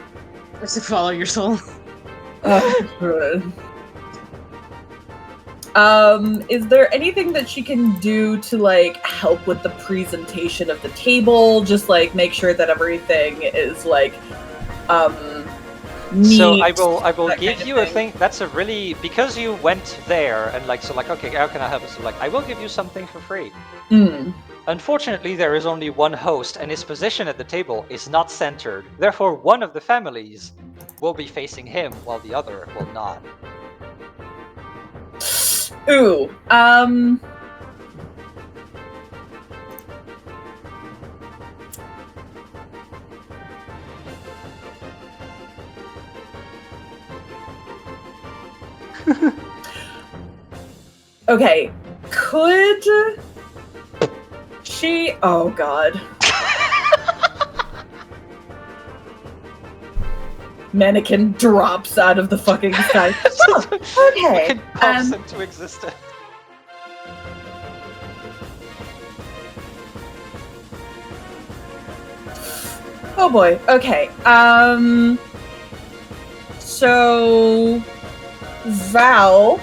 Just to follow your soul. Is there anything that she can do to like help with the presentation of the table? Just like make sure that everything is like neat, So I will that give kind you of a thing. That's a really, because you went there and like, so like, okay, how can I help you? So like, I will give you something for free. Mm. Unfortunately, there is only one host, and his position at the table is not centered. Therefore, one of the families will be facing him, while the other will not. Ooh. Okay. Could she? Oh God. Mannequin drops out of the fucking sky. Oh, okay. It pops into existence. Oh boy. Okay. So Val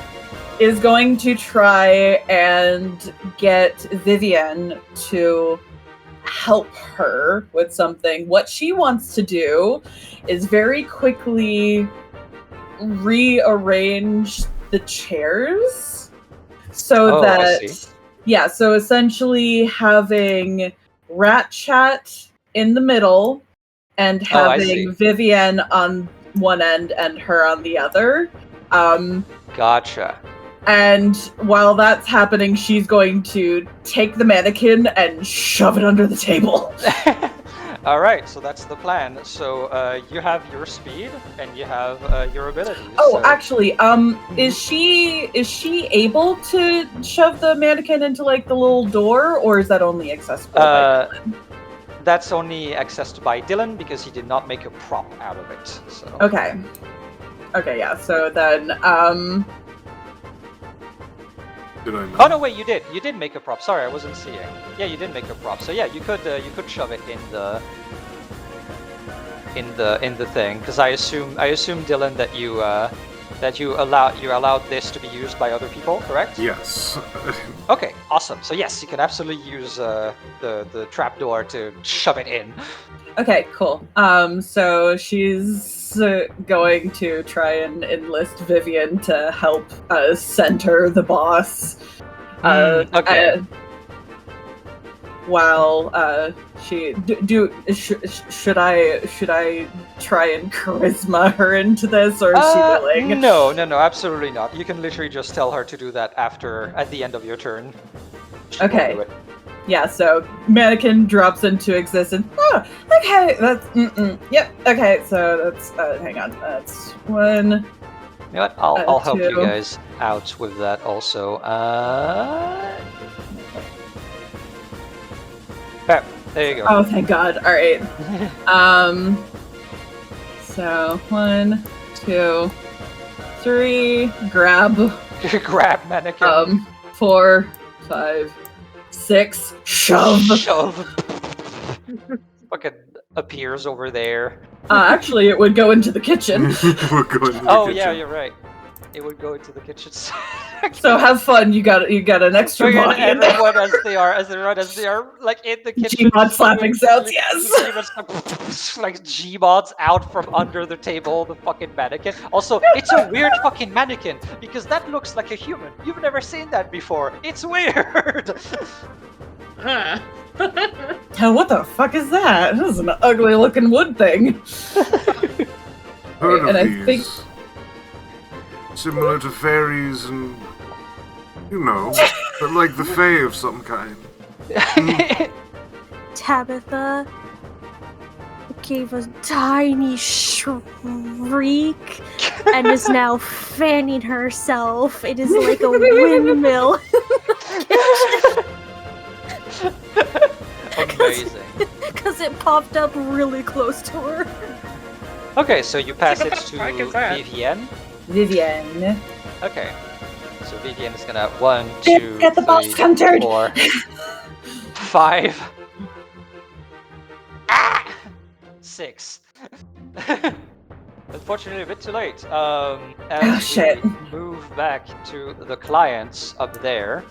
is going to try and get Vivienne to help her with something. What she wants to do is very quickly rearrange the chairs so I see. yeah, so essentially having Ratchat in the middle and I see. having Vivienne on one end and her on the other. Gotcha. And while that's happening, she's going to take the mannequin and shove it under the table. All right, so that's the plan. So you have your speed and you have your abilities. Oh, so... actually, is she able to shove the mannequin into like the little door, or is that only accessible by Dylan? That's only accessed by Dylan because he did not make a prop out of it. So. Okay. Okay, yeah. So then, Did I not? Oh no, wait, you did. You did make a prop. Sorry, I wasn't seeing. Yeah, you did make a prop. So yeah, you could shove it in the thing, because I assume Dylan that you allowed this to be used by other people, correct? Yes. Okay, awesome. So yes, you can absolutely use the trapdoor to shove it in. okay, cool. So she's going to try and enlist Vivienne to help center the boss. Okay. while should I try and charisma her into this, or is she willing? No, absolutely not. You can literally just tell her to do that at the end of your turn. She won't Okay. do it. Yeah, so mannequin drops into existence. Oh, okay, that's yep. Okay, so that's hang on, that's one. You know what? I'll help you 2. guys out with that also. There you go. Oh, thank God! All right. So 1, 2, 3. Grab. Grab mannequin. 4, 5, 6. Shove. Shove. Fucking appears over there. Actually, it would go into the kitchen. We're going to the Oh kitchen. yeah, you're right. It would go into the kitchen. So have fun. You got an extra body in there. Everyone as they are like in the kitchen. Gmod slapping sounds, yes. Like Gmods out from under the table, the fucking mannequin. Also, it's a weird fucking mannequin because that looks like a human. You've never seen that before. It's weird. Huh. Hell, what the fuck is that? This is an ugly looking wood thing. Heard of And I these. think Similar to fairies and, you know, but like the fae of some kind. Tabitha gave a tiny shriek and is now fanning herself. It is like a windmill. Amazing. Because it popped up really close to her. Okay, so you pass it to Fuck is that? Vivienne. Vivienne. Okay. So Vivienne is gonna 1, 2, Get the boss 3, countered. 4, 5. 6. Unfortunately, a bit too late. As shit. we move back to the clients up there.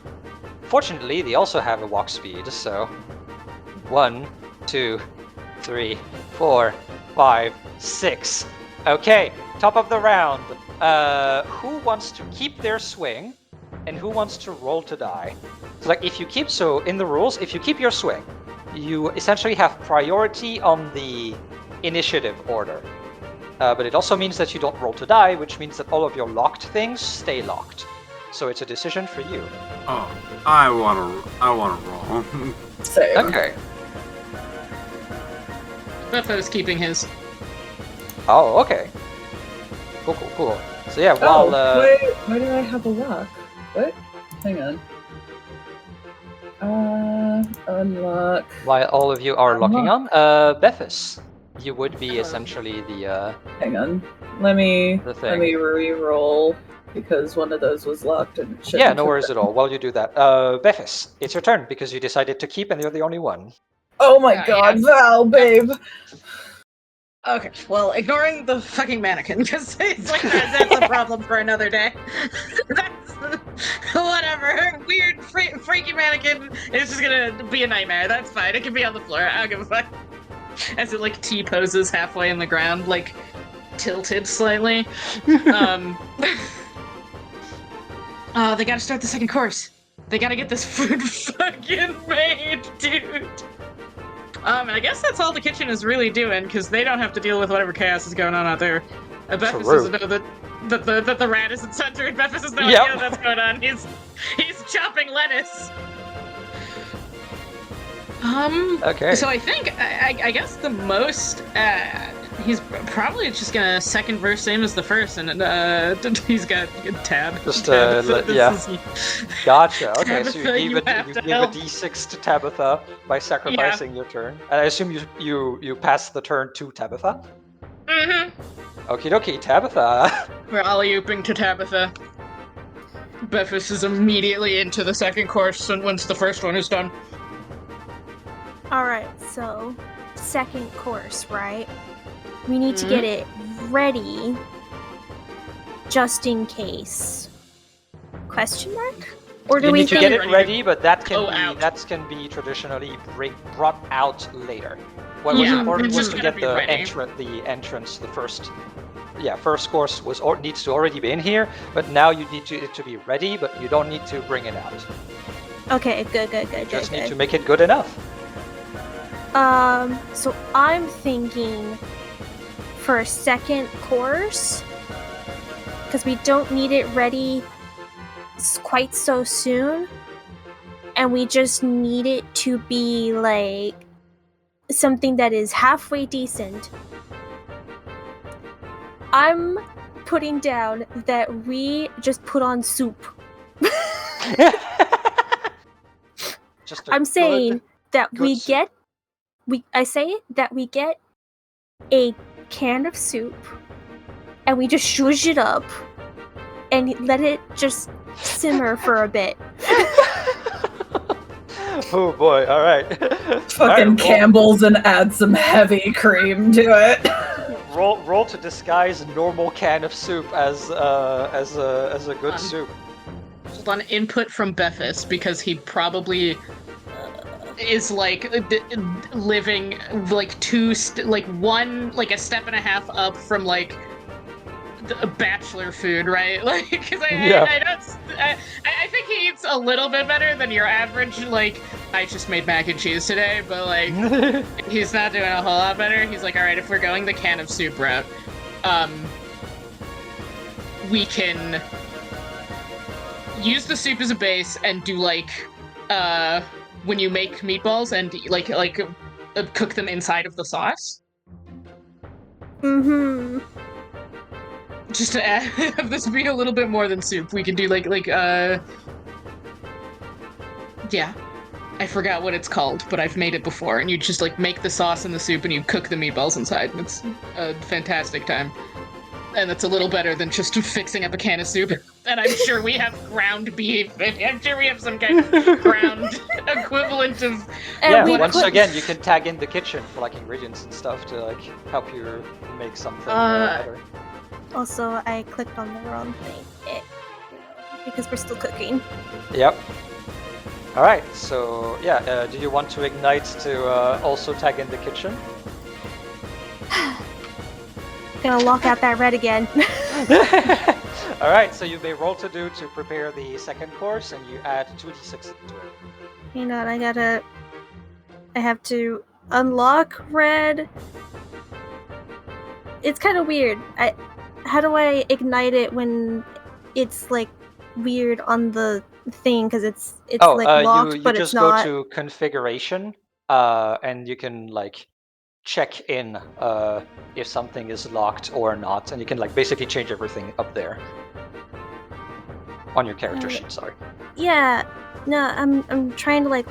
Fortunately, they also have a walk speed, so 1, 2, 3, 4, 5, 6. Okay, top of the round. Who wants to keep their swing, and who wants to roll to die? So, like, in the rules, if you keep your swing, you essentially have priority on the initiative order. But it also means that you don't roll to die, which means that all of your locked things stay locked. So it's a decision for you. Oh, I wanna roll. Same. Okay. Beppo's keeping his. Oh, okay. Cool. So yeah, Oh, while wait, why do I have a lock? What? Hang on. Unlock. while all of you are locking on, Bephis, you would be essentially the Hang on. Let me thing. re-roll because one of those was locked and it Yeah, no worries at all. While you do that, Bephis, it's your turn because you decided to keep and you're the only one. Oh my Yeah, god, yeah. Val, babe. Okay, well, ignoring the fucking mannequin, because it's like that's a problem for another day. That's whatever. Weird, freaky mannequin. It's just gonna be a nightmare. That's fine. It can be on the floor. I don't give a fuck. As it like T poses halfway in the ground, like tilted slightly. Oh, they gotta start the second course. They gotta get this food fucking made, dude. And I guess that's all the kitchen is really doing, because they don't have to deal with whatever chaos is going on out there. Bephis True. doesn't know that the rat isn't centered. Bephis has no Yep. idea that's going on. He's chopping lettuce. Okay. So I think I guess the most he's probably just gonna second verse same as the first, and he's got tab. Just, Tabitha, this yeah. is- Gotcha. Okay, so Tabitha, you you give have a to help. d6 to Tabitha by sacrificing your turn. And I assume you pass the turn to Tabitha. Mhm. Okie dokie, Tabitha. We're alley-ooping to Tabitha. Bephis is immediately into the second course once the first one is done. Alright, so second course, right? We need to get it ready just in case. Question mark? Or do You we need to think get it ready, but that Go can out. be traditionally brought out later. What was Yeah, important it's was just to gonna get be the ready. entrance, the first first course needs to already be in here, but now you need it to be ready, but you don't need to bring it out. Okay, good. Just need to make it good enough. So I'm thinking for a second course, because we don't need it ready quite so soon, and we just need it to be like something that is halfway decent. I'm putting down that we just put on soup. I'm saying that we get a can of soup and we just shush it up and let it just simmer for a bit. Oh boy! All right. Fucking Campbell's and add some heavy cream to it. Roll to disguise a normal can of soup as a good soup. Hold on, input from Bethis, because he probably is like living like a step and a half up from like a bachelor food, right? Like, because I think he eats a little bit better than your average. Like, I just made mac and cheese today, but like, he's not doing a whole lot better. He's like, all right, if we're going the can of soup route, we can use the soup as a base and do like, when you make meatballs and like cook them inside of the sauce. Mm-hmm. Just to have this be a little bit more than soup, we can do yeah. I forgot what it's called, but I've made it before, and you just like make the sauce in the soup and you cook the meatballs inside. It's a fantastic time. And that's a little better than just fixing up a can of soup. And I'm sure we have ground beef. I'm sure we have some kind of ground equivalent of... Once again, you can tag in the kitchen for like ingredients and stuff to like help you make something better. Also, I clicked on the wrong thing. Because we're still cooking. Yep. Alright, so yeah, do you want to ignite to also tag in the kitchen? Gonna lock out that red again. Alright, so you may roll to do to prepare the second course, and you add 2d6 to it. Hang on, I have to unlock red. It's kind of weird. How do I ignite it when it's like weird on the thing? Because it's like locked, but it's not. You just go to configuration, and you can like check in if something is locked or not, and you can like basically change everything up there on your character sheet. Sorry. Yeah. No, I'm trying to like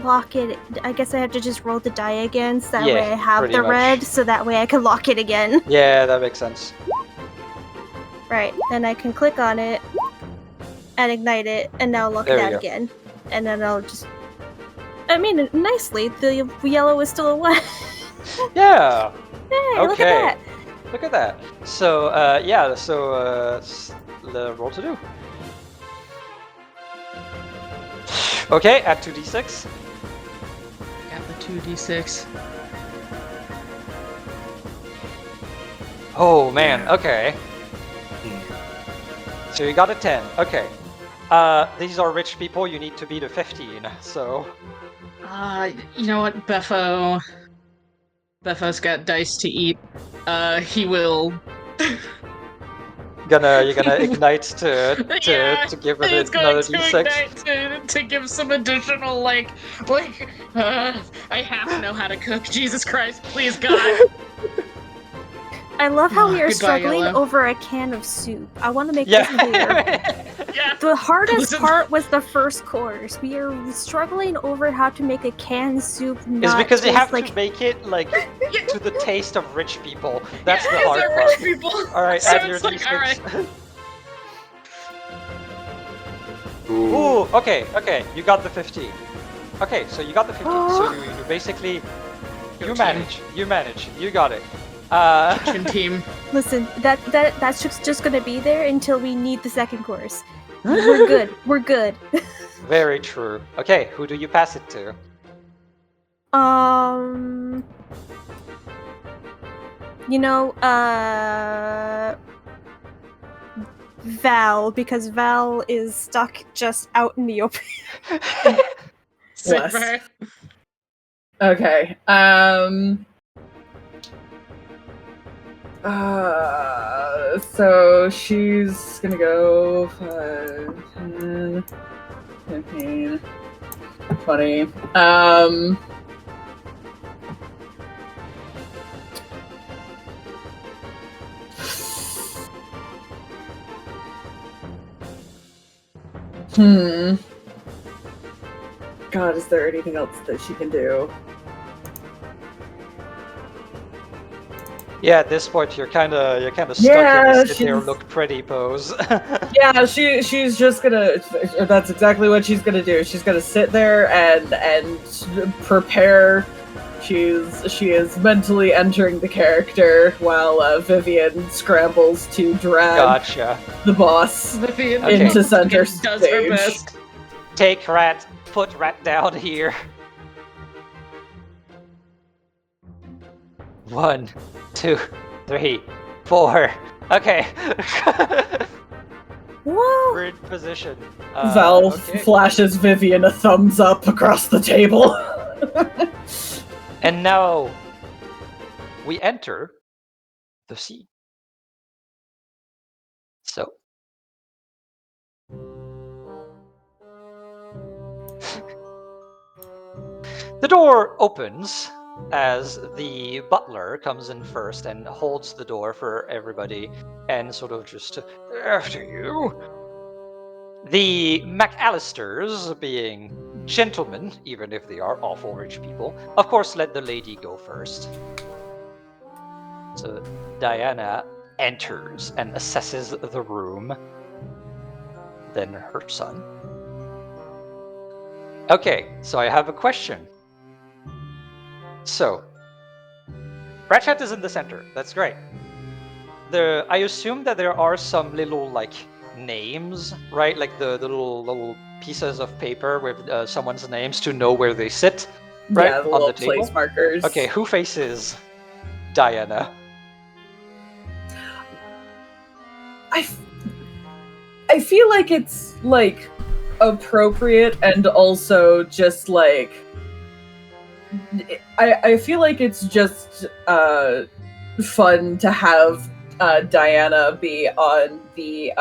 lock it. I guess I have to just roll the die again, so that way I have the red, so that way I can lock it again. Yeah, that makes sense. Right, then I can click on it and ignite it, and now lock it out again. And then I'll just... I mean, nicely, the yellow is still a 1. Yeah! Hey, okay. Look at that. So, the roll to do. Okay, add 2d6. Got the 2d6. Oh, man, okay. So you got a 10. Okay. These are rich people. You need to beat a 15. So. You know what, Bepho's got dice to eat. He will. You're gonna ignite to give it another d6. To give some additional I have to know how to cook. Jesus Christ, please God. I love how we are struggling Yellow. over a can of soup. I want to make this clear. The hardest part was the first course. We are struggling over how to make a canned soup. It's because you have to make it to the taste of rich people. That's the hard part. Rich people. All right, so add your d6. All right. Ooh, okay, you got the 15. Okay, so you got the 15. So you basically you manage, you got it. Kitchen team. Listen, that's just gonna be there until we need the second course. We're good. Very true. Okay, who do you pass it to? You know, Val, because Val is stuck just out in the open. Bless. Super. Okay. So she's gonna go 5, 10, 15, 20. God, is there anything else that she can do? Yeah, at this point you're kind of stuck Yeah, in the sit there she's- look pretty pose. Yeah, she's just gonna. That's exactly what she's gonna do. She's gonna sit there and prepare. She is mentally entering the character while Vivian scrambles to drag Gotcha. the boss Vivian Okay. into center does her stage. best. Take Rat, put Rat down here. 1, 2, 3, 4. Okay. Whoa! We're in position. Val Okay. flashes Vivian a thumbs up across the table. And now we enter the sea. So the door opens as the butler comes in first and holds the door for everybody and sort of just After you. the McAllisters, being gentlemen, even if they are awful rich people, of course let the lady go first. So Diana enters and assesses the room. Then her son. Okay, so I have a question. So, Ratchet is in the center. That's great. I assume that there are some little like names, right? Like the little pieces of paper with someone's names to know where they sit, right? Yeah, the on little the table. place markers. Okay, who faces Diana? I feel like it's like appropriate and also just like I feel like it's just fun to have Diana be on the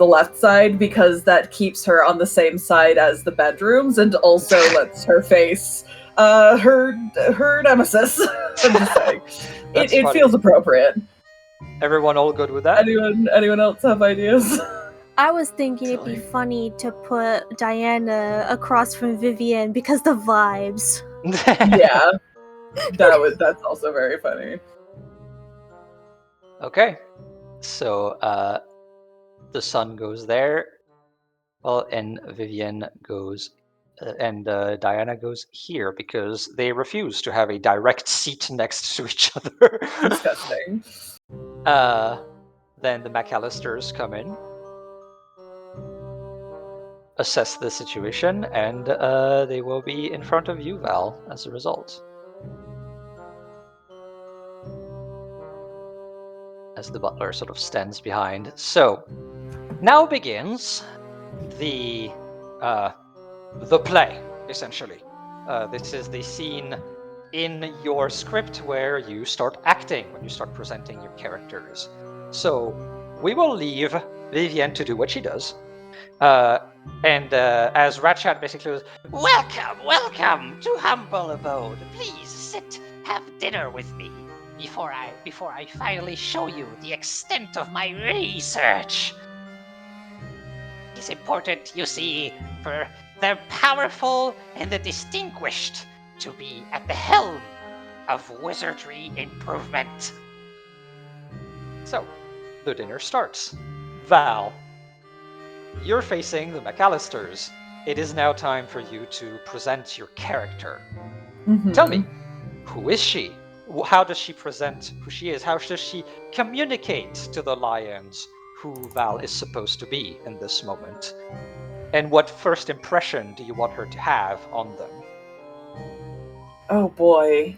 left side because that keeps her on the same side as the bedrooms and also lets her face her nemesis. I'm just saying. That's It funny. feels appropriate. Everyone all good with that? Anyone else have ideas? I was thinking it'd be funny to put Diana across from Vivian because the vibes. Yeah. That's also very funny. Okay. So the sun goes there. Well, and Vivian goes and Diana goes here because they refuse to have a direct seat next to each other. Disgusting. Then the McAllisters come in, assess the situation, and they will be in front of you, Val, as a result. As the butler sort of stands behind. So, now begins the play, essentially. This is the scene in your script where you start acting, when you start presenting your characters. So we will leave Vivienne to do what she does. And as Ratchat basically was, Welcome to humble abode. Please sit, have dinner with me before I finally show you the extent of my research. It's important, you see, for the powerful and the distinguished to be at the helm of wizardry improvement. so the dinner starts. Val, you're facing the McAllisters. It is now time for you to present your character. Mhm. Tell me, who is she? How does she present who she is? How does she communicate to the lions who Val is supposed to be in this moment? And what first impression do you want her to have on them? Oh boy.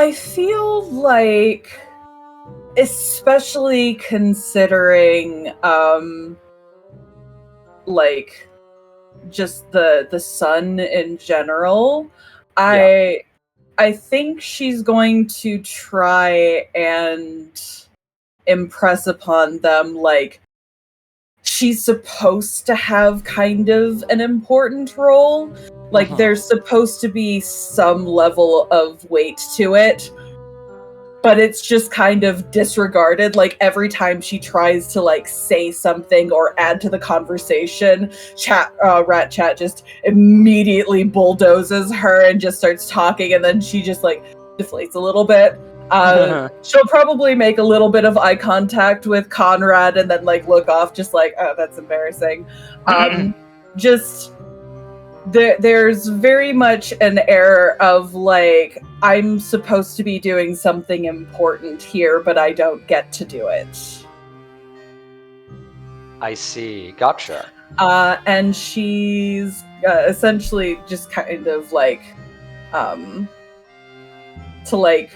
I feel like, especially considering, like, just the sun in general, I think she's going to try and impress upon them, like, she's supposed to have kind of an important role. Like, there's supposed to be some level of weight to it, but it's just kind of disregarded. Like, every time she tries to, like, say something or add to the conversation, Rat Chat just immediately bulldozes her and just starts talking, and then she just, like, deflates a little bit. She'll probably make a little bit of eye contact with Conrad and then, like, look off, just like, oh, that's embarrassing. Just... There's very much an air of, like, I'm supposed to be doing something important here, but I don't get to do it. I see. Gotcha. And she's essentially just kind of, like, to, like,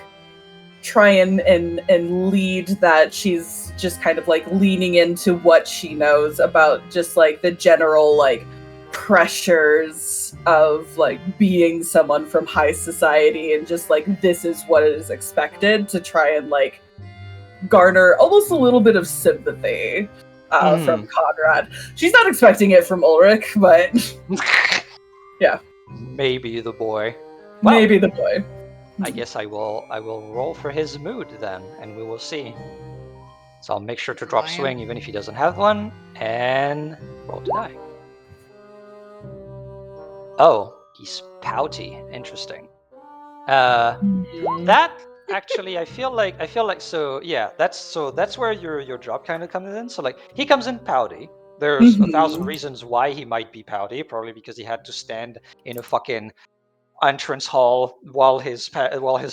try and lead that. She's just kind of, like, leaning into what she knows about just, like, the general, like, pressures of, like, being someone from high society, and just, like, this is what is expected, to try and, like, garner almost a little bit of sympathy from Conrad. She's not expecting it from Ulrich, but yeah. Maybe the boy. Well, Maybe the boy. I guess I will roll for his mood then, and we will see. So I'll make sure to drop swing even if he doesn't have one, and roll to die. Oh, he's pouty. Interesting. That actually, I feel like so. Yeah, that's where your job kind of comes in. So, like, he comes in pouty. There's 1,000 reasons why he might be pouty. Probably because he had to stand in a fucking entrance hall while his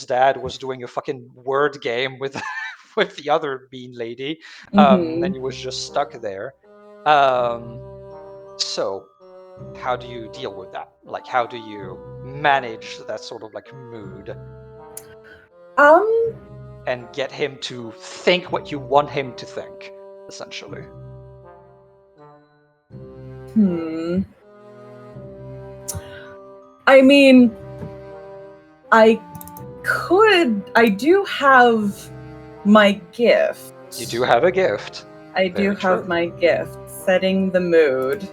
dad was doing a fucking word game with with the other bean lady. And he was just stuck there. So how do you deal with that? Like, how do you manage that sort of, like, mood? And get him to think what you want him to think, essentially. I mean, I do have my gift. You do have a gift. I do have my gift, setting the mood.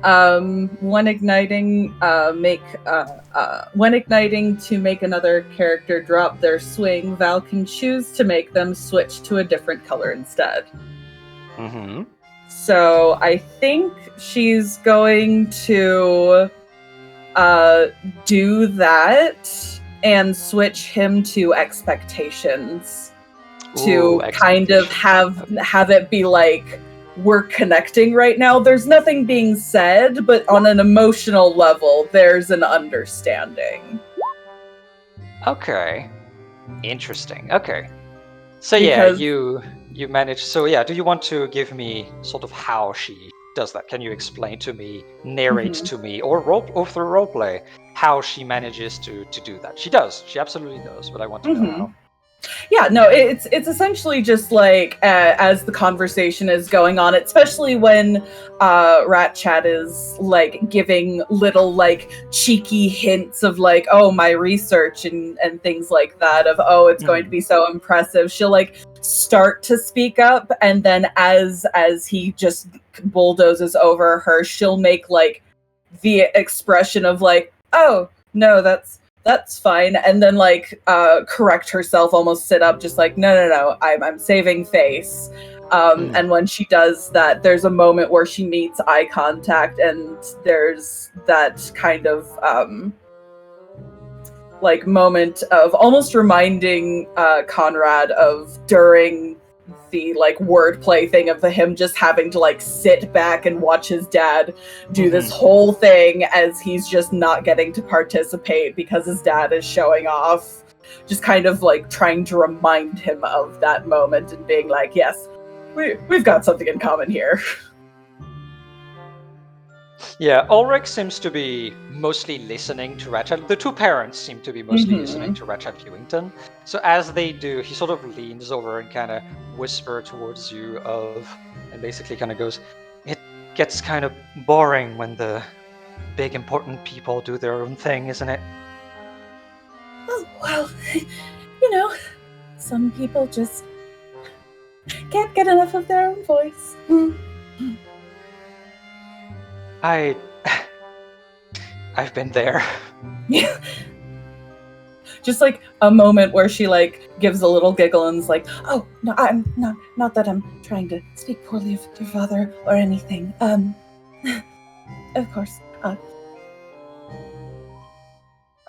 When igniting to make another character drop their swing, Val can choose to make them switch to a different color instead. So I think she's going to do that and switch him to expectations. To kind of have it be like, we're connecting right now. There's nothing being said, but on an emotional level, there's an understanding. Okay. Interesting. Okay. So yeah, you manage. So yeah, do you want to give me sort of how she does that? Can you explain to me, narrate to me, or through roleplay how she manages to do that? She does. She absolutely does. But I want to know how. Yeah, no, it's essentially just like as the conversation is going on, especially when Rat Chat is like giving little like cheeky hints of like, oh, my research and things like that, of oh, it's going to be so impressive. She'll like start to speak up, and then as he just bulldozes over her, she'll make like the expression of like, oh no, that's fine, and then like correct herself, almost sit up, just like no, I'm saving face. And when she does that, there's a moment where she meets eye contact, and there's that kind of like moment of almost reminding Conrad of during the like wordplay thing of him just having to like sit back and watch his dad do this whole thing as he's just not getting to participate because his dad is showing off. Just kind of like trying to remind him of that moment and being like, yes, we've got something in common here. Yeah, Ulrich seems to be mostly listening to Ratchet. The two parents seem to be mostly listening to Ratchet Hewington. So as they do, he sort of leans over and kind of whisper towards you and basically kind of goes, "It gets kind of boring when the big important people do their own thing, isn't it?" Oh, well, some people just can't get enough of their own voice. I've been there. Yeah. Just like a moment where she like gives a little giggle and is like, "Oh no, I'm not that I'm trying to speak poorly of your father or anything. Of course.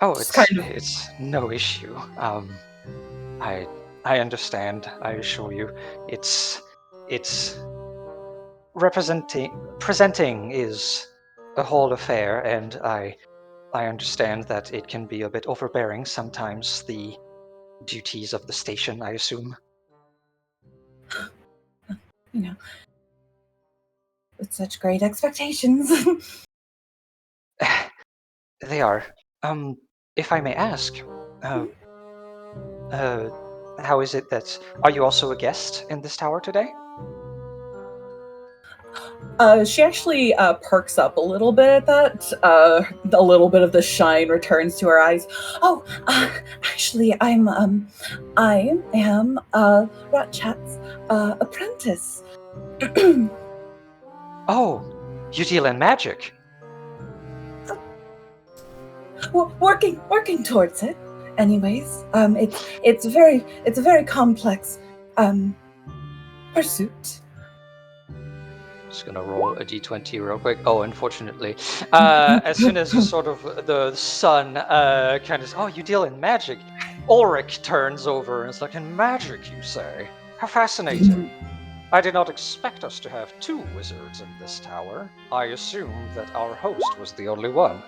Oh, Just kind of- it's no issue. I understand. I assure you, it's presenting is a whole affair, and I understand that it can be a bit overbearing sometimes. The duties of the station, I assume. With such great expectations." They are. If I may ask, uh, how is it that are you also a guest in this tower today? She actually perks up a little bit at that. A little bit of the shine returns to her eyes. Oh, actually, I am Ratchat's apprentice. Oh, you deal in magic. Working towards it. Anyways, it's a very complex pursuit. Just gonna roll a d20 real quick. Oh, unfortunately, as soon as sort of the sun kind of, oh, you deal in magic, Ulrich turns over and is like, "In magic, you say? How fascinating! I did not expect us to have two wizards in this tower. I assumed that our host was the only one."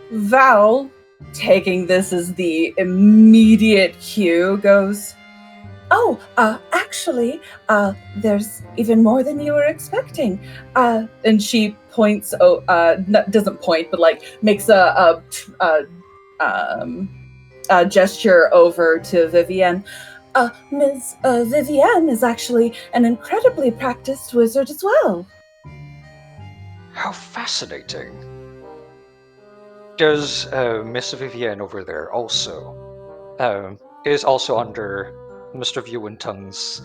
Val, taking this as the immediate cue, goes, "Oh, actually, there's even more than you were expecting." And she points, doesn't point, but like makes a gesture over to Vivienne. Ms. Vivienne is actually an incredibly practiced wizard as well. How fascinating! Does Miss Vivienne over there also is also under Mr. Viewentung's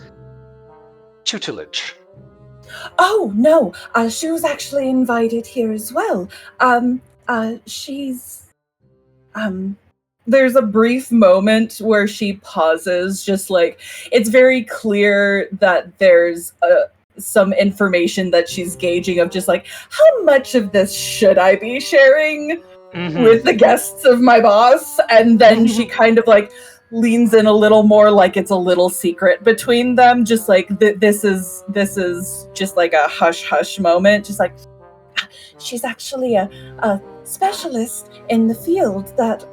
tutelage? Oh no, she was actually invited here as well. She's There's a brief moment where she pauses, just like it's very clear that there's some information that she's gauging of just like how much of this should I be sharing with the guests of my boss, and then she kind of like leans in a little more, like it's a little secret between them, just like this is just like a hush hush moment, just like she's actually a specialist in the field that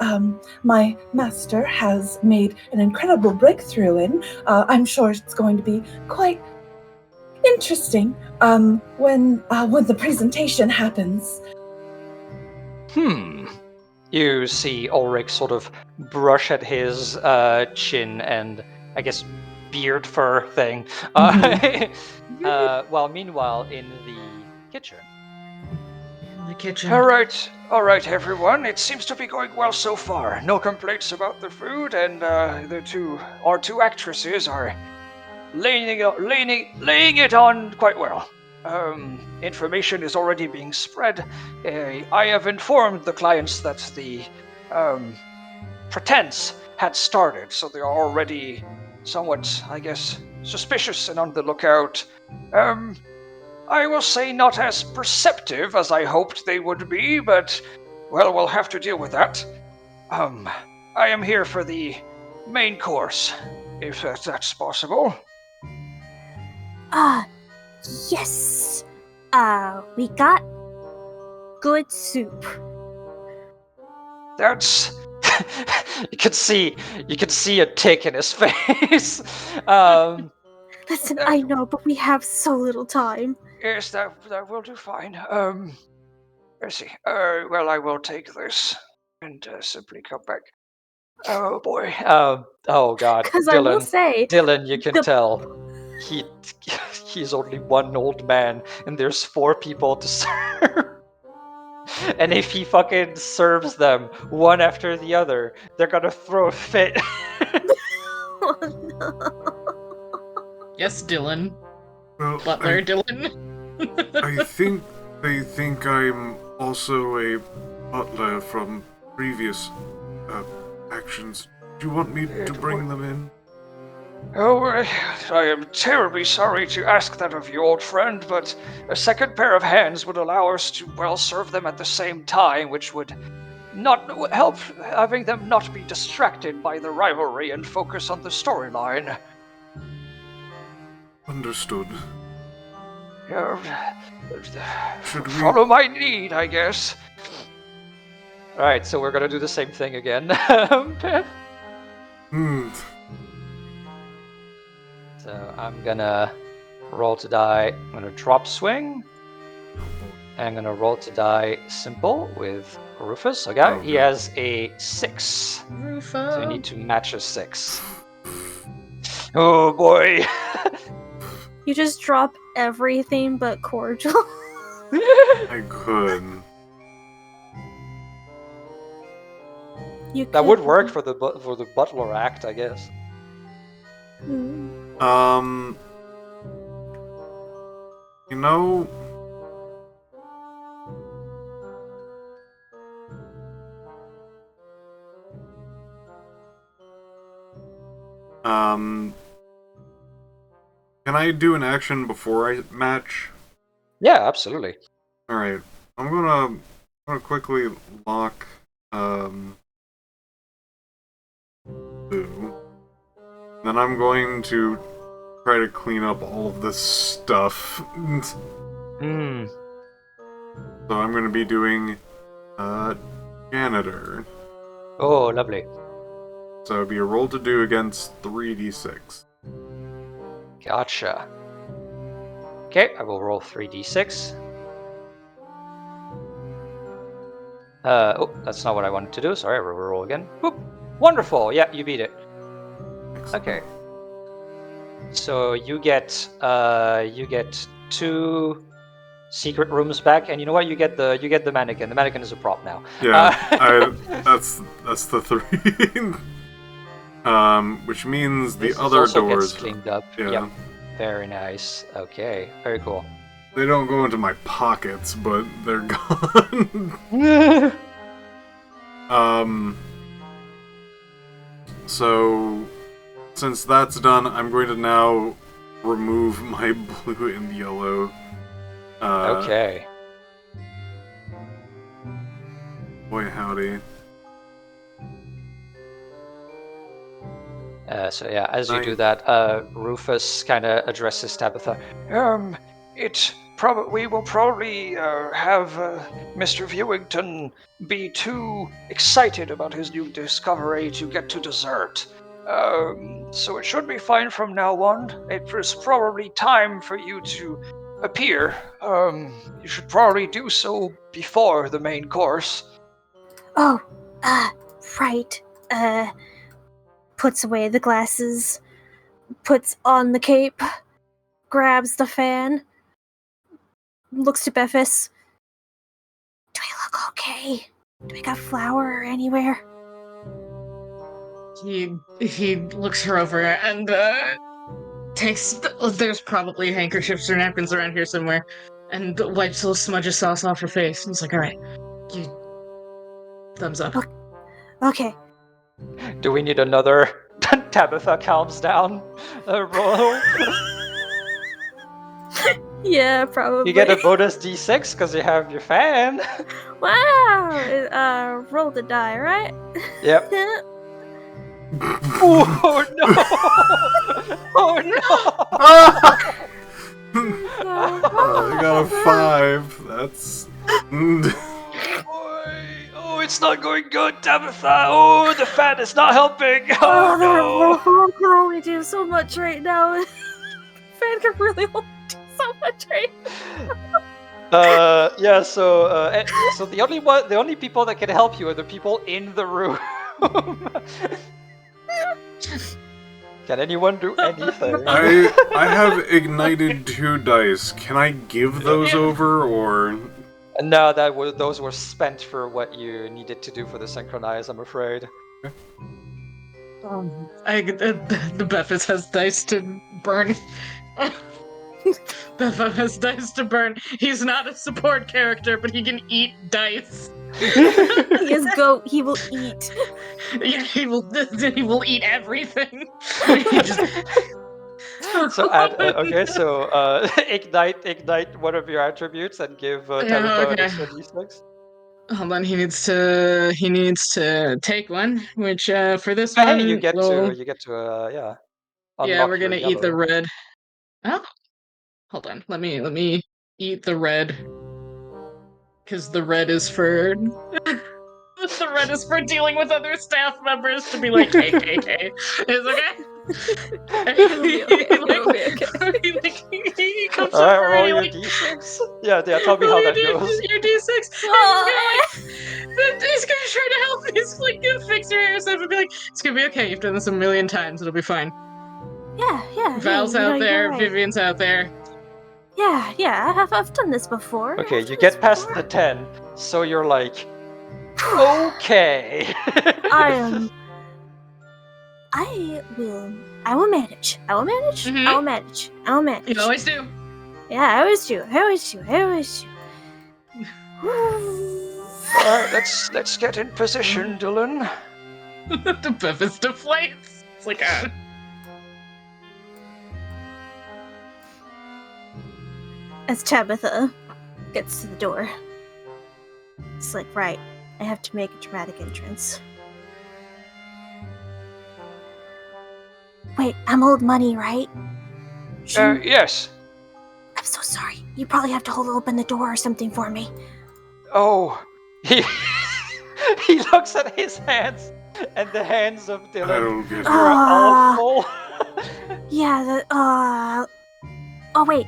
my master has made an incredible breakthrough in. I'm sure it's going to be quite interesting when the presentation happens. You see Ulrich sort of brush at his chin and, I guess, beard fur thing. While meanwhile, in the kitchen. All right, everyone. It seems to be going well so far. No complaints about the food, and our two actresses are laying it on quite well. Information is already being spread. I have informed the clients that the pretense had started, so they are already somewhat, I guess, suspicious and on the lookout. I will say not as perceptive as I hoped they would be, but, well, we'll have to deal with that. I am here for the main course, if that's possible. Yes. We got good soup. That's you could see a tick in his face. Listen, I know, but we have so little time. Yes, that will do fine. Let's see. Well, I will take this and simply come back. Oh boy. Oh god, Because I will say, Dylan, you can the- tell he's only one old man, and there's 4 people to serve. And if he fucking serves them one after the other, they're gonna throw a fit. oh no. Yes, Dylan. Well, Butler Dylan. I think they think I'm also a butler from previous actions. Do you want me to bring them in? Oh, I am terribly sorry to ask that of you, old friend, but a second pair of hands would allow us to, well, serve them at the same time, which would not help having them not be distracted by the rivalry and focus on the storyline. Understood. Should we... Follow my lead, I guess. Alright, so we're gonna do the same thing again. Pip. So I'm gonna roll to die. I'm gonna drop swing. And I'm gonna roll to die simple with Rufus. Okay, he has a 6. Rufus. So you need to match a 6. Oh boy. You just drop everything but cordial. I could. That would work for the butler act, I guess. You know... Can I do an action before I match? Yeah, absolutely. Alright. I'm gonna quickly lock, Boo. Then I'm going to try to clean up all of this stuff. Hmm. So I'm gonna be doing, janitor. Oh, lovely. So it'd be a roll to do against 3d6. Gotcha. Okay, I will roll 3d6. Oh, that's not what I wanted to do. Sorry, I will roll again. Boop. Wonderful. Yeah, you beat it. Excellent. Okay. So you get 2 secret rooms back, and you know what? You get the mannequin. The mannequin is a prop now. Yeah, that's the 3. Which means the This other also doors gets cleaned up. Yeah. Yep. Very nice. Okay. Very cool. They don't go into my pockets, but they're gone. So since that's done, I'm going to now remove my blue and yellow. Okay. Boy howdy. So yeah, as you do that, Rufus kind of addresses Tabitha. We will probably have Mr. Viewington be too excited about his new discovery to get to dessert. So it should be fine from now on. It was probably time for you to appear. You should probably do so before the main course. Oh, right. Puts away the glasses, puts on the cape, grabs the fan, looks to Bephis. Do I look okay? Do we got flour anywhere? He looks her over and takes. There's probably handkerchiefs or napkins around here somewhere, and wipes a little smudge of sauce off her face. And he's like, "All right, you thumbs up." Okay. Do we need another Tabitha calms down roll? Yeah, probably. You get a bonus d6 because you have your fan. Wow! Roll the die, right? Yep. Oh no! Oh no! I got a 5. That's... Oh, it's not going good, Tabitha. Oh, the fan is not helping. Oh, no. I can only do so much right now. fan can really hold so much right. Yeah. So the only people that can help you are the people in the room. Can anyone do anything? I have ignited 2 dice. Can I give those over, or No, those were spent for what you needed to do for the synchronize. I'm afraid. The Bephis has dice to burn. Bephis has dice to burn. He's not a support character, but he can eat dice. He is goat. He will eat. Yeah, he will eat everything. He just- So add ignite one of your attributes and give Tabitha an okay. extra d6. Hold on, he needs to take one, which for this But one, hey, you get we'll- to yeah, unlock we're gonna your eat the yellow. red. Oh, hold on, let me eat the red, because the red is for the red is for dealing with other staff members to be like, hey, it's okay. It'll be okay. It'll be okay. He comes Alright, over roll and your he d6. Yeah, tell me how that goes. Your D6. He's gonna try to help me. He's like gonna fix your hair stuff and be like, it's gonna be okay. You've done this a million times. It'll be fine. Yeah. Val's hey, out you're there. right. Vivian's out there. Yeah. I've done this before. Okay, I've you done get this past before. the 10, so you're like, okay. I will manage. I will manage. Mhm. I will manage. I will manage. You always do. Yeah, I always do. Alright, let's get in position, Dylan. The Bevis deflates. It's like, As Tabitha gets to the door, it's like, right, I have to make a dramatic entrance. Wait, I'm old money, right? Yes. I'm so sorry. You probably have to hold open the door or something for me. Oh, he looks at his hands, and the hands of I Dylan don't get it. are all full. Yeah, Oh, wait.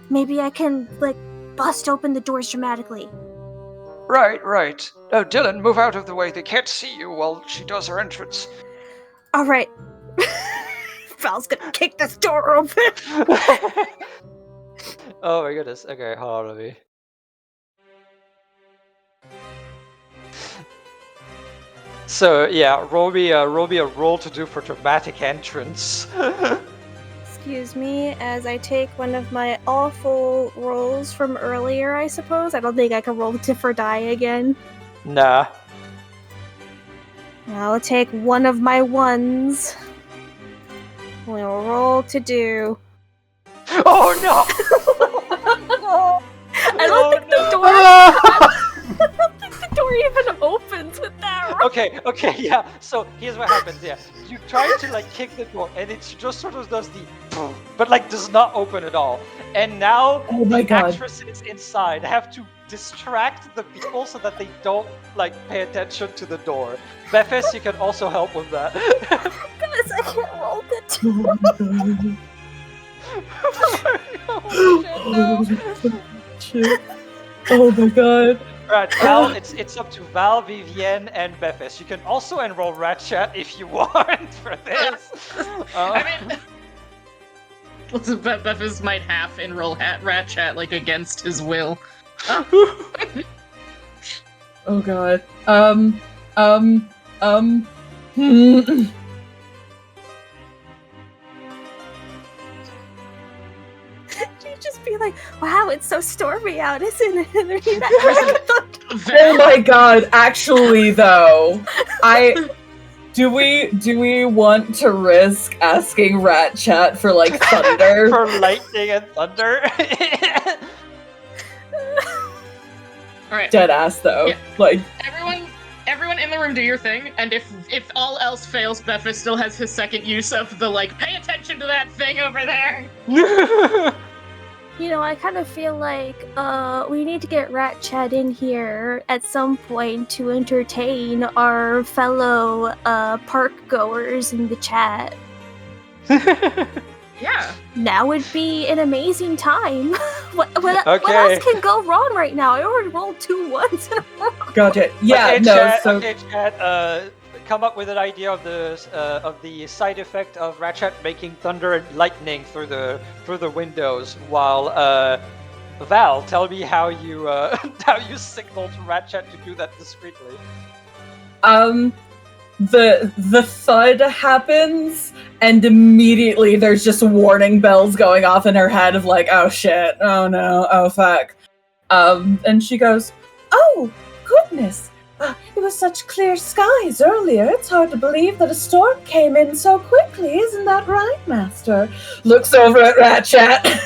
Maybe I can, bust open the doors dramatically. right. Oh, Dylan, move out of the way. They can't see you while she does her entrance. Alright. Val's gonna kick this door open. Oh my goodness. Okay, hold on, let me. So yeah, roll me a roll to do for dramatic entrance. Excuse me, as I take one of my awful rolls from earlier, I suppose. I don't think I can roll the for die again. Nah. I'll take one of my ones. We'll roll to do. Oh no! I don't think the door. I don't think the door even opens with that roll. Okay, yeah. So here's what happens. Yeah, you try to kick the door, and it just sort of does the, but does not open at all. And now Oh my the God. actresses inside have to distract the people so that they don't pay attention to the door. Bephis, you can also help with that. Guys, I can't roll the two. Oh my god. Right, Val, it's up to Val, Vivienne, and Bephis. You can also enroll Ratchat if you want for this. I mean, listen, Bevis might half enroll Ratchat against his will. Oh god. She'd just be like, wow, it's so stormy out, isn't it? And then hear that Oh my god, actually though, do we want to risk asking Rat Chat for thunder? For lightning and thunder. Alright. Dead ass though. Yeah. Everyone in the room do your thing, and if all else fails, Bephis still has his second use of the pay attention to that thing over there. You know, I kind of feel like we need to get Rat Chat in here at some point to entertain our fellow park goers in the chat. Yeah. Now would be an amazing time. what Okay. else can go wrong right now? I already rolled 2 ones in a row. Gotcha. Yeah, okay, no, chat, so okay, chat, come up with an idea of the side effect of Ratchet making thunder and lightning through the windows, while Val, tell me how you how you signaled Ratchet to do that discreetly. the thud happens, and immediately there's just warning bells going off in her head of like, oh shit, oh no, oh fuck. And she goes, oh goodness, it was such clear skies earlier. It's hard to believe that a storm came in so quickly. Isn't that right, Master? Looks over at Ratchet.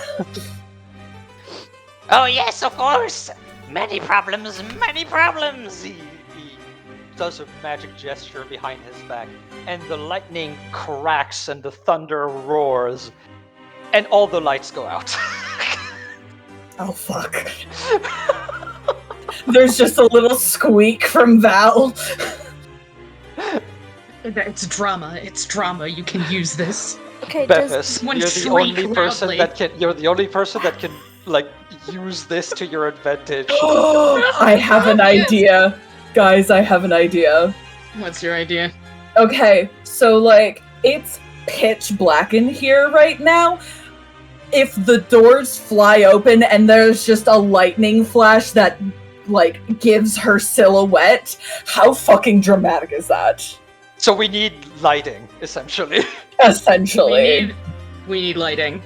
Oh, yes, of course. Many problems, many problems. He does a magic gesture behind his back, and the lightning cracks and the thunder roars, and all the lights go out. Oh fuck. There's just a little squeak from Val. It's drama. It's drama. You can use this. Okay, Bephis, one you're the shriek only person loudly. that can. You're the only person that can like use this to your advantage. I have an idea. Guys, I have an idea. What's your idea? Okay, so like, it's pitch black in here right now. If the doors fly open and there's just a lightning flash that, like, gives her silhouette, how fucking dramatic is that? So we need lighting, essentially. Essentially. We need lighting.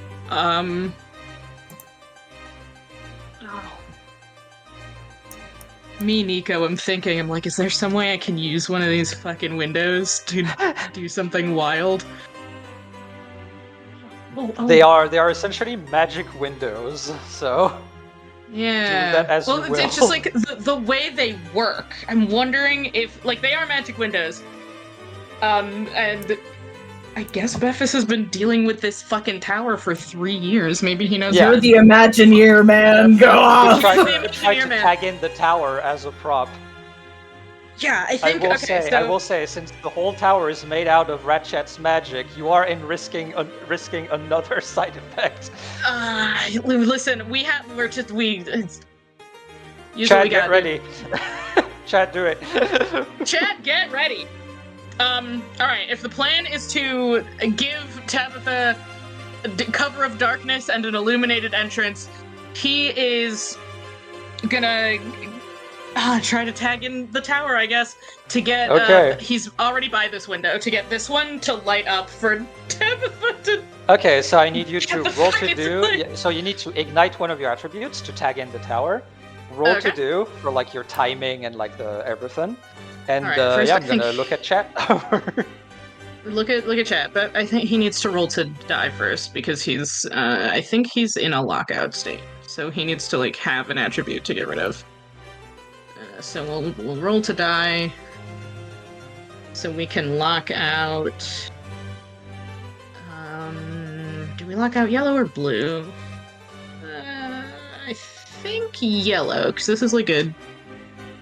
Me, Nico, I'm thinking, I'm like, is there some way I can use one of these fucking windows to do something wild? Oh. They are essentially magic windows. So Yeah. do that as well, you it's will. just like the way they work. I'm wondering if, like, they are magic windows. And I guess Bephis has been dealing with this fucking tower for 3 years. Maybe he knows. Yeah. You're the Imagineer, man. Go He's off! trying The to, trying to Imagineer Man. tag in the tower as a prop. Yeah, I think. I will say, since the whole tower is made out of Ratchet's magic, you are risking another side effect. Listen, we're just usually Chad, we get gotta ready. Chad, do it. Chad, get ready. Alright, if the plan is to give Tabitha cover of darkness and an illuminated entrance, he is gonna try to tag in the tower, I guess, to get, Okay. he's already by this window, to get this one to light up for Tabitha to... Okay, so I need you to Get the roll fuck to into do. it. Yeah, so you need to ignite one of your attributes to tag in the tower. Roll to Okay. do for like your timing and like the everything. And Alright, first yeah, I I'm gonna think- look at chat. Look at chat, but I think he needs to roll to die first, because he's, I think he's in a lockout state. So he needs to, like, have an attribute to get rid of. So we'll roll to die, so we can lock out. Do we lock out yellow or blue? I think yellow, because this is like a.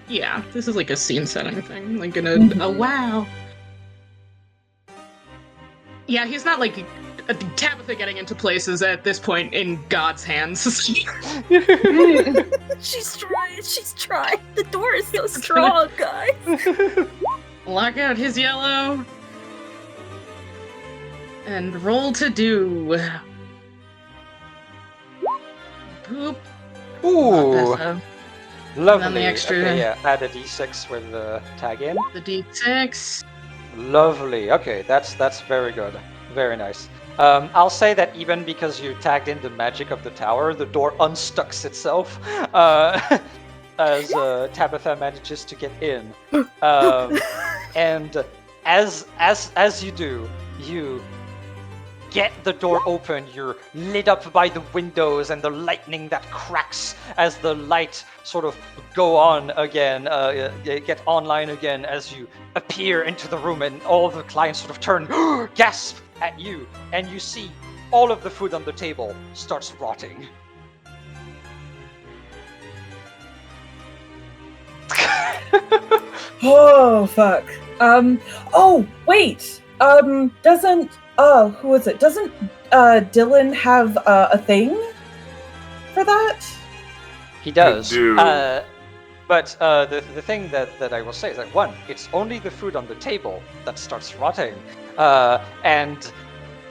Yeah, this is like a scene setting thing, like in a wow. Yeah, he's not like Tabitha getting into places at this point in God's hands. She's trying. The door is so strong, guys. Lock out his yellow. And roll to do. Boop. Ooh, Bethel. lovely. the extra- Okay, yeah, add a d6 with the tag in. The D6. Lovely. Okay, that's very good. Very nice. I'll say that even because you tagged in the magic of the tower, the door unstucks itself as Tabitha manages to get in. And as you do, you get the door open. You're lit up by the windows and the lightning that cracks as the light sort of go on again, get online again as you appear into the room, and all of the clients sort of turn, gasp at you, and you see all of the food on the table starts rotting. Oh, fuck. Oh, wait. Doesn't, who is it? Doesn't Dylan have a thing for that? He does. do. But the thing that I will say is that one, it's only the food on the table that starts rotting, and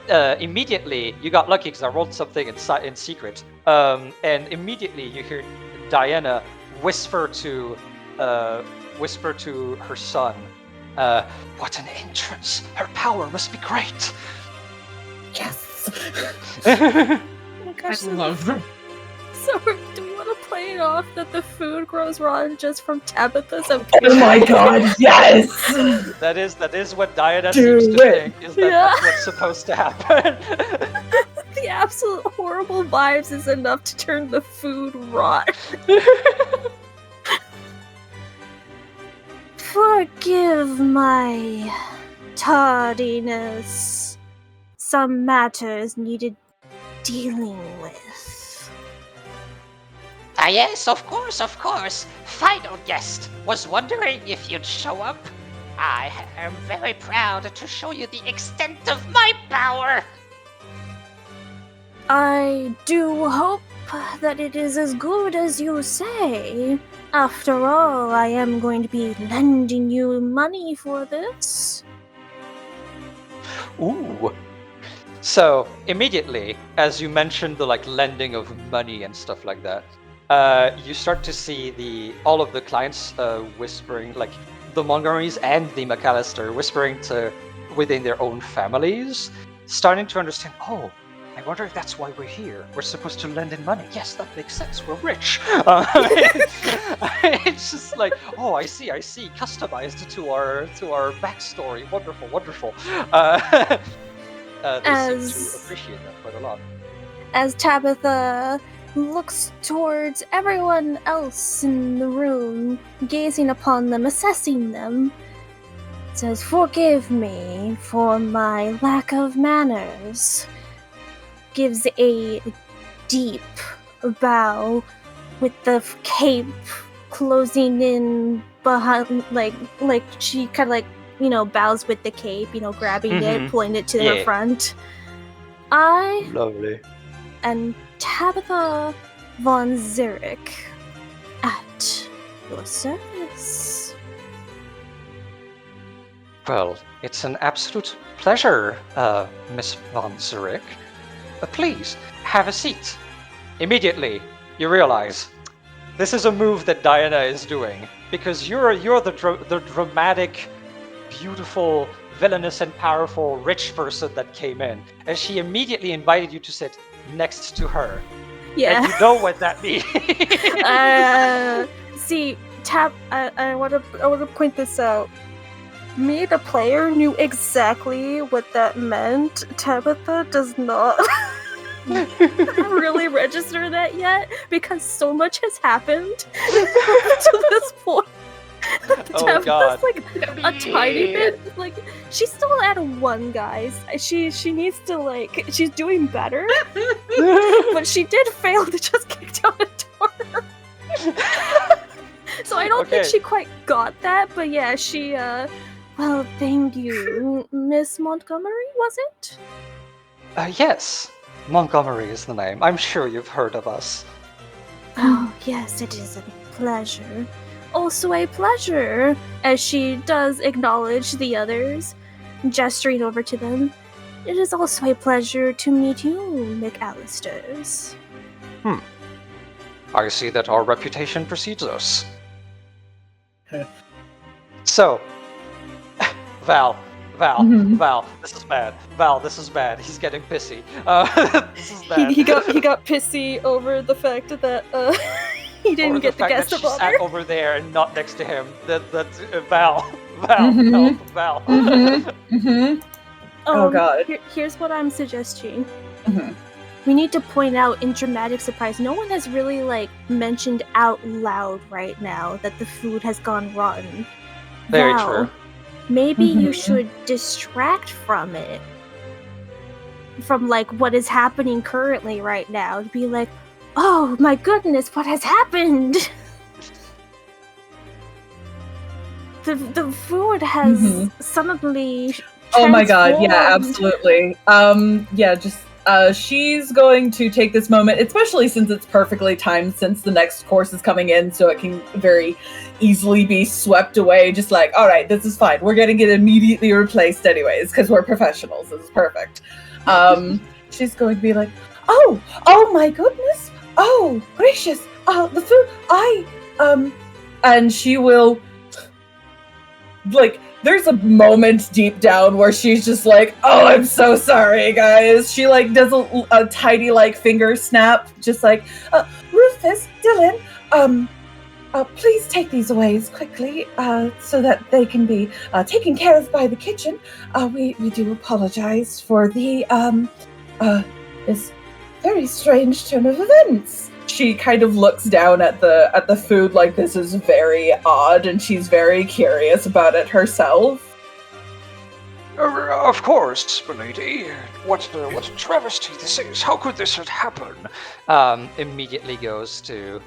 immediately you got lucky because I rolled something in secret, and immediately you hear Diana whisper to her son, "What an entrance! Her power must be great." Yes. Oh my I gosh, love them. so do we want to play it off that the food grows rotten just from Tabitha's Oh my god, yes! That is what Diana Do seems to it. think is that Yeah. that's what's supposed to happen. The absolute horrible vibes is enough to turn the food rotten. Forgive my tardiness. Some matters needed dealing with. Ah, yes, of course, of course. Final guest. Was wondering if you'd show up. I am very proud to show you the extent of my power. I do hope that it is as good as you say. After all, I am going to be lending you money for this. Ooh. So immediately, as you mentioned the lending of money and stuff like that, you start to see all of the clients whispering, like the Montgomerys and the McAllister whispering to within their own families, starting to understand. Oh, I wonder if that's why we're here. We're supposed to lend in money. Yes, that makes sense. We're rich. It's just like, oh, I see. Customized to our backstory. Wonderful, wonderful. They seem to appreciate that quite a lot. As Tabitha looks towards everyone else in the room, gazing upon them, assessing them, says, "Forgive me for my lack of manners." Gives a deep bow with the cape closing in behind, like she kind of bows with the cape, grabbing it, pulling it to her front. I Lovely. am Tabitha von Zurich at your service. Well, it's an absolute pleasure, Miss von Zurich. Please, have a seat. Immediately, you realize this is a move that Diana is doing, because you're the dramatic, beautiful, villainous and powerful rich person that came in, and she immediately invited you to sit next to her. Yeah. And you know what that means. See, I want to point this out. Me, the player, knew exactly what that meant. Tabitha does not really register that yet, because so much has happened to this point. Oh, Tabitha's God. a tiny bit, she's still at a 1, guys. She needs to, she's doing better, but she did fail to just kick down a door. So I don't think she quite got that, but yeah, she, well, thank you. Miss Montgomery, was it? Yes, Montgomery is the name. I'm sure you've heard of us. Oh, yes, it is a pleasure. Also a pleasure, as she does acknowledge the others, gesturing over to them. It is also a pleasure to meet you, McAllisters. I see that our reputation precedes us. So, Val, this is bad. Val, this is bad. He's getting pissy. This is bad. He got pissy over the fact that he didn't Or get the fact guest that of she sat honor. over there and not next to him. That's Val. Val. Oh, God. Here's what I'm suggesting. Mhm. We need to point out in dramatic surprise, no one has really mentioned out loud right now that the food has gone rotten. Very Val, true. maybe you Mhm. should distract from it. From what is happening currently right now. To be like, oh my goodness, what has happened? The food has Mhm. suddenly Oh my god, yeah, transformed. absolutely. Yeah, just she's going to take this moment, especially since it's perfectly timed since the next course is coming in, so it can very easily be swept away. Just like, all right, this is fine. We're getting it immediately replaced anyways, because we're professionals. This is perfect. She's going to be like, oh my goodness. Oh, gracious. The food, and she will, like, there's a moment deep down where she's just like, oh, I'm so sorry, guys. She, like, does a tiny, like, finger snap, just like, Rufus, Dylan, please take these away as quickly, so that they can be taken care of by the kitchen. We do apologize for the, this very strange turn of events. She kind of looks down at the food like this is very odd, and she's very curious about it herself. Of course, milady. What a travesty this is. How could this have happened? Immediately goes to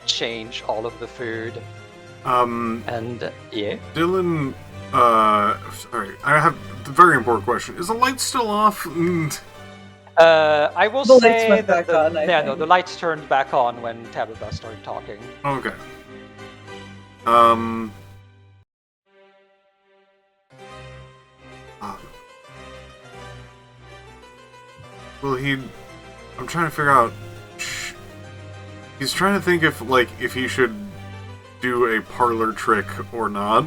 change all of the food. And yeah. Dylan, sorry, I have a very important question. Is the light still off? I will The lights say went that back on, I think. the lights turned back on when Tabitha started talking. Okay. Well, I'm trying to figure out. He's trying to think if he should do a parlor trick or not.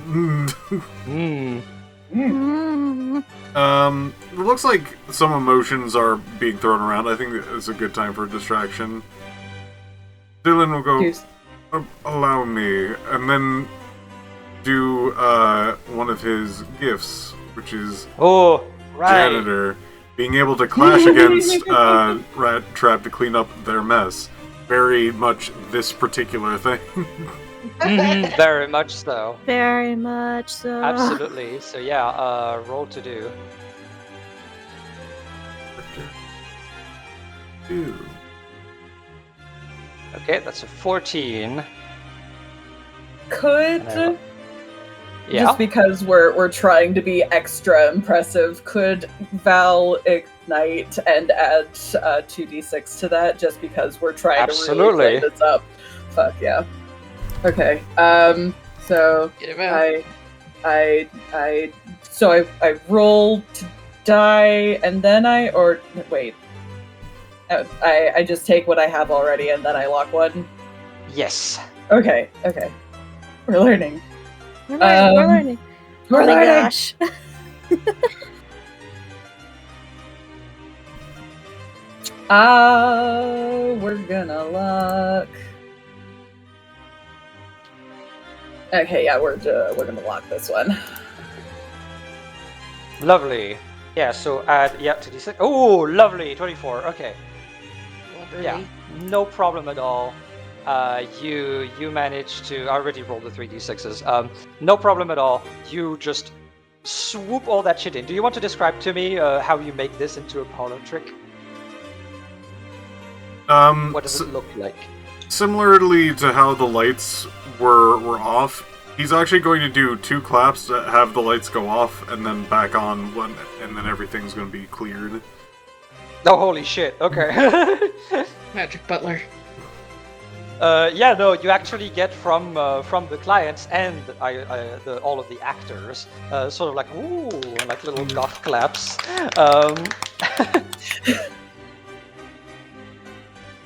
It looks like some emotions are being thrown around. I think it's a good time for a distraction. Dylan will go, allow me, and then do one of his gifts, which is janitor, being able to clash against Rat Trap to clean up their mess. Very much this particular thing. Very much so. Very much so. Absolutely. So yeah, roll to do. 2. Okay, that's a 14. Could Yeah. just because we're trying to be extra impressive, could Val ignite and add 2d6 to that? Just because we're trying to really play this up. Fuck yeah. Okay. So Get him out. I roll to die, and then wait. I just take what I have already, and then I lock one. Yes. Okay. We're learning. We're learning. We're Oh my learning. gosh. We're gonna lock. Okay, yeah, we're gonna lock this one. Lovely. Yeah, so add to d6. Oh, lovely. 24. Okay. Yeah, no problem at all. You managed to already roll the 3d6s. No problem at all. You just swoop all that shit in. Do you want to describe to me how you make this into a parlor trick? What does it look like? Similarly to how the lights were off, he's actually going to do 2 claps to have the lights go off and then back on one, and then everything's going to be cleared. Oh, holy shit. Okay. Magic Butler. Yeah, no, you actually get from the clients and all of the actors sort of like, ooh, like little goth claps.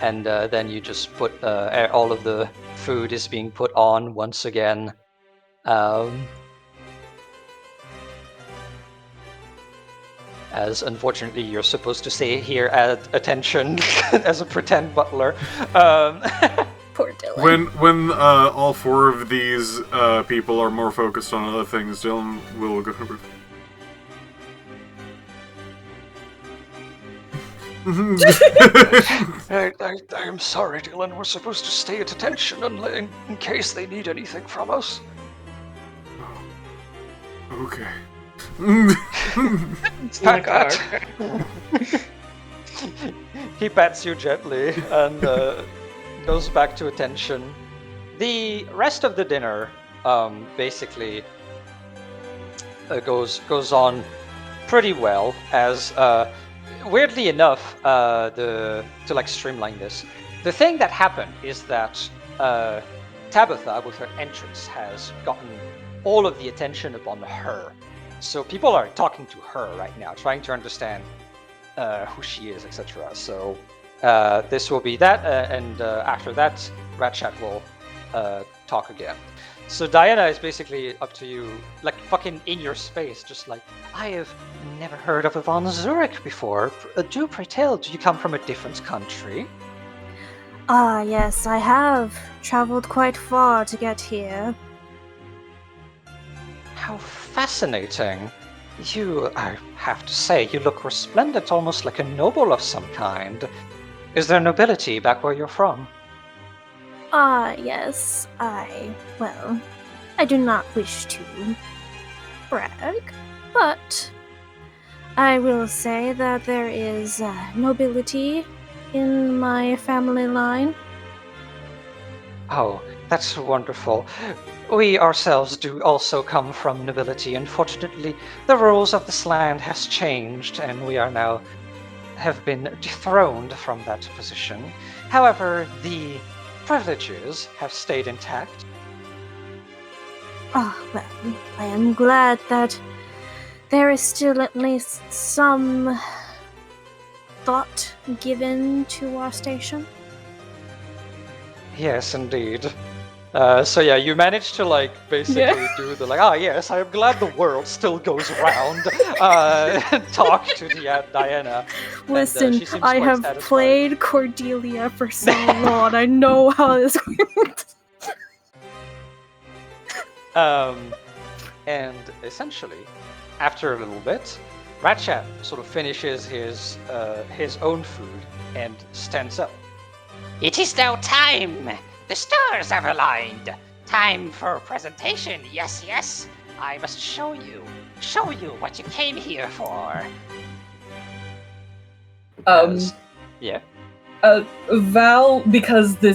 And then you just put all of the food is being put on once again. As unfortunately you're supposed to stay here at attention as a pretend butler. Poor Dylan. When all 4 of these people are more focused on other things, Dylan will go. I'm sorry, Dylan. We're supposed to stay at attention in case they need anything from us. Okay. Pat that. He pats you gently and goes back to attention. The rest of the dinner basically goes on pretty well, as weirdly enough, to like streamline this, the thing that happened is that Tabitha, with her entrance, has gotten all of the attention upon her. So people are talking to her right now, trying to understand who she is, etc. So this will be that, and after that, Ratchat will talk again. So Diana is basically up to you, like fucking in your space, just like, I have never heard of a Von Zurich before. Do pray tell, do you come from a different country? Ah, yes, I have traveled quite far to get here. How fascinating. You, I have to say, you look resplendent, almost like a noble of some kind. Is there nobility back where you're from? Ah, yes, well, I do not wish to brag, but I will say that there is nobility in my family line. Oh, that's wonderful. We ourselves do also come from nobility. Unfortunately, the rules of this land has changed, and we are now have been dethroned from that position. However, the privileges have stayed intact. Ah, well, I am glad that there is still at least some thought given to our station. Yes, indeed. So yeah, you managed to like basically do the like, yes, I am glad the world still goes round. Talk to Diana. Listen, and, she seems I quite have satisfied. played Cordelia for so long. I know how this works. And essentially, after a little bit, Ratchat sort of finishes his own food and stands up. It is now time! The stars have aligned! Time for a presentation, yes, yes! I must show you what you came here for. Yeah. Val, because the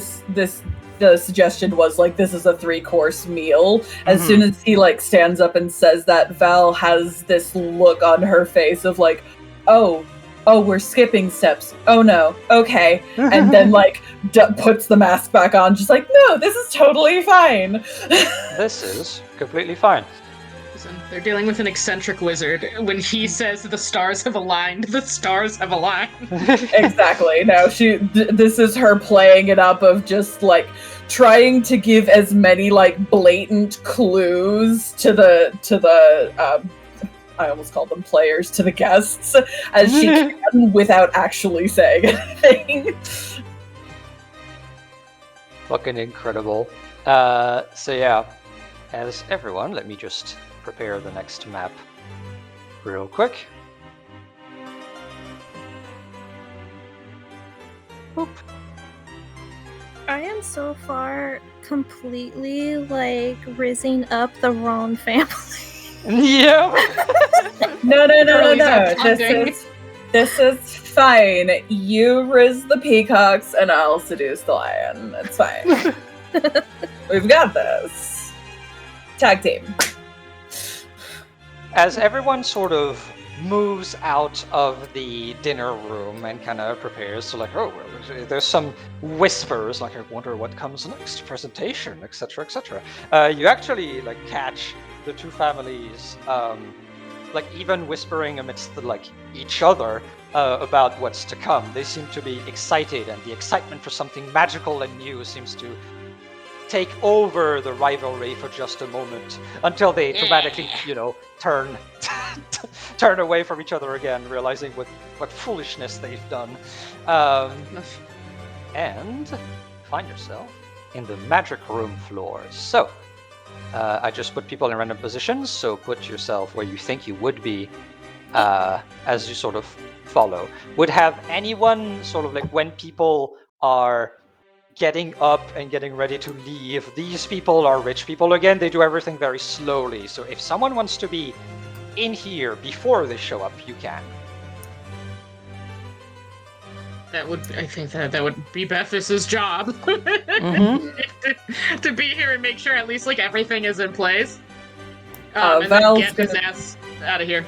suggestion was like this is a 3-course meal. As soon as he like stands up and says that, Val has this look on her face of like, oh, we're skipping steps. Oh no, okay, and then like puts the mask back on, just like, no, this is totally fine. This is completely fine. Listen, they're dealing with an eccentric wizard. When he says the stars have aligned, the stars have aligned. Exactly. No, this is her playing it up of just like trying to give as many like blatant clues to the I almost called them players, to the guests, as she can without actually saying anything. Fucking incredible. So yeah, as everyone, let me just prepare the next map real quick. Boop. I am so far completely like rizzing up the wrong family. Yeah. No. Curly's up hunting. This is fine. You riz the peacocks and I'll seduce the lion. It's fine. We've got this. Tag team. As everyone sort of moves out of the dinner room and kind of prepares to like, oh, well, there's some whispers, like, I wonder what comes next, presentation, etc., etc. You actually like catch the two families, like even whispering amidst the, like each other about what's to come. They seem to be excited, and the excitement for something magical and new seems to take over the rivalry for just a moment until they dramatically, turn away from each other again, realizing what foolishness they've done, and find yourself in the magic room floor. So, I just put people in random positions, so put yourself where you think you would be as you sort of follow. Would have anyone sort of like when people are getting up and getting ready to leave, these people are rich people again, they do everything very slowly. So if someone wants to be in here before they show up, you can. I think that would be Bethis's job. to be here and make sure at least like everything is in place. And then Val's get his ass out of here.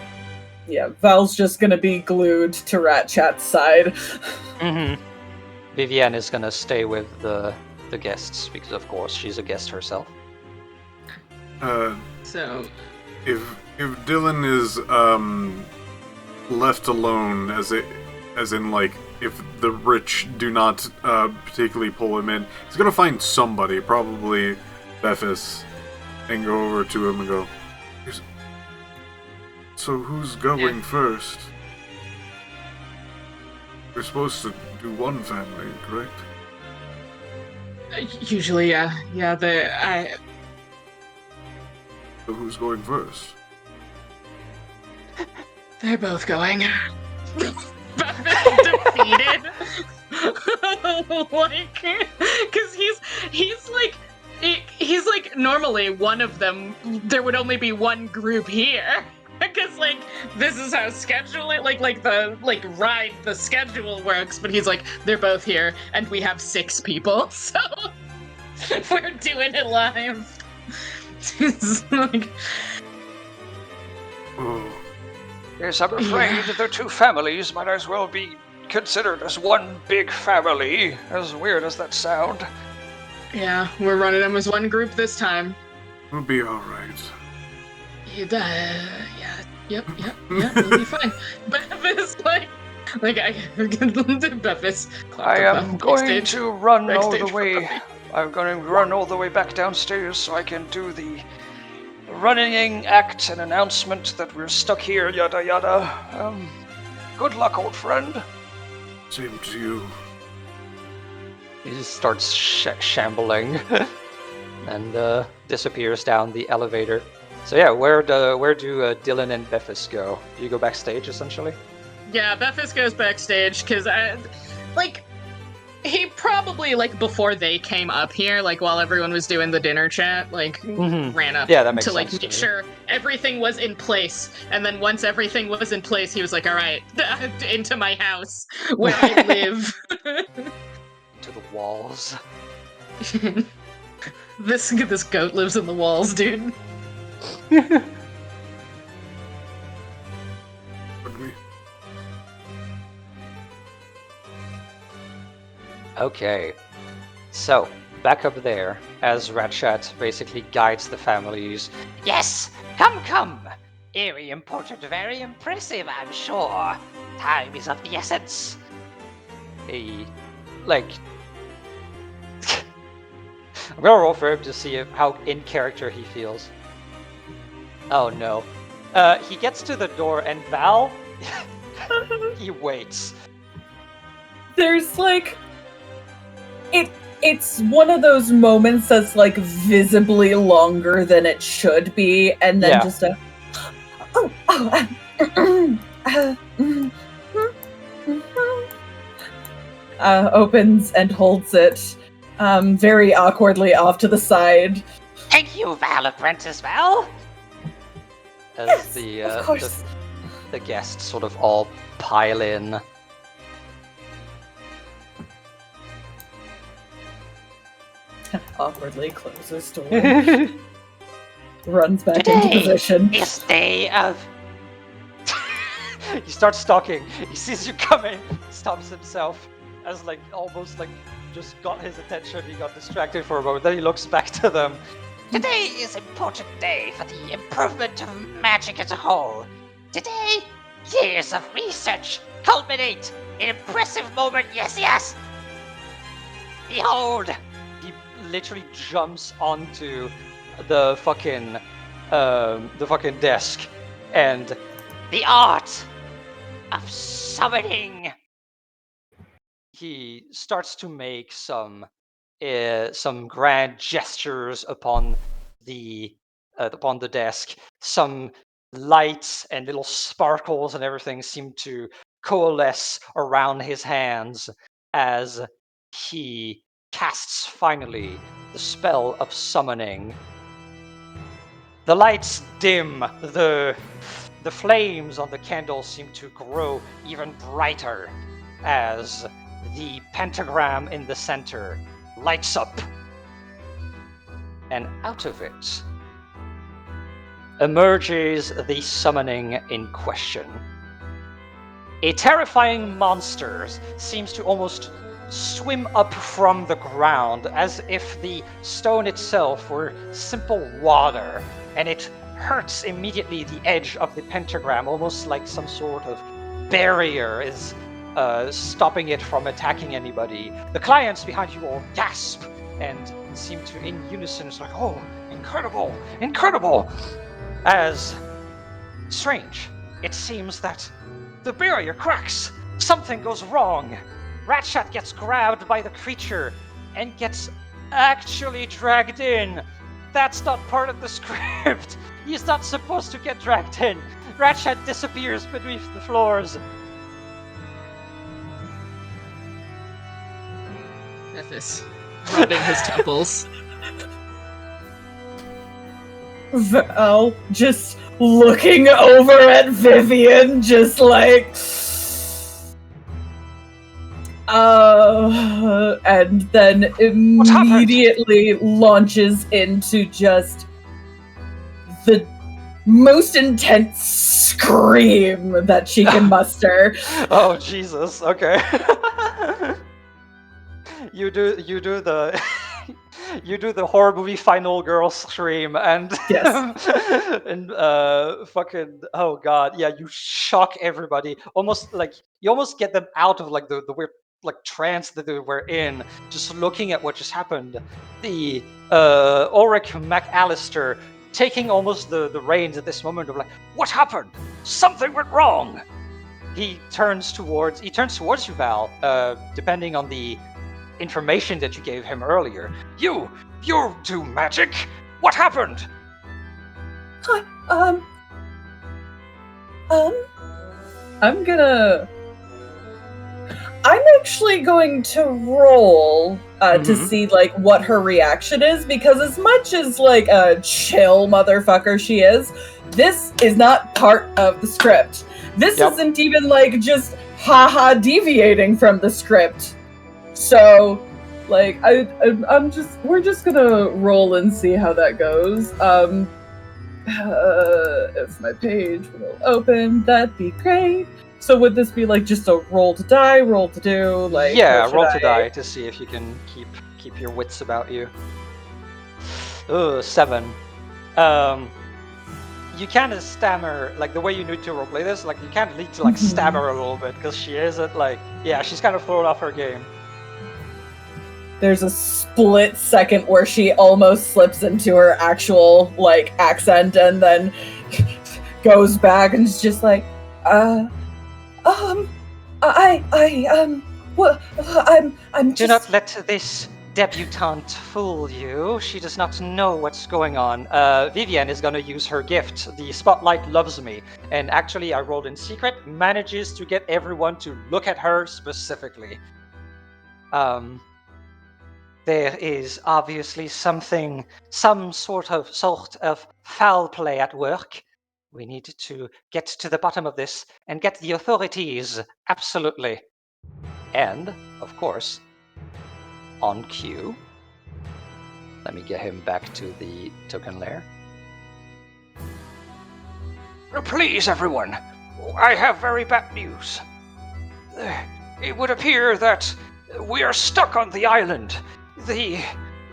Yeah, Val's just gonna be glued to Rat Chat's side. Mm-hmm. Vivienne is gonna stay with the guests because, of course, she's a guest herself. So, If Dylan is left alone, as in like if the rich do not particularly pull him in, he's gonna find somebody, probably Bephis, and go over to him and go, "So who's going first? We're supposed to do one family, correct?" usually, yeah. So who's going first? They're both going. Defeated. Like, because he's like normally one of them. There would only be one group here. Because like this is how scheduling the schedule works. But he's like, they're both here, and we have 6 people, so we're doing it live. It's like, Oh, Yes, I'm afraid the two families might as well be considered as one big family, as weird as that sound. yeah, we're running them as one group this time. we'll be all right. Yep, we'll be fine. Bevis, Bevis. I am going to run all the way. I'm going to run all the way back downstairs so I can do the running act and announcement that we're stuck here, yada yada. Good luck, old friend. Same to you. He just starts shambling and disappears down the elevator. So yeah, where do Dylan and Bephis go? Do you go backstage essentially? Yeah, Bephis goes backstage because he probably before they came up here, while everyone was doing the dinner chat, ran up that makes to sense make sure everything was in place. And then once everything was in place, he was like, "All right, into my house where I live." To the walls. This goat lives in the walls, dude. Okay, so back up there, as Ratchat basically guides the families. Yes, come. Very important, very impressive, I'm sure. Time is of the essence. I'm gonna roll for him to see how in character he feels. Oh no. He gets to the door and Val, he waits. There's it's one of those moments that's visibly longer than it should be, and then just a opens and holds it very awkwardly off to the side. Thank you, Val, Apprentice Val. As of course. the guests sort of all pile in. Awkwardly closes door. Runs back into position. Is day of... He starts stalking. He sees you coming. Stops himself. As almost just got his attention. He got distracted for a moment. Then he looks back to them. Today is an important day for the improvement of magic as a whole. Today, years of research culminate in impressive moment. Yes. Behold. He literally jumps onto the fucking desk and the art of summoning. He starts to make some grand gestures upon the desk. Some lights and little sparkles and everything seem to coalesce around his hands as he casts finally the spell of summoning. The lights dim, the flames on the candles seem to grow even brighter as the pentagram in the center lights up. And out of it emerges the summoning in question. A terrifying monster seems to almost swim up from the ground as if the stone itself were simple water, and it hurts immediately the edge of the pentagram, almost like some sort of barrier is stopping it from attacking anybody. The clients behind you all gasp and seem to, in unison, it's like, oh, incredible, incredible. As strange, it seems that the barrier cracks. Something goes wrong. Ratchat gets grabbed by the creature and gets actually dragged in. That's not part of the script. He's not supposed to get dragged in. Ratchat disappears beneath the floors. Bephis, rubbing his temples. Val just looking over at Vivian, just like, and then immediately launches into just the most intense scream that she can muster. Oh Jesus! Okay. You do the you do the horror movie final girl scream and Yes. and fucking, oh god, yeah, you shock everybody, almost like you almost get them out of like the weird like trance that they were in, just looking at what just happened. The Ulrich McAllister taking almost the reins at this moment of like, what happened? Something went wrong. He turns towards you, Val, depending on the information that you gave him earlier. You do magic. What happened? I'm actually going to roll to see like what her reaction is, because as much as like a chill motherfucker she is, this is not part of the script. This isn't even like just haha deviating from the script. So like we're just gonna roll and see how that goes. If my page will open, that'd be great. So would this be like just a roll to die, roll to do, like? Yeah, roll to die to see if you can keep your wits about you. Ugh, 7. You kind of stammer, like the way you need to roleplay this, like you kind of need to like stammer a little bit because she isn't like, yeah, she's kind of thrown off her game. There's a split second where she almost slips into her actual like accent and then goes back and is just like, I'm just... Do not let this debutante fool you. She does not know what's going on. Vivian is going to use her gift. The Spotlight Loves Me. And actually, I rolled in secret, manages to get everyone to look at her specifically. There is obviously some sort of foul play at work. We need to get to the bottom of this and get the authorities. Absolutely. And, of course, on cue, let me get him back to the token lair. Please, everyone, I have very bad news. It would appear that we are stuck on the island. The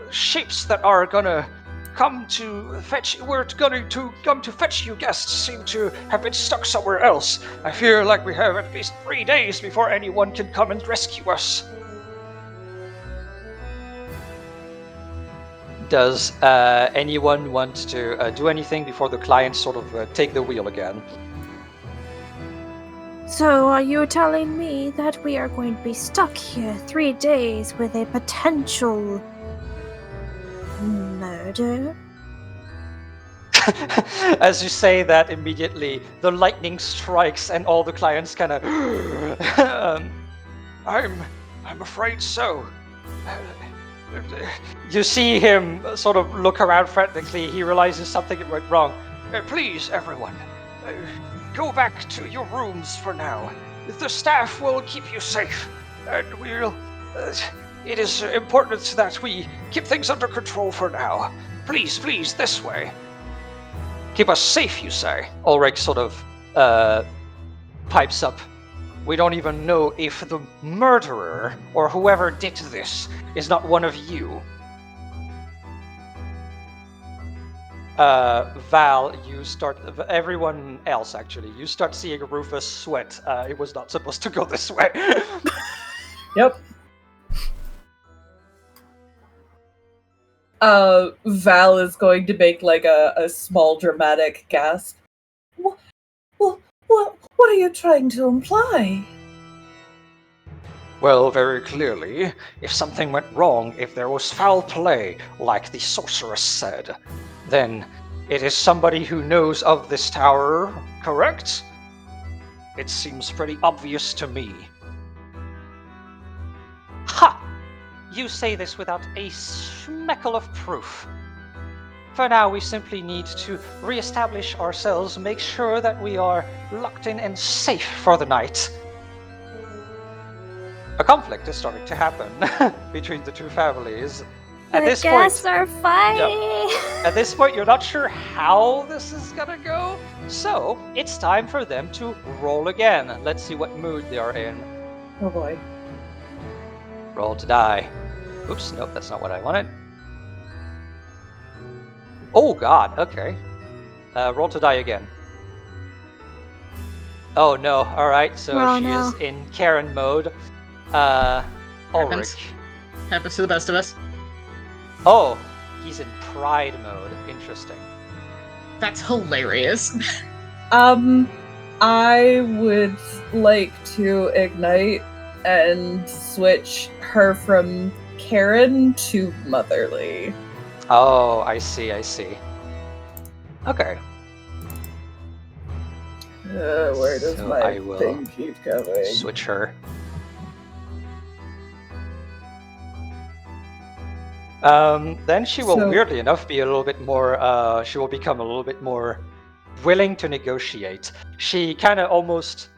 ships that are gonna come to fetch you guests seem to have been stuck somewhere else. I feel like we have at least 3 days before anyone can come and rescue us. Does anyone want to do anything before the clients sort of take the wheel again? So are you telling me that we are going to be stuck here 3 days with a potential murder? As you say that, immediately the lightning strikes and all the clients kind of I'm afraid so. You see him sort of look around frantically. He realizes something went wrong. Please, everyone, go back to your rooms for now. The staff will keep you safe, and it is important that we keep things under control for now. Please, this way. Keep us safe, you say? Ulrich sort of pipes up. We don't even know if the murderer or whoever did this is not one of you. Val, you start. Everyone else, actually, you start seeing Rufus sweat. It was not supposed to go this way. Yep. Val is going to make like a small dramatic gasp. What are you trying to imply? Well, very clearly, if something went wrong, if there was foul play, like the sorceress said, then it is somebody who knows of this tower, correct? It seems pretty obvious to me. Ha! You say this without a schmeckle of proof. For now, we simply need to re-establish ourselves, make sure that we are locked in and safe for the night. A conflict is starting to happen between the two families. At this guests point, are fighting. At this point, you're not sure how this is gonna go, so it's time for them to roll again. Let's see what mood they are in. Oh boy. Roll to die. Oops, nope, that's not what I wanted. Oh god, okay. Roll to die again. Oh no, alright, so Oh, she no. is in Karen mode. Ulrich. Happens to the best of us. Oh, he's in pride mode. Interesting. That's hilarious. I would like to ignite and switch her from Karen to Motherly. Oh, I see. Okay. Where does So my I will thing keep going? Switch her. Then she will, So- weirdly enough, be a little bit more. She will become a little bit more willing to negotiate. She kind of almost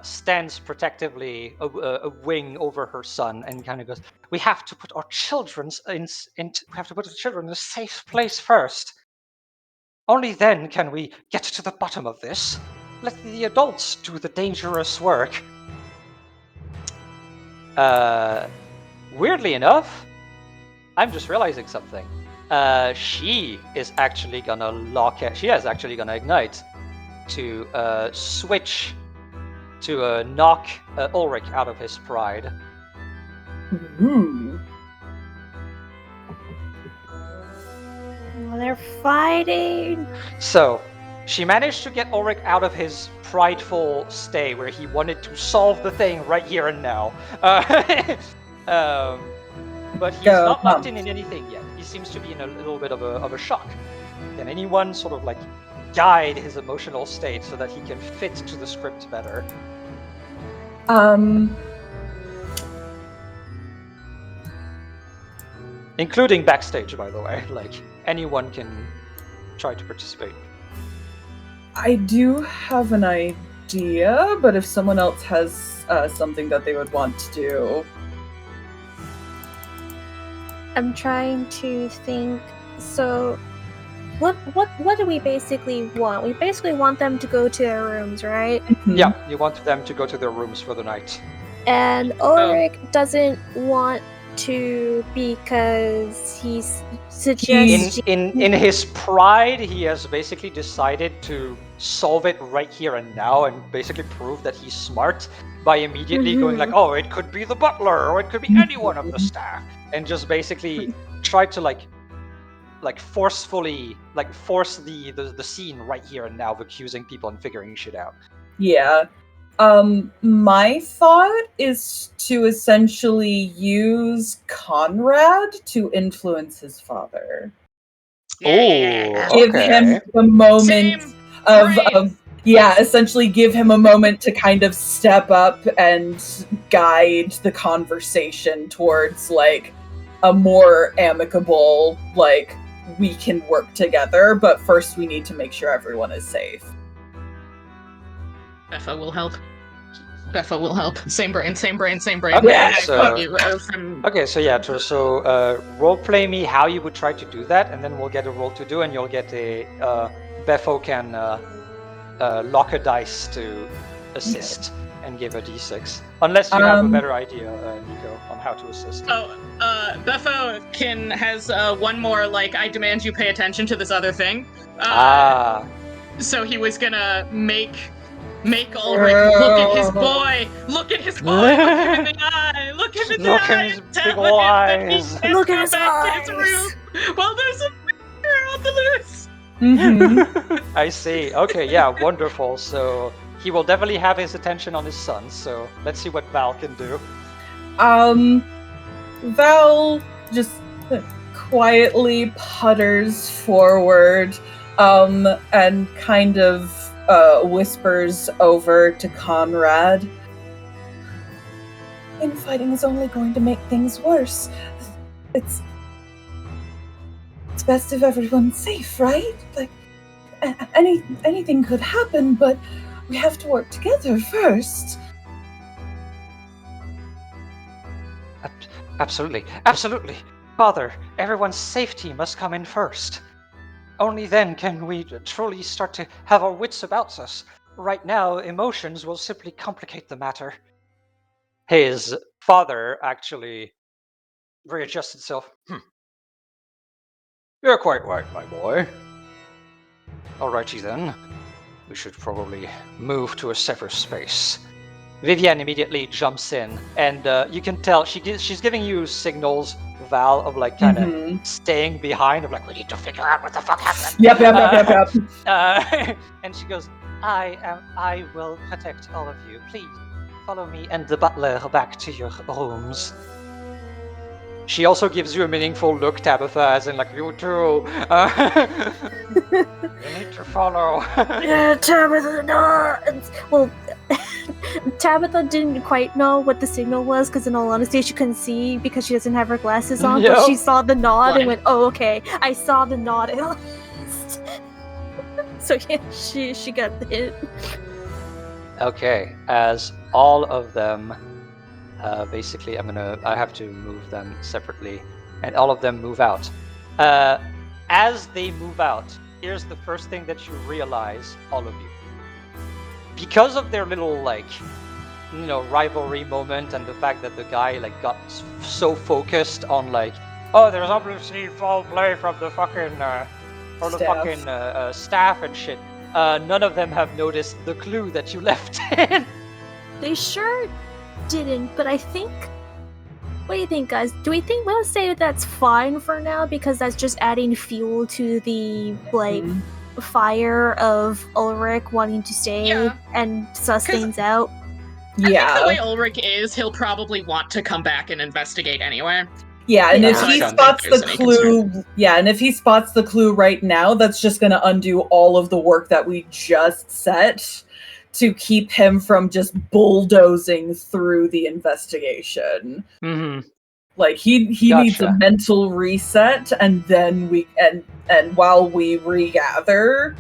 stands protectively, a wing over her son, and kind of goes, "We have to put our children we have to put the children in a safe place first. Only then can we get to the bottom of this. Let the adults do the dangerous work." Weirdly enough, I'm just realizing something. She is actually gonna She is actually gonna ignite to switch to knock Ulrich out of his pride. Ooh. Oh, they're fighting. So, she managed to get Ulrich out of his prideful stay where he wanted to solve the thing right here and now. But he's Go, not locked Mom. in anything yet. He seems to be in a little bit of a shock. Can anyone sort of like guide his emotional state so that he can fit to the script better? Including backstage, by the way. Like, anyone can try to participate. I do have an idea, but if someone else has something that they would want to do. I'm trying to think. So, what do we basically want? We basically want them to go to their rooms, right? Yeah, you want them to go to their rooms for the night. And Ulrich doesn't want to because he's suggests. In his pride, he has basically decided to solve it right here and now, and basically prove that he's smart by immediately going like, "Oh, it could be the butler, or it could be any one of the staff," and just basically try to like forcefully force the scene right here and now of accusing people and figuring shit out. Yeah. My thought is to essentially use Conrad to influence his father. Oh, Give him the moment essentially give him a moment to kind of step up and guide the conversation towards like a more amicable, like, we can work together, but first we need to make sure everyone is safe. Beffa will help. Beffa will help. Same brain. Okay, so role play me how you would try to do that, and then we'll get a roll to do, and you'll get a Bepho can lock a dice to assist and give a d6. Unless you have a better idea, Nico, on how to assist. Bepho has one more, like, I demand you pay attention to this other thing. So he was gonna make Ulrich look at his boy! Look at his boy! Look him in the eye! Look him in the Look eye! at his and tell big him ol' that he eyes. can't Look at go his back to his eyes. room while there's a fire on the loose! Mm-hmm. I see. Okay, yeah, wonderful. So he will definitely have his attention on his son. So let's see what Val can do. Val just quietly putters forward, and kind of whispers over to Conrad. Infighting is only going to make things worse. It's best if everyone's safe, right? Like, anything could happen, but we have to work together first. Absolutely, absolutely. Father, everyone's safety must come in first. Only then can we truly start to have our wits about us. Right now, emotions will simply complicate the matter. His father actually readjusts himself. You're quite right, my boy. Alrighty then. We should probably move to a safer space. Vivienne immediately jumps in, and you can tell she's giving you signals, Val, of like kind of staying behind, of like, we need to figure out what the fuck happened. Yep. And she goes, I will protect all of you. Please follow me and the butler back to your rooms. She also gives you a meaningful look, Tabitha, as in like, you too. You need to follow. Yeah, Tabitha, no. Well, Tabitha didn't quite know what the signal was, because in all honesty, she couldn't see because she doesn't have her glasses on, Yep. but she saw the nod Fine. and went, oh, okay, I saw the nod at least. So yeah, she got the hit. Okay, as all of them, basically, I have to move them separately, and all of them move out. As they move out, here's the first thing that you realize, all of you. Because of their little, like, rivalry moment, and the fact that the guy, like, got so focused on, like, oh, there's obviously foul play from the fucking, staff and shit. None of them have noticed the clue that you left in. They sure didn't, but I think... What do you think, guys? Do we think we'll say that's fine for now, because that's just adding fuel to the, like, fire of Ulrich wanting to stay and suss things out? I think the way Ulrich is, he'll probably want to come back and investigate anyway. Yeah, and if So he I don't spots think the there's any clue, concern. if he spots the clue right now, that's just going to undo all of the work that we just set to keep him from just bulldozing through the investigation. Mm-hmm. Like he needs a Gotcha. mental reset, and then and while we regather,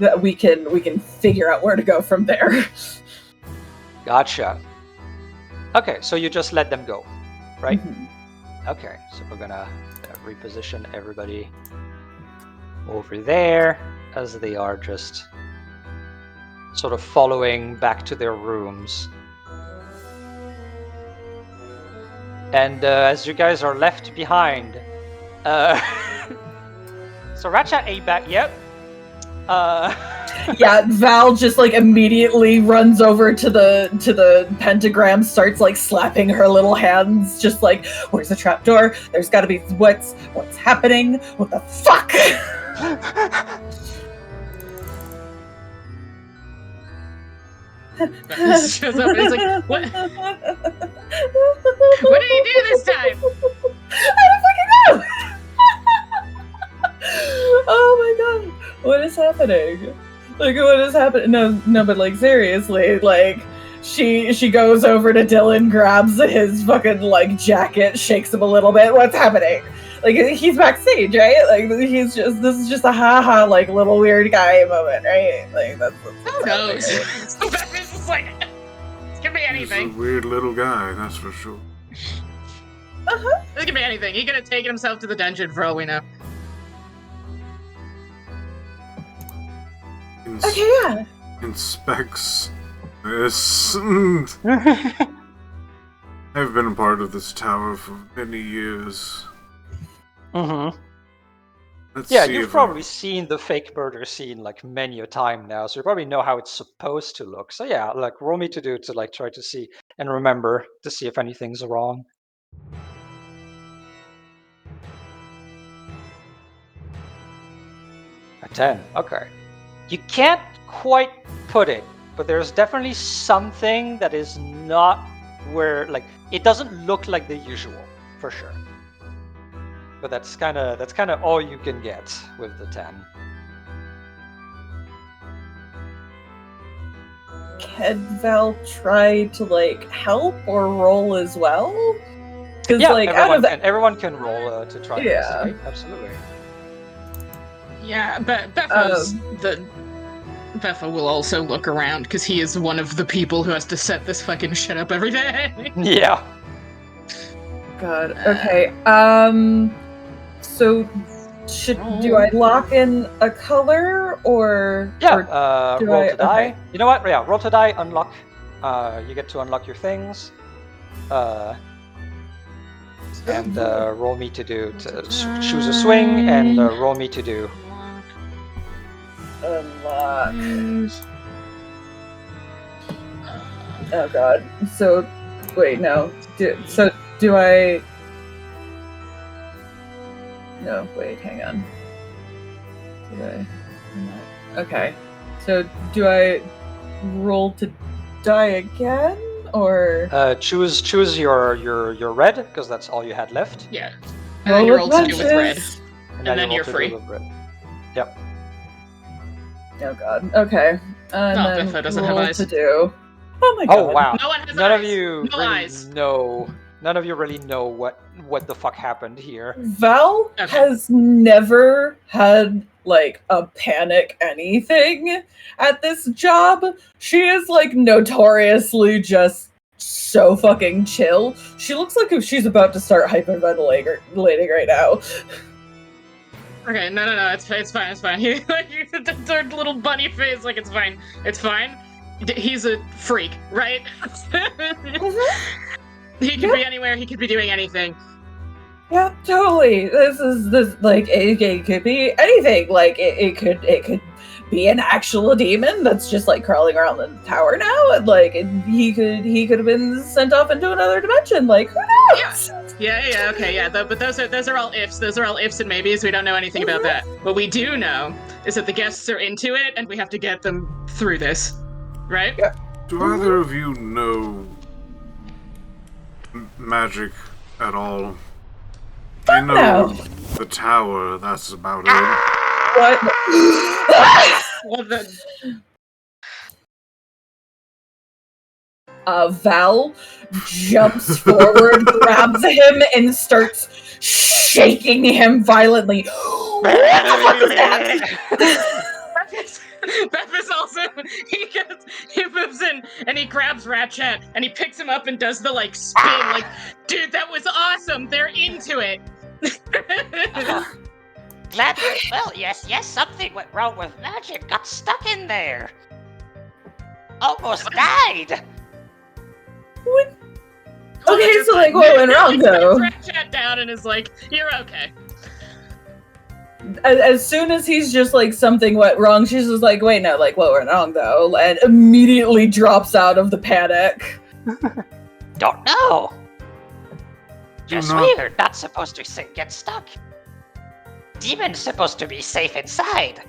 that we can figure out where to go from there. Gotcha. Okay, so you just let them go, right? Mhm. Okay, so we're gonna reposition everybody over there, as they are just sort of following back to their rooms. And as you guys are left behind, so Ratchat ain't back yet. Yeah, Val just like immediately runs over to the pentagram, starts like slapping her little hands, just like, where's the trapdoor? There's gotta be what's happening? What the fuck? Shows up and he's like, what? What did he do this time? I don't fucking know! Oh my god, what is happening? Like, what is happening? No, but like, seriously, like, she goes over to Dylan, grabs his fucking, like, jacket, shakes him a little bit. What's happening? Like, he's backstage, right? Like, this is just a haha, like, little weird guy moment, right? Like, that's Who knows? So Batman's just like, this could be He's a anything. weird little guy, that's for sure. This could be anything. He could have taken himself to the dungeon for all we know. Okay, yeah. inspects this. I've been a part of this tower for many years. Mm-hmm. Let's Yeah, see you've if probably seen the fake murder scene like many a time now, so you probably know how it's supposed to look. So yeah, like roll me to do to like try to see and remember to see if anything's wrong. A 10. Okay. You can't quite put it, but there's definitely something that is not where like it doesn't look like the usual, for sure. But that's kind of all you can get with the 10. Can Val try to like help or roll as well? Because Yeah, like out of everyone can roll to try and Yeah. investigate. Absolutely. Yeah, but Beffa will also look around because he is one of the people who has to set this fucking shit up every day. Yeah. God. Okay. So do I lock in a color or Yeah. do Roll I- to die. okay. You know what? Yeah. Roll to die. Unlock. You get to unlock your things. And roll me to do to choose a swing and roll me to do. unlock? Oh God. So wait, no. Do I? No, wait, hang on. Did I? Okay. So do I roll to die again, or Choose your red because that's all you had left. Yeah. And then you roll to do with red. punches? And And you then roll you're to do free. with red. Yep. Oh God. Okay. And No, then Biffa doesn't have roll eyes. to do. Oh my God. Oh wow. No one has None eyes. of you No really eyes. know. None of you really know what the fuck happened here. Val Okay. has never had like a panic anything at this job. She is like notoriously just so fucking chill. She looks like if she's about to start hyperventilating right now. Okay, no, it's fine. He the little bunny face, like it's fine. He's a freak, right? He could be anywhere. He could be doing anything. Yeah, totally. This like it could be anything. Like it could be an actual demon that's just like crawling around the tower now, and like he could have been sent off into another dimension. Like who knows? Yeah. Okay, yeah. But those are all ifs. Those are all ifs and maybes. We don't know anything about that. What we do know is that the guests are into it, and we have to get them through this, right? Yeah. Do either of you know magic at all? I know the tower, that's about it. What? Well, the, Val jumps forward, grabs him, and starts shaking him violently. Bepha's also he moves in and he grabs Ratchet and he picks him up and does the like spin, like, dude, that was awesome. They're into it. Glad. Well, yes, something went wrong with magic. Got stuck in there. Almost died. What? Okay, so like what went wrong though? Ratchet down and is like, you're okay. As soon as he's just like something went wrong, she's just like, wait, no, like what went wrong though? And immediately drops out of the panic. Don't know. Just not- weird. Not supposed to get stuck. Demon's supposed to be safe inside.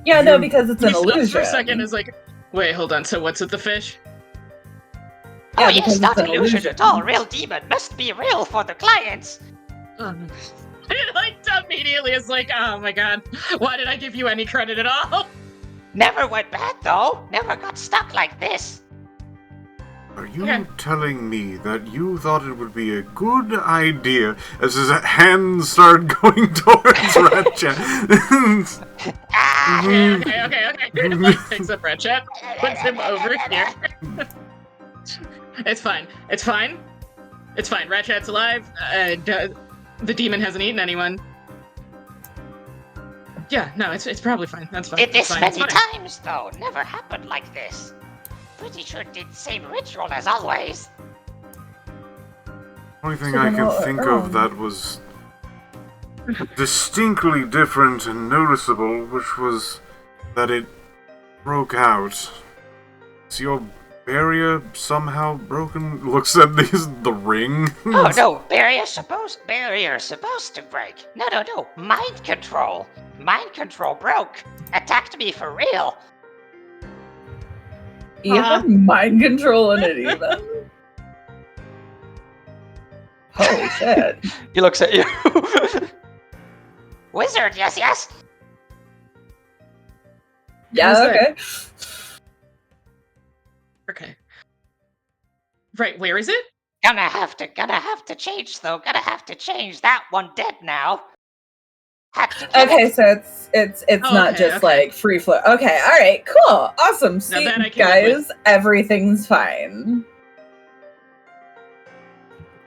Yeah, no, because it's He an stops illusion. for a second, is like, wait, hold on. So what's with the fish? Yeah, Oh because yes, not it's an illusion illusion. at all. Real demon must be real for the clients. It like immediately is like, oh my god, why did I give you any credit at all? Never went bad though. Never got stuck like this. Are you Okay. telling me that you thought it would be a good idea as his hands started going towards Ratchet? Ah! Okay. Picks up Ratchet, puts him over here. It's fine. Ratchet's alive. The demon hasn't eaten anyone. Yeah, no, it's probably fine. That's fine. Did this It's fine. many It's fine. times, though. Never happened like this. Pretty sure did same ritual as always. Only thing So I then can I'll- think of that was distinctly different and noticeable, which was that it broke out. Is your barrier somehow broken? Looks at the ring. Oh no, barrier's supposed to break. No. Mind control. Mind control broke. Attacked me for real. You have mind control in it even? Holy shit. He looks at you. Wizard, yes. Yeah, How's that? okay. Okay. Right, where is it? Gonna have to change though. Gonna have to change. That one dead now. Had to kill Okay, it. so it's Oh, not okay, just okay. like free flow. Okay, all right, cool, awesome. See, that I can live with. guys, everything's fine.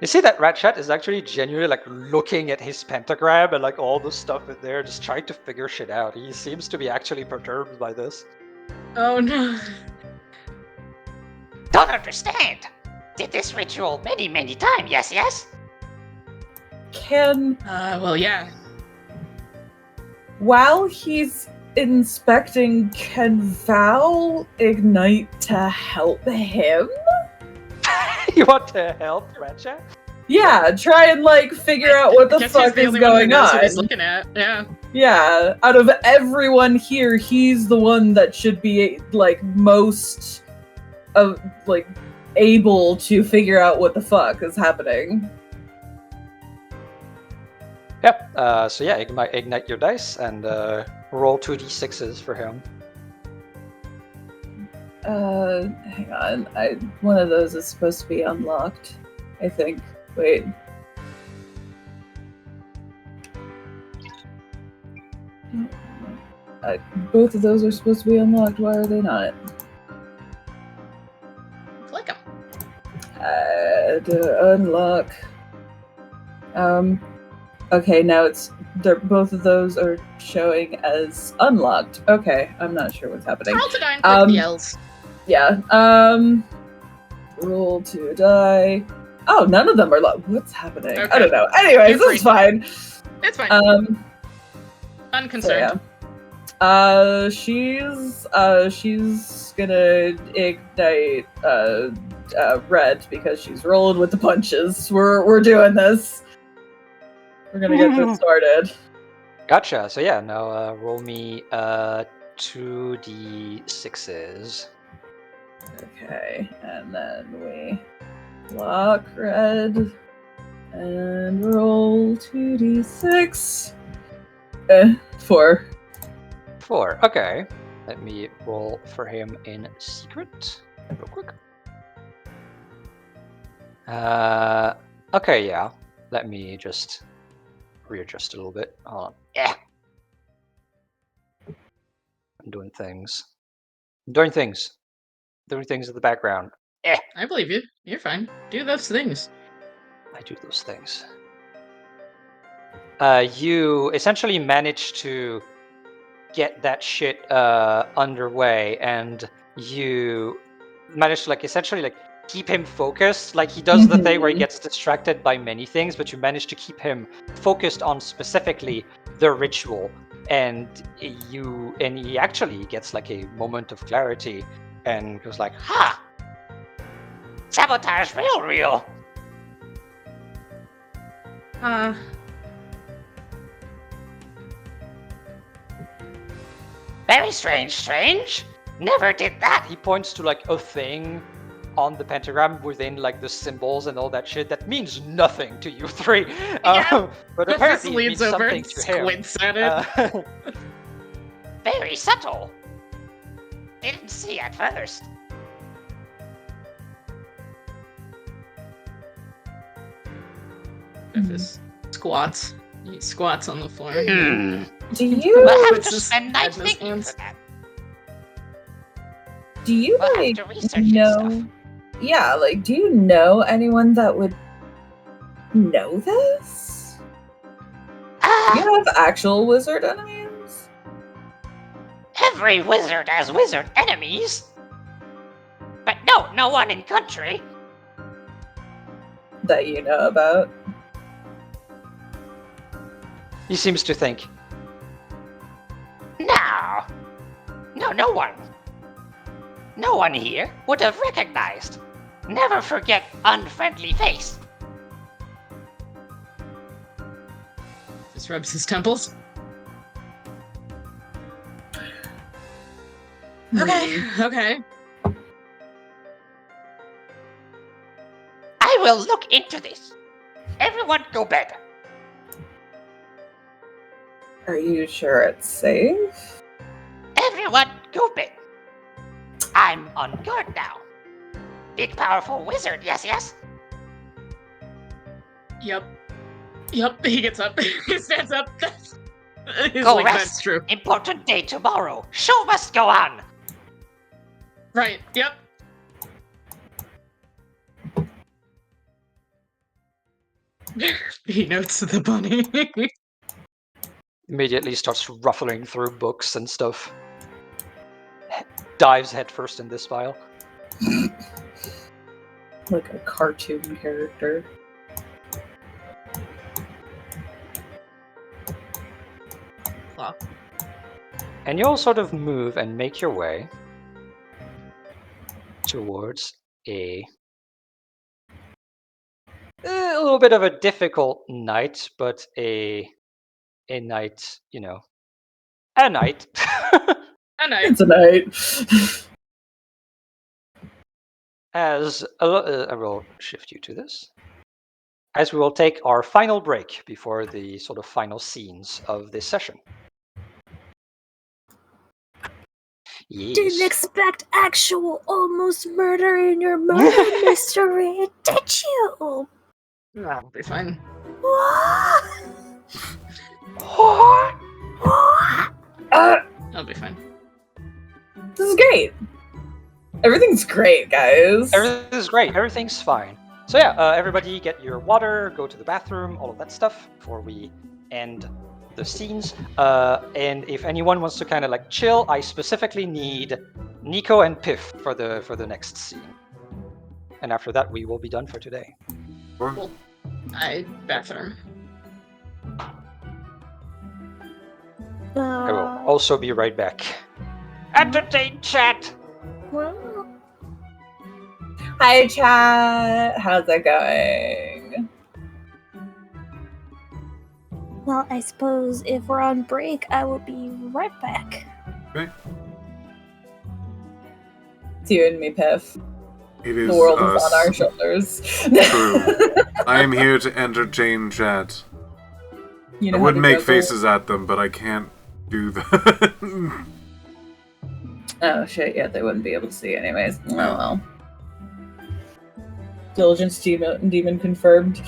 You see that Ratchet is actually genuinely like looking at his pentagram and like all the stuff in there, just trying to figure shit out. He seems to be actually perturbed by this. Oh no. Don't understand. Did this ritual many times. Yes. Can Well, yeah. while he's inspecting, can Val ignite to help him? You want to help Ratchet? Yeah, try and like figure out what the Guess he's fuck the is only one who going knows what he's on. looking at. Yeah. Yeah, out of everyone here, he's the one that should be like most of like able to figure out what the fuck is happening. Yep. So yeah, ignite your dice and roll 2d6s for him. Hang on. One of those is supposed to be unlocked, I think. Wait. Both of those are supposed to be unlocked. Why are they not? Flick 'em. Unlock. Okay, now both of those are showing as unlocked. Okay, I'm not sure what's happening. Roll to die and click the L's. Yeah. Roll to die. Oh, none of them are locked. What's happening? I Okay. don't know. Anyways, You're this is fine. It's fine. So Unconcerned. yeah. She's gonna ignite Red because she's rolling with the punches. We're doing this. We're gonna get this started. Gotcha. So yeah, now roll me 2d6s. Okay, and then we lock Red and roll 2d6. 4. 4. Okay. Let me roll for him in secret real quick. Okay, yeah. Let me just readjust a little bit. Hold on. Yeah. I'm doing things. Doing things in the background. I believe you. You're fine. Do those things. I do those things. You essentially manage to get that shit underway, and you manage to essentially keep him focused. Like he does the thing where he gets distracted by many things, but you manage to keep him focused on specifically the ritual. And he actually gets a moment of clarity and goes like, Ha! Sabotage real. Very strange. Never did that. he points to a thing on the pentagram within the symbols and all that shit that means nothing to you three. Yeah. But This apparently it leans means over something and to him. squints at it. Very subtle. Didn't see at first. Memphis squats. He squats on the floor. Hmm. Do you We'll have Puts to his spend night head in his thinking hands. for that. We'll have to research this know? stuff. Yeah, do you know anyone that would know this? Do you have actual wizard enemies? Every wizard has wizard enemies. But no one in country. That you know about. He seems to think. No one. No one here would have recognized. Never forget unfriendly face. Just rubs his temples. Okay. I will look into this. Everyone go bed. Are you sure it's safe? Everyone go bed. I'm on guard now. Big powerful wizard, yes? Yep. He gets up. He stands up. He's Go like, rest. that's true. Important day tomorrow. Show must go on. Right, yep. He notes the bunny. Immediately starts ruffling through books and stuff. Dives headfirst in this file. Like a cartoon character. And you'll sort of move and make your way towards a little bit of a difficult night, but a night, a night. A night. It's a night. As I will shift you to this, as we will take our final break before the sort of final scenes of this session. Didn't Yes. expect actual almost murder in your murder mystery, did you? That'll be fine. What? That'll be fine. This is great. Everything's great, guys. Everything's great. Everything's fine. So yeah, everybody get your water, go to the bathroom, all of that stuff before we end the scenes. And if anyone wants to kind of like chill, I specifically need Nico and Piff for the next scene. And after that, we will be done for today. Bathroom. I will also be right back. Entertain chat. Well, Hi, chat. How's it going? well, I suppose if we're on break, I will be right back. Okay. It's you and me, Piff. It is The world is us. on our shoulders. True. I am here to entertain chat. You I how would to make juggle? faces at them, but I can't do that. Oh shit! Yeah, they wouldn't be able to see anyways. Oh well. Diligence demon confirmed.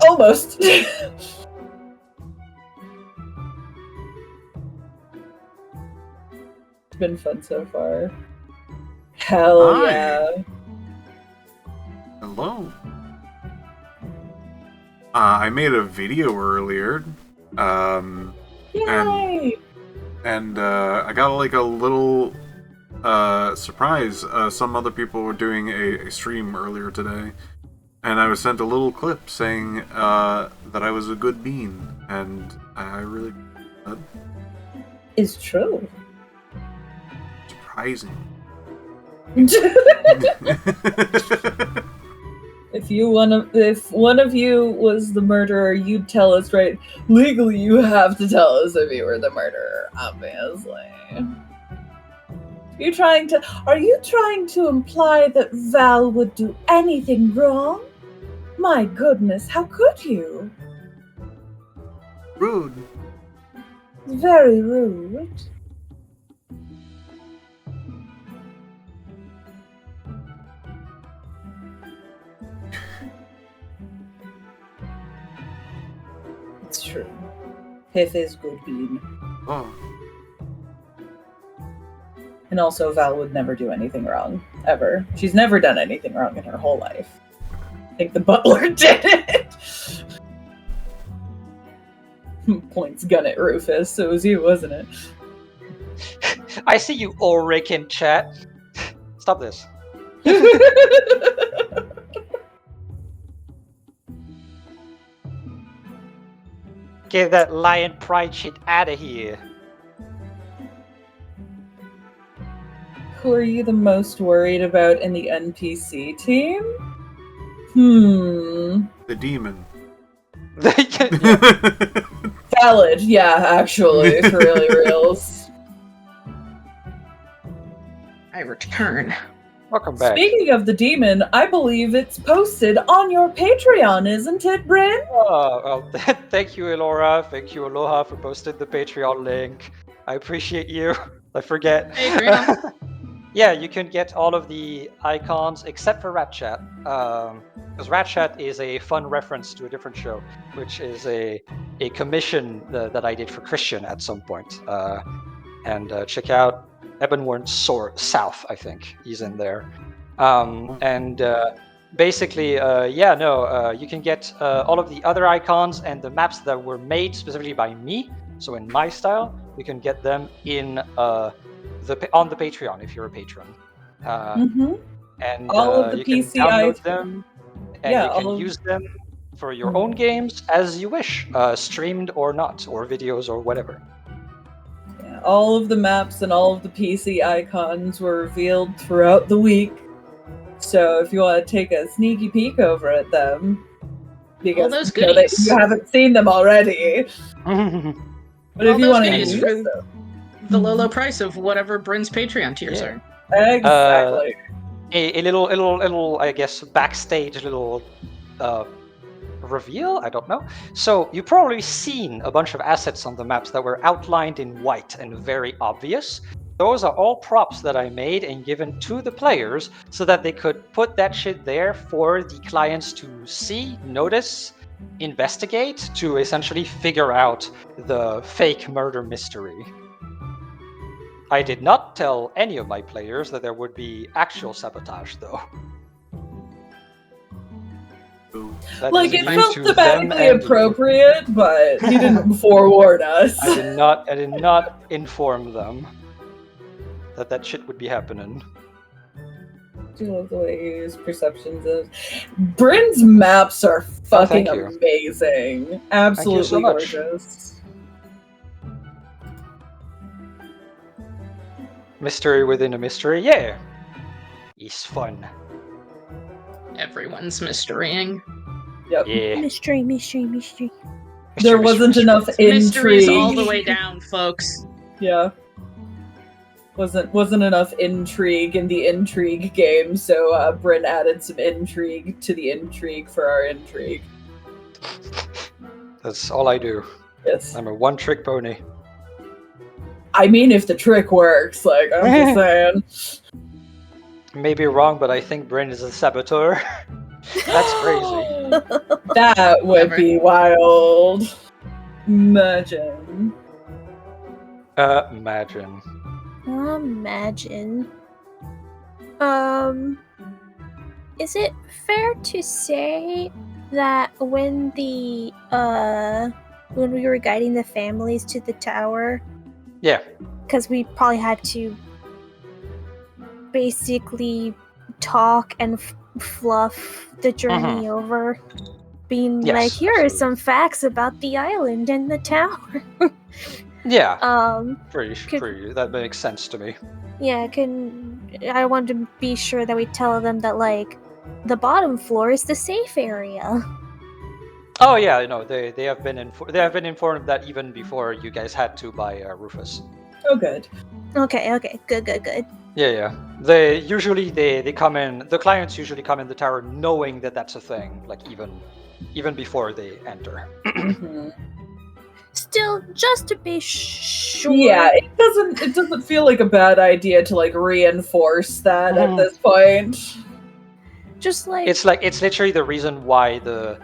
Almost. It's been fun so far. Hell Hi. yeah. Hello. I made a video earlier. Yay! And I got like a little surprise. Some other people were doing a stream earlier today, and I was sent a little clip saying that I was a good bean, and I really It's true. surprising. If one of you was the murderer, you'd tell us, right? Legally, you have to tell us if you were the murderer, obviously. Are you trying to imply that Val would do anything wrong? My goodness, how could you? Rude. Very rude. It's true. Piff is good bean. Oh, And also, Val would never do anything wrong. Ever. She's never done anything wrong in her whole life. I think the butler did it! Points gun at Rufus. It was you, wasn't it? I see you, Ulrich, in chat. Stop this. Get that lion pride shit out of here. Who are you the most worried about in the NPC team? The demon. Yeah. Valid, yeah, actually, for really reals. I return. Welcome back. Speaking of the demon, I believe it's posted on your Patreon, isn't it, Bryn? Oh, well, thank you, Elora. Thank you, Aloha, for posting the Patreon link. I appreciate you. I forget. Hey, Graham. Yeah, you can get all of the icons except for Rat Chat. Because Rat Chat is a fun reference to a different show, which is a commission that I did for Christian at some point. And check out Ebonwarn South, I think. He's in there. Basically, you can get all of the other icons and the maps that were made specifically by me. So in my style, you can get them in on the Patreon if you're a patron. And All of the you can PCI download them, and Yeah, you can all of- use them for your own games as you wish, streamed or not, or videos or whatever. Yeah, all of the maps and all of the PC icons were revealed throughout the week. So if you want to take a sneaky peek over at them, because those you know that goodies. you haven't seen them already. But All if you those want to goodies use for them, the low, low price of whatever Bryn's Patreon tiers Yeah. are. exactly. A little, I guess, backstage little reveal. I don't know. So you've probably seen a bunch of assets on the maps that were outlined in white and very obvious. Those are all props that I made and given to the players so that they could put that shit there for the clients to see, notice, investigate, to essentially figure out the fake murder mystery. I did not tell any of my players that there would be actual sabotage, though. That Like, is it new felt to them thematically and you. appropriate, but he didn't forewarn us. I did not inform them that shit would be happening. I do love the way you use perceptions of Bryn's maps are fucking thank you. amazing. Absolutely so much. gorgeous. Mystery within a mystery, yeah. It's fun. Everyone's mysterying. Yep. Yeah. Mystery, mystery, mystery. There wasn't enough Mysteries intrigue. all the way down, folks. Yeah. Wasn't enough intrigue in the intrigue game, so Bryn added some intrigue to the intrigue for our intrigue. That's all I do. Yes. I'm a one-trick pony. I mean, if the trick works, like, I'm just saying. Maybe wrong, but I think Bryn is a saboteur. That's crazy. That would Never. be wild. Imagine. Imagine. Imagine. Is it fair to say that when we were guiding the families to the tower, Yeah. because we probably had to basically talk and fluff the journey over, being Yes, like, here are absolutely. some facts about the island and the tower. Yeah. Could- Pretty. That makes sense to me. Yeah, I want to be sure that we tell them that, like, the bottom floor is the safe area. Oh yeah, no, they have been informed that even before you guys had to by Rufus. Oh, good. Okay, good. Yeah. They come in. The clients usually come in the tower knowing that that's a thing. Like even before they enter. Mhm. Still, just to be sure. Yeah, it doesn't feel like a bad idea to like reinforce that at this point. Just like It's literally the reason why the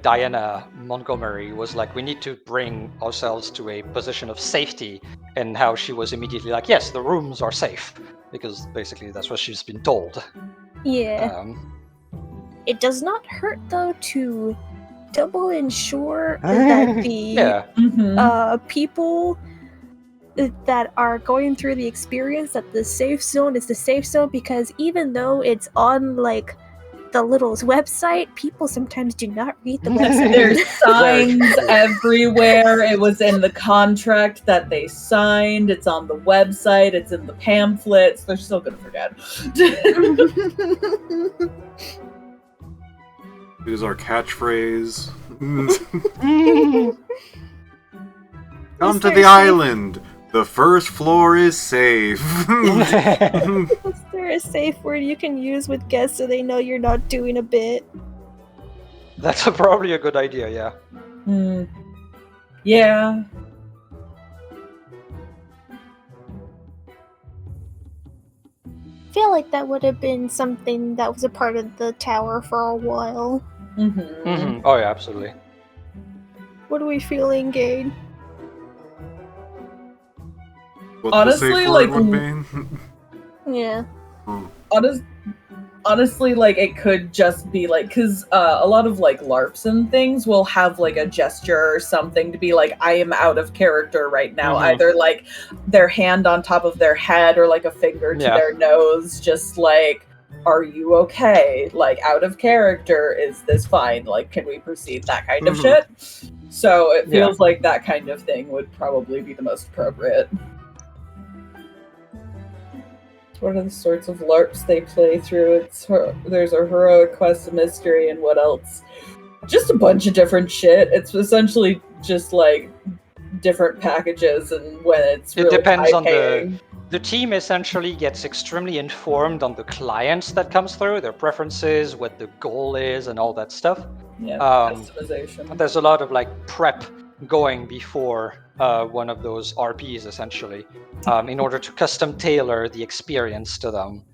Diana Montgomery was like, we need to bring ourselves to a position of safety, and how she was immediately like, yes, the rooms are safe, because basically that's what she's been told. yeah. It does not hurt though to double ensure that the Yeah. Mhm. people that are going through the experience that the safe zone is the safe zone, because even though it's on like the little website, people sometimes do not read the website. There's signs everywhere. It was in the contract that they signed. It's on the website. It's in the pamphlets. They're still gonna forget. It is our catchphrase. Come to the island. The first floor is safe. Is there a safe word you can use with guests so they know you're not doing a bit? That's probably a good idea, yeah. Yeah. I feel like that would have been something that was a part of the tower for a while. Oh yeah, absolutely. What are we feeling, Gade? What Honestly, the safe word like, would be? Yeah. Honestly, like, it could just be like, because a lot of like LARPs and things will have like a gesture or something to be like, I am out of character right now. Either like their hand on top of their head or like a finger to their nose, just like, are you okay? Like, out of character, is this fine? Like, can we proceed? That kind of shit. So it feels like that kind of thing would probably be the most appropriate. What are the sorts of LARPs they play through? There's a heroic quest, a mystery, and what else? Just a bunch of different shit. It's essentially just like different packages, and when it's really depends on high-paying. the team. Essentially gets extremely informed on the clients that comes through, their preferences, what the goal is, and all that stuff. Yeah, customization. There's a lot of like prep going before one of those RPs, essentially, in order to custom tailor the experience to them.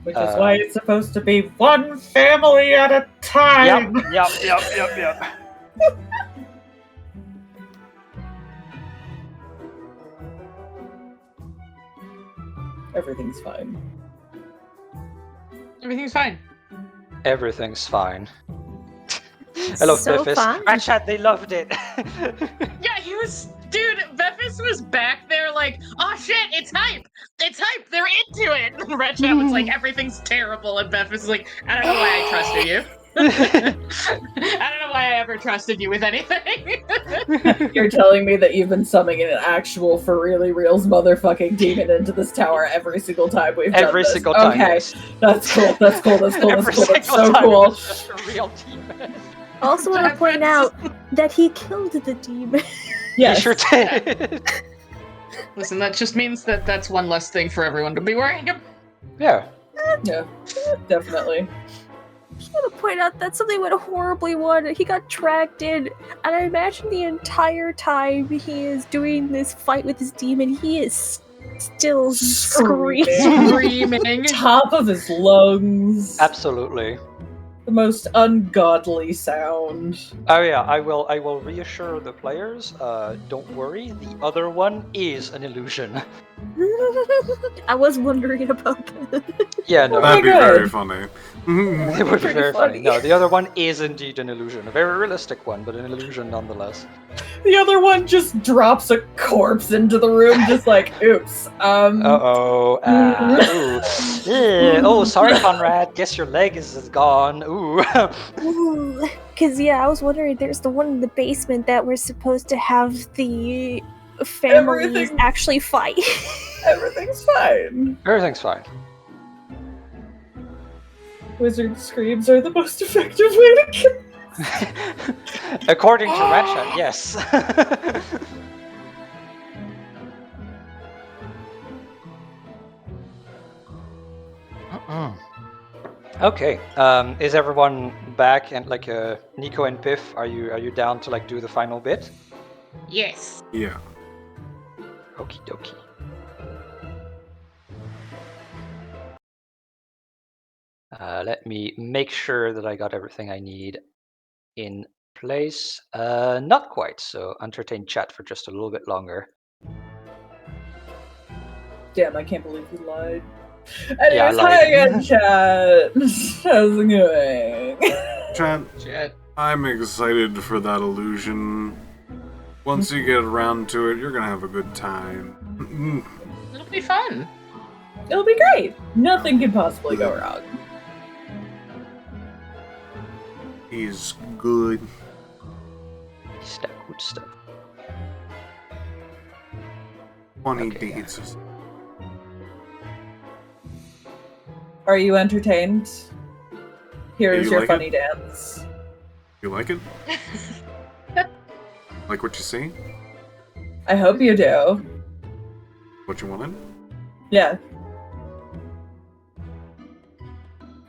Which is why it's supposed to be one family at a time. Yep. Everything's fine. Everything's fine. Everything's fine. I love So Biffis. fun. Ratchet, they loved it. Yeah, he was, dude. Bephis was back there like, oh shit, it's hype, they're into it. Ratchet was like, everything's terrible, and Bephis was like, I don't know why I trusted you. I don't know why I ever trusted you with anything. You're telling me that you've been summoning an actual for really reals motherfucking demon into this tower every single time we've done Every this. single time. Okay, Yes. that's cool. That's Every so single time cool. it was just a real demon. I also want to point out that he killed the demon. Yes. He sure did. Listen, that just means that that's one less thing for everyone to be worrying about. Yeah. Yeah, definitely. I just want to point out that something went horribly wrong. He got tracked in, and I imagine the entire time he is doing this fight with his demon, he is still screaming. Top of his lungs. Absolutely. The most ungodly sound. Oh yeah, I will reassure the players, don't worry, the other one is an illusion. I was wondering about that. Yeah, no. That'd be God. very funny. It would be Pretty very funny. funny. No, the other one is indeed an illusion. A very realistic one, but an illusion nonetheless. The other one just drops a corpse into the room, just like, oops. Uh-oh. Ooh. Yeah. Oh, sorry, Conrad. Guess your leg is gone. Ooh. Because, yeah, I was wondering, there's the one in the basement that we're supposed to have the families Everything- actually fight. Everything's fine. Everything's fine. Wizard screams are the most effective way to kill. According to Ratchet, yes. Okay. Is everyone back? And like Nico and Piff, are you down to like do the final bit? Yes. Yeah. Okie dokie. Let me make sure that I got everything I need in place. Not quite, so entertain chat for just a little bit longer. Damn, I can't believe you lied. Yeah, I Anyways, lied. hi again, chat. How's it going? Chat, I'm excited for that illusion. Once you get around to it, you're gonna have a good time. Mm, It'll be fun. It'll be great. Nothing can possibly go wrong. he's good. Step, good stuff. Funny Okay. deeds. Are you entertained? Here's You your like funny it? dance. You like it? Like what you see? I hope you do. What you wanted? Yeah.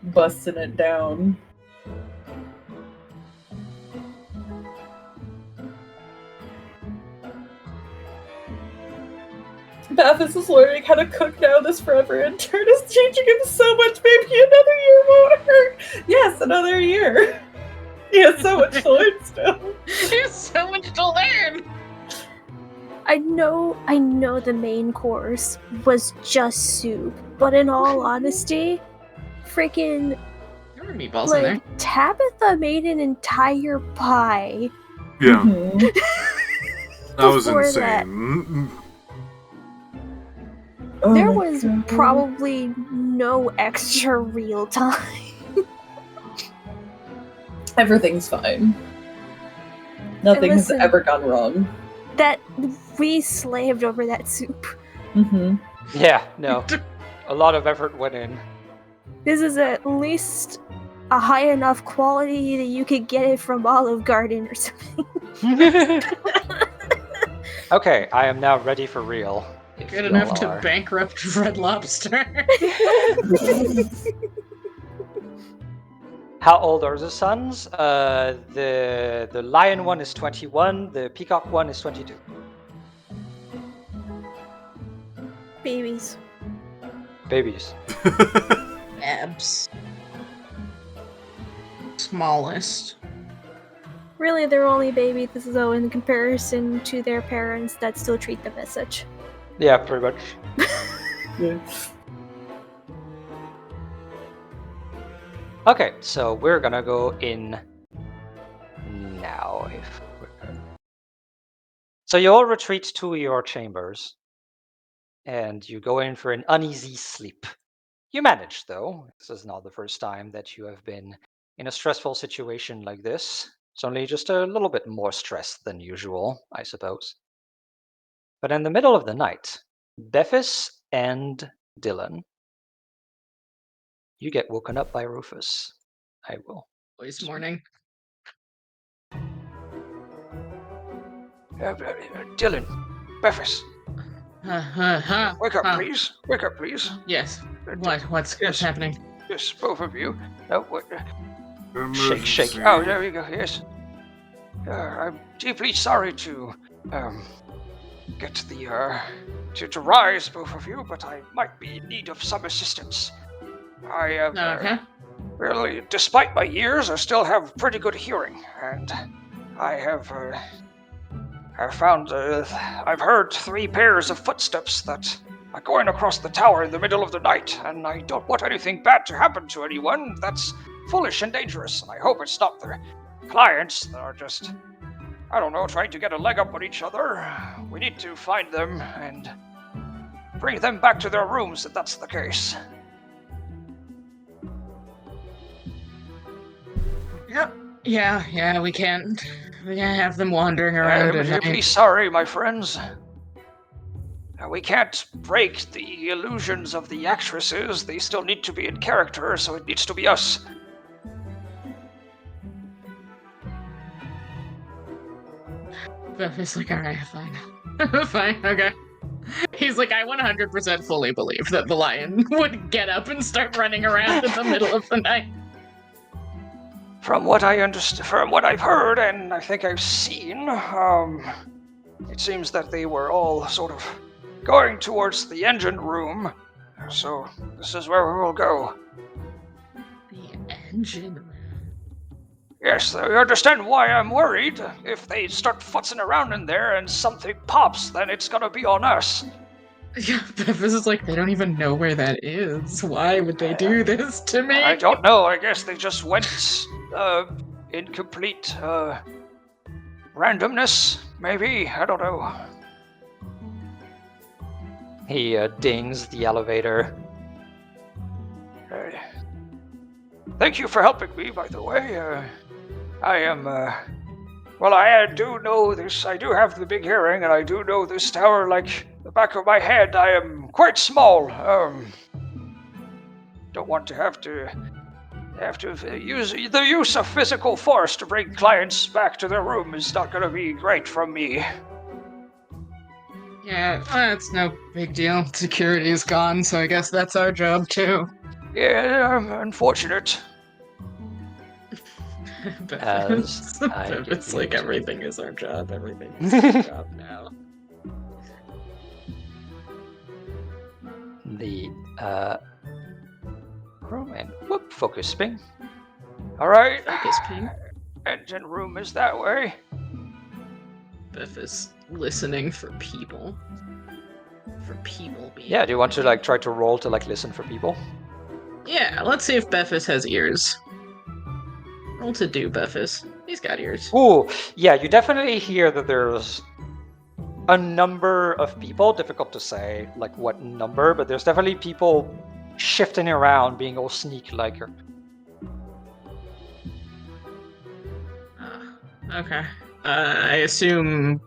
Busting it down. Mathis is learning how to cook now. This forever intern is teaching him so much. Maybe another year won't hurt. Yes, another year. He has so much to learn still. There's so much to learn. I know the main course was just soup, but in all honesty, freaking There were meatballs in there. like Tabitha made an entire pie. Yeah, Mhm. that was before insane. that. Mm-mm. Oh There my was God. probably no extra real time. Everything's fine. Nothing has listen- ever gone wrong. That we slaved over that soup. Mm-hmm. Yeah, no. A lot of effort went in. This is at least a high enough quality that you could get it from Olive Garden or something. Okay, I am now ready for real. if Good y'all enough to are. bankrupt Red Lobster. How old are the sons? The lion one is 21. The peacock one is 22. Babies. Babies. Abs. Smallest. Really, they're only babies, though, in comparison to their parents that still treat them as such. Yeah, pretty much. Yeah. Okay, so we're gonna go in now. If we're... So you all retreat to your chambers, and you go in for an uneasy sleep. You manage, though. This is not the first time that you have been in a stressful situation like this. It's only just a little bit more stress than usual, I suppose. But in the middle of the night, Bephis and Dylan, you get woken up by Rufus. I will. Boys morning. Dylan, Bephis, wake up, Huh. please. Wake up, please. Yes. What's Yes. happening? Yes, both of you. No, what? Shake, shake. Emergency. Oh, there you go. Yes. I'm deeply sorry to get the to rise, both of you, but I might be in need of some assistance. I have really, despite my years, I still have pretty good hearing, and I have found I've heard 3 pairs of footsteps that are going across the tower in the middle of the night, and I don't want anything bad to happen to anyone. That's foolish and dangerous, and I hope it's not the clients that are just, I don't know, trying to get a leg up on each other. We need to find them and bring them back to their rooms if that's the case. Yep. Yeah, we can't have them wandering around I'm at deeply night. sorry, my friends. We can't break the illusions of the actresses. They still need to be in character, so it needs to be us. Buffy's like, alright, fine. Fine, okay. He's like, I 100% fully believe that the lion would get up and start running around in the middle of the night. From what I understand, from what I've heard, and I think I've seen, it seems that they were all sort of going towards the engine room. So this is where we will go. The engine room. Yes, you understand why I'm worried. If they start futzing around in there and something pops, then it's gonna be on us. Yeah, Buffy's is like, they don't even know where that is. Why would they do this to me? I don't know. I guess they just went in complete randomness, maybe. I don't know. He dings the elevator. Thank you for helping me, by the way. I am, well, I do know this. I do have the big hearing, and I do know this tower like the back of my head. I am quite small. Don't want to have to use the use of physical force to bring clients back to their room is not going to be great from me. Yeah, it's no big deal. Security is gone, so I guess that's our job too. Yeah, unfortunate. It's like everything is our job. Everything is our job now. The room and focus ping. All right. Focus ping. Engine room is that way. Beth is listening for people. For people being. Yeah, do you want to like try to roll to like listen for people? Yeah, let's see if Bephis has ears. Roll to do, Bephis. He's got ears. Ooh, yeah, you definitely hear that there's a number of people. Difficult to say like what number, but there's definitely people shifting around, being all sneak-like. Okay. I assume.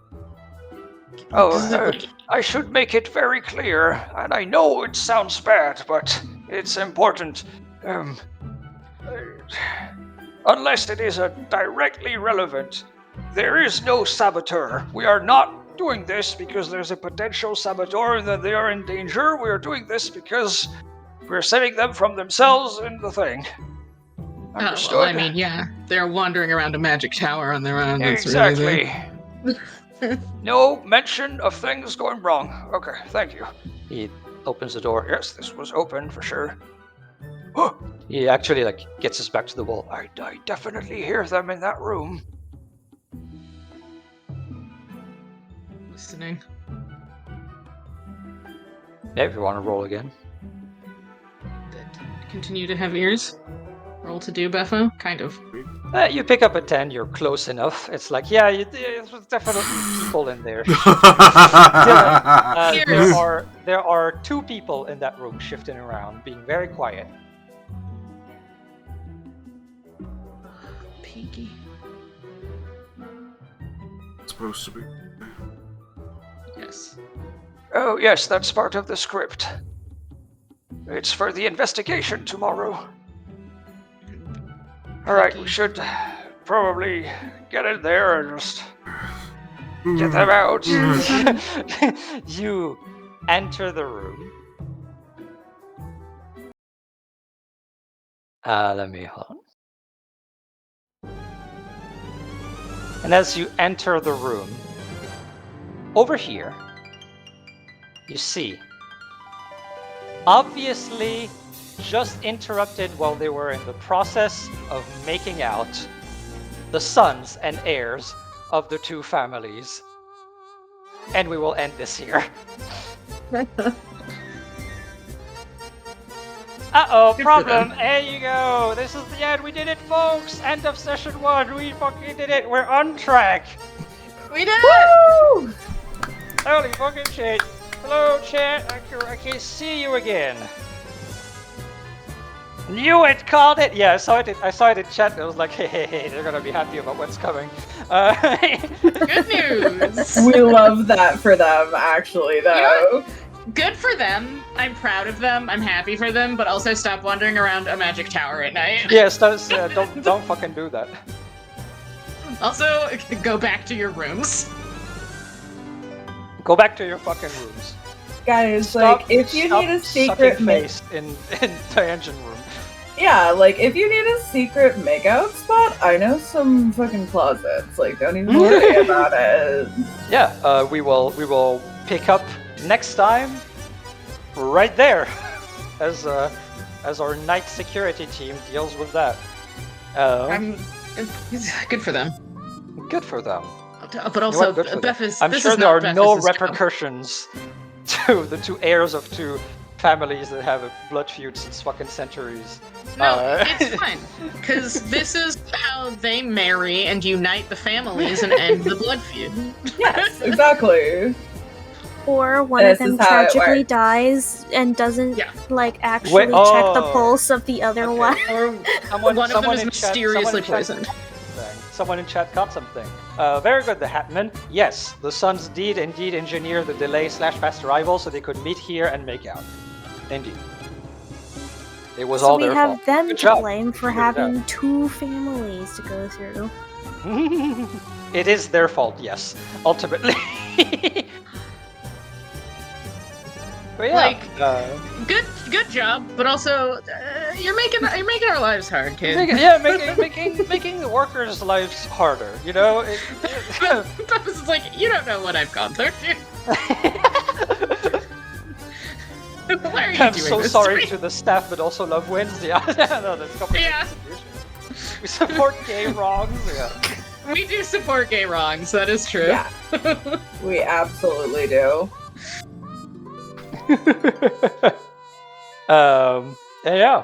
I should make it very clear, and I know it sounds bad, but it's important. Unless it is directly relevant, there is no saboteur. We are not doing this because there's a potential saboteur and that they are in danger. We are doing this because we're saving them from themselves and the thing. Understood? Well, I mean, yeah, they're wandering around a magic tower on their own. That's Exactly. Really No mention of things going wrong. Okay, thank you. He opens the door. Yes, this was open for sure. He actually like gets his back to the wall. I definitely hear them in that room. listening. Yeah, if you want to roll again. Continue to have ears. Roll to do, Bepho? Kind of. You pick up a 10, you're close enough. It's like, yeah, there's definitely people in there. There are two people in that room shifting around, being very quiet. Peaky. It's supposed to be. Yes. Oh, yes, that's part of the script. It's for the investigation tomorrow. Alright, we should probably get in there and just get them out. You enter the room. Let me hold on. And as you enter the room, over here, you see, obviously just interrupted while they were in the process of making out, the sons and heirs of the two families. And we will end this here. Uh-oh, problem. There you go. This is the end. We did it, folks. End of session 1. We fucking did it. We're on track. We did it! Woo! Holy fucking shit. Hello, chat. I can see you again. Knew it, called it. Yeah, I saw it in chat. I was like, hey, they're gonna be happy about what's coming. Good news. We love that for them, actually, though. Good for them. I'm proud of them. I'm happy for them, but also stop wandering around a magic tower at night. Yes, don't fucking do that. Also, go back to your rooms. Go back to your fucking rooms. Guys, Stop- like, if you stop need a secret sucking face in the engine room. yeah, like, if you need a secret makeout spot, I know some fucking closets. Like, don't even worry about it. Yeah, we will pick up next time right there as our night security team deals with that. Good for them. Good for them. But also, Good for them. Beth is. I'm this sure is there not are no Beth's job. repercussions to the two heirs of two families that have a blood feud since fucking centuries. No, it's fine. Because this is how they marry and unite the families and end the blood feud. Yes, exactly. Or one This of them is how it tragically works. dies and doesn't Yeah. actually check the oh. pulse of the other Okay. one. Or Someone, one of them someone is in chat- mysteriously someone in chat- poisoned. Someone in chat caught something. Very good, the Hatman. Yes, the Suns did indeed engineer the delay/fast arrival so they could meet here and make out. Indeed. It was So all we their have fault. them Good to job. blame for Figured it out. having 2 families to go through. It is their fault, yes. Ultimately. But yeah, Like, good job, but also you're making our lives hard, kid. making the workers' lives harder. You know. But it's like you don't know what I've gone through. Why are you I'm doing so this sorry to to the staff, but also love wins. Yeah, no, that's complicated Yeah. situation. We support gay wrongs. Yeah. me? We do support gay wrongs. That is true. Yeah. We absolutely do. And yeah.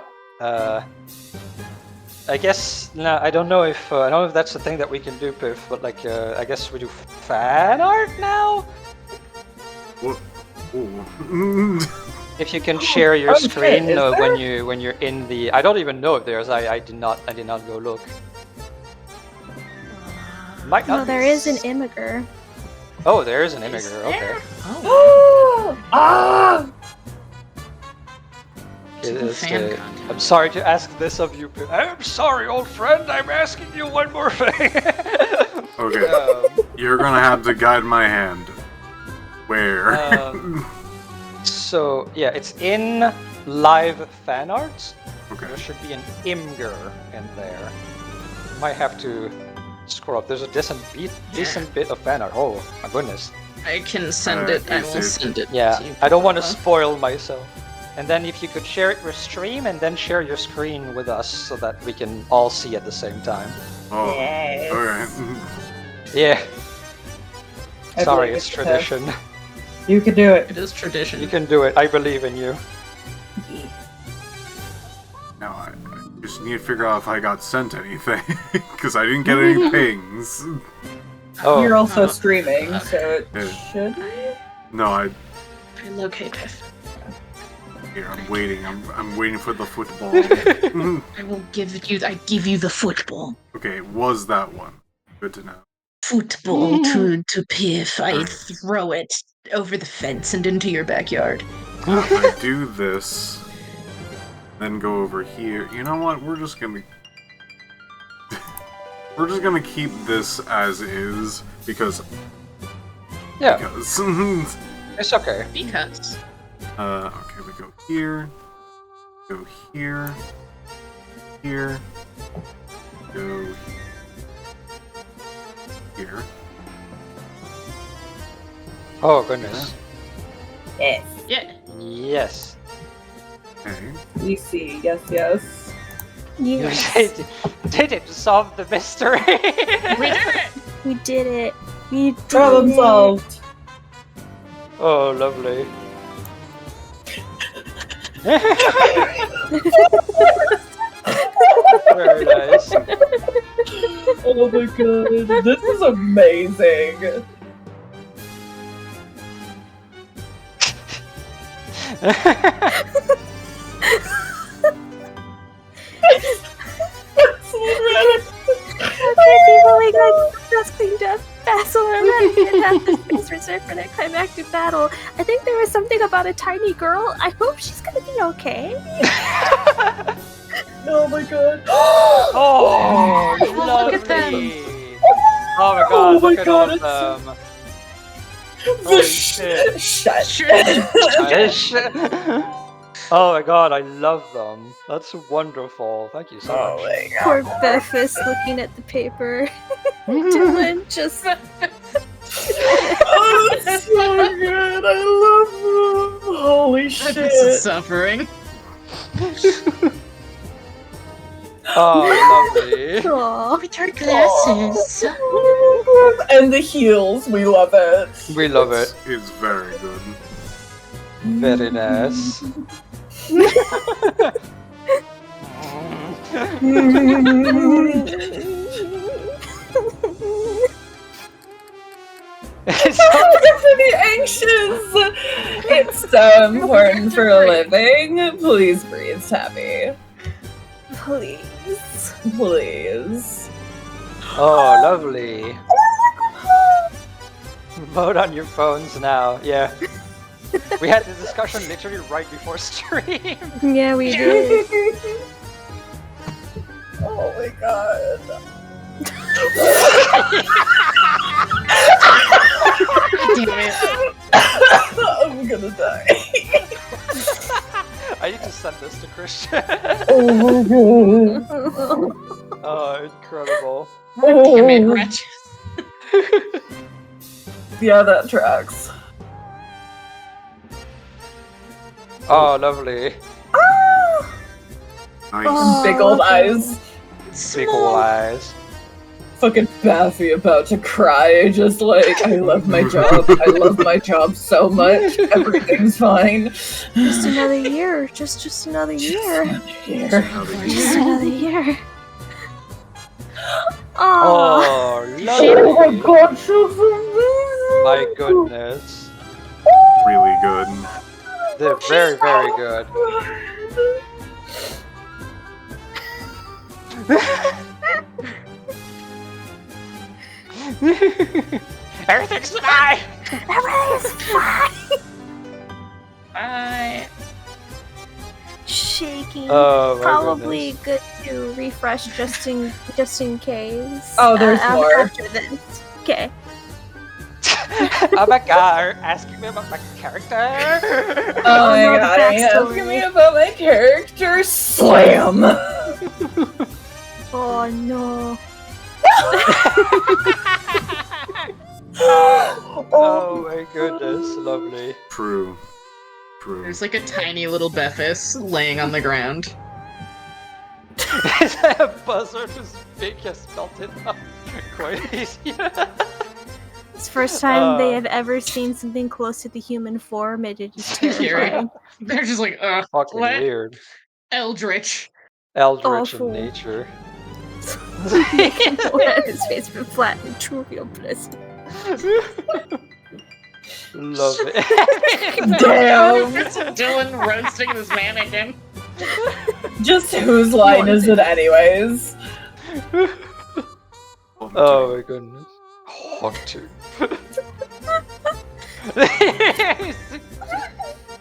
I guess I don't know if that's the thing that we can do, Piff. But like, I guess we do fan art now. What? Ooh. If you can share your Oh, shit, screen is there? when you're in the, I don't even know if there's. I did not go look. Might not. No, there be. is an immigrant. Oh, there is an Is immigrant. Okay. there? Oh, Ah! It Typical is, fan content. I'm sorry to ask this of you, Piff. I'm sorry, old friend. I'm asking you one more thing. Okay, you're gonna have to guide my hand. Where? So yeah, it's in live fan arts. Okay. There should be an Imgur in there. You might have to scroll up. There's a decent bit of fan art. Oh my goodness. I can send it. I will please send it. Yeah, to you. I don't want to spoil myself. And then if you could share it with stream and then share your screen with us so that we can all see at the same time. Oh, Yes. okay. Yeah. I Sorry, believe it's it, tradition. You can do it. It is tradition. You can do it. I believe in you. Now I just need to figure out if I got sent anything, because I didn't get any pings. Oh, You're also Oh. streaming, so it Yeah. should. No, Relocate Piff. here, I'm waiting. I'm waiting for the football. I will give you. I give you the football. Okay, was that one? Good to know. Football to Piff. I throw it over the fence and into your backyard. Now, if I do this, then go over here. You know what? We're just gonna keep this as is because yeah, because it's okay. Because okay, we go here, go here, here, go here. Oh goodness. Yes. yeah, Yes. Okay. We see. Yes, yes. You Yes, did it. Solve the mystery. we did it. we did it. We did Problem it. solved. Oh, lovely. Very nice. Oh my god, this is amazing. I can't believe I just cleaned up Basil and have the space reserved for that climactic battle. I think there was something about a tiny girl. I hope she's gonna be okay. Oh my god. Oh, Look at them. lovely. Oh my god, Oh my look at God, all of it's so- them. The Holy shit. Shut. Ish. Oh my god, I love them. That's wonderful. Thank you so Oh much. my god. Poor Bephis looking at the paper. Dylan just Oh, that's so good. I love them. Holy This is shit. suffering. Oh, lovely. Aw. With her glasses. And the heels, we love it. We love it. It's very good. Very nice. I'm pretty anxious. It's so important for a living. Please breathe, Tabby. Please. Please. Oh, lovely. Vote on your phones now. Yeah. We had the discussion literally right before stream. Yeah, we did. Oh my god. Damn it. I'm gonna die. I need to send this to Christian. Oh my god. Oh, incredible. Damn it, wretch. Yeah, that tracks. Oh, lovely. Nice. Oh. Big old eyes. Big ol' eyes. Fucking Baffy about to cry, just like, I love my job. I love my job so much. Everything's fine. Just another year. Just another year. Here. Just another year. Aww. Oh, Oh lovely. my god, she's amazing! My goodness. Really good. They're very, very good. Everything's fine! Everything's fine. Bye. Shaking. Oh, my Probably goodness. good to refresh just in case. Oh, there's more. After this. Okay. Oh my god, asking me about my character? Oh my no, the god, are you backstory. asking me about my character? Slam! Oh no. Oh my goodness, lovely. True. True. There's like a tiny little Bephis laying on the ground. Is that a buzzard as big as melted up? Quite easy. It's the first time they Uh. have ever seen something close to the human form. It is You're terrifying. They're just like, Fucking what? weird. Eldritch. Eldritch Awful. in nature. His face been flat and truly unpleasant. Love it. Damn! It's Dylan roasting this mannequin. Just whose line is it anyways? Oh my goodness. Haunted.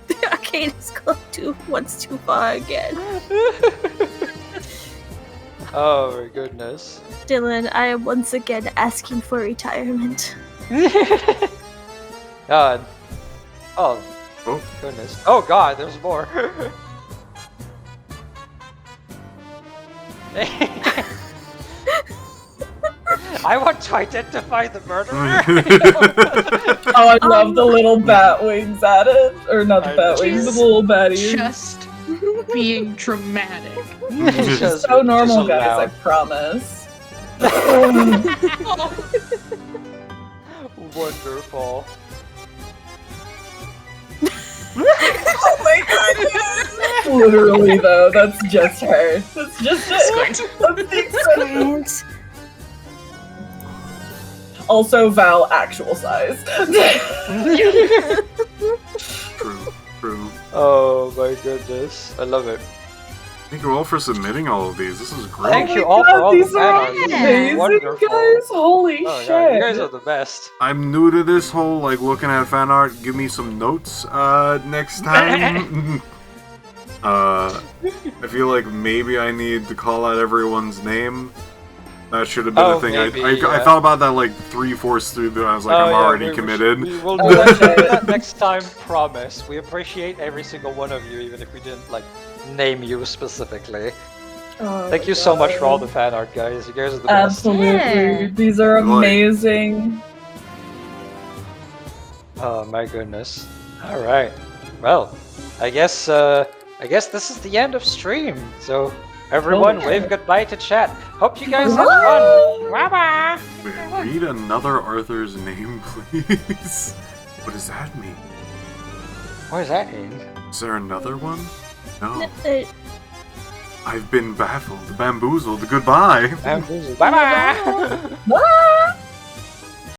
The arcade has gone once too far again. Oh my goodness. Dylan, I am once again asking for retirement. God. Oh. Oh. Goodness. Oh god, there's more. I want to identify the murderer. Oh, I love the little bat wings at it. Or not the I bat know. wings, the little batties. Just being dramatic. Just- So normal, just guys, I loud. promise. Wonderful. Oh my god, yes! Literally, though, that's just her. That's just it. Squint. That's the extent. And Also, Val, actual size. True. True. Oh my goodness. I love it. Thank you all for submitting all of these. This is great. Thank Oh you my all for God, all the these are fan art. This is amazing, wonderful. guys. Holy Oh, shit. God, you guys are the best. I'm new to this whole like looking at fan art. Give me some notes next time. I feel like maybe I need to call out everyone's name. That should have been Oh, a thing. maybe, I yeah. thought about that like 3/4 through, but I was like, Oh, I'm yeah, already we committed. We'll Oh, do that, shit. that next time, promise. We appreciate every single one of you, even if we didn't like name you specifically. Oh Thank my you so much for all God. the fan art, guys. You guys are the best. Absolutely. Yeah. These are Like- amazing. Oh my goodness. All right. Well, I guess this is the end of stream. So everyone, Oh. wave goodbye to chat. Hope you guys had fun. Bye bye. Wait, read another Arthur's name, please. What does that mean? What does that mean? Is there another one? No. uh, I've been baffled, bamboozled. Goodbye. Bye bye. Bye!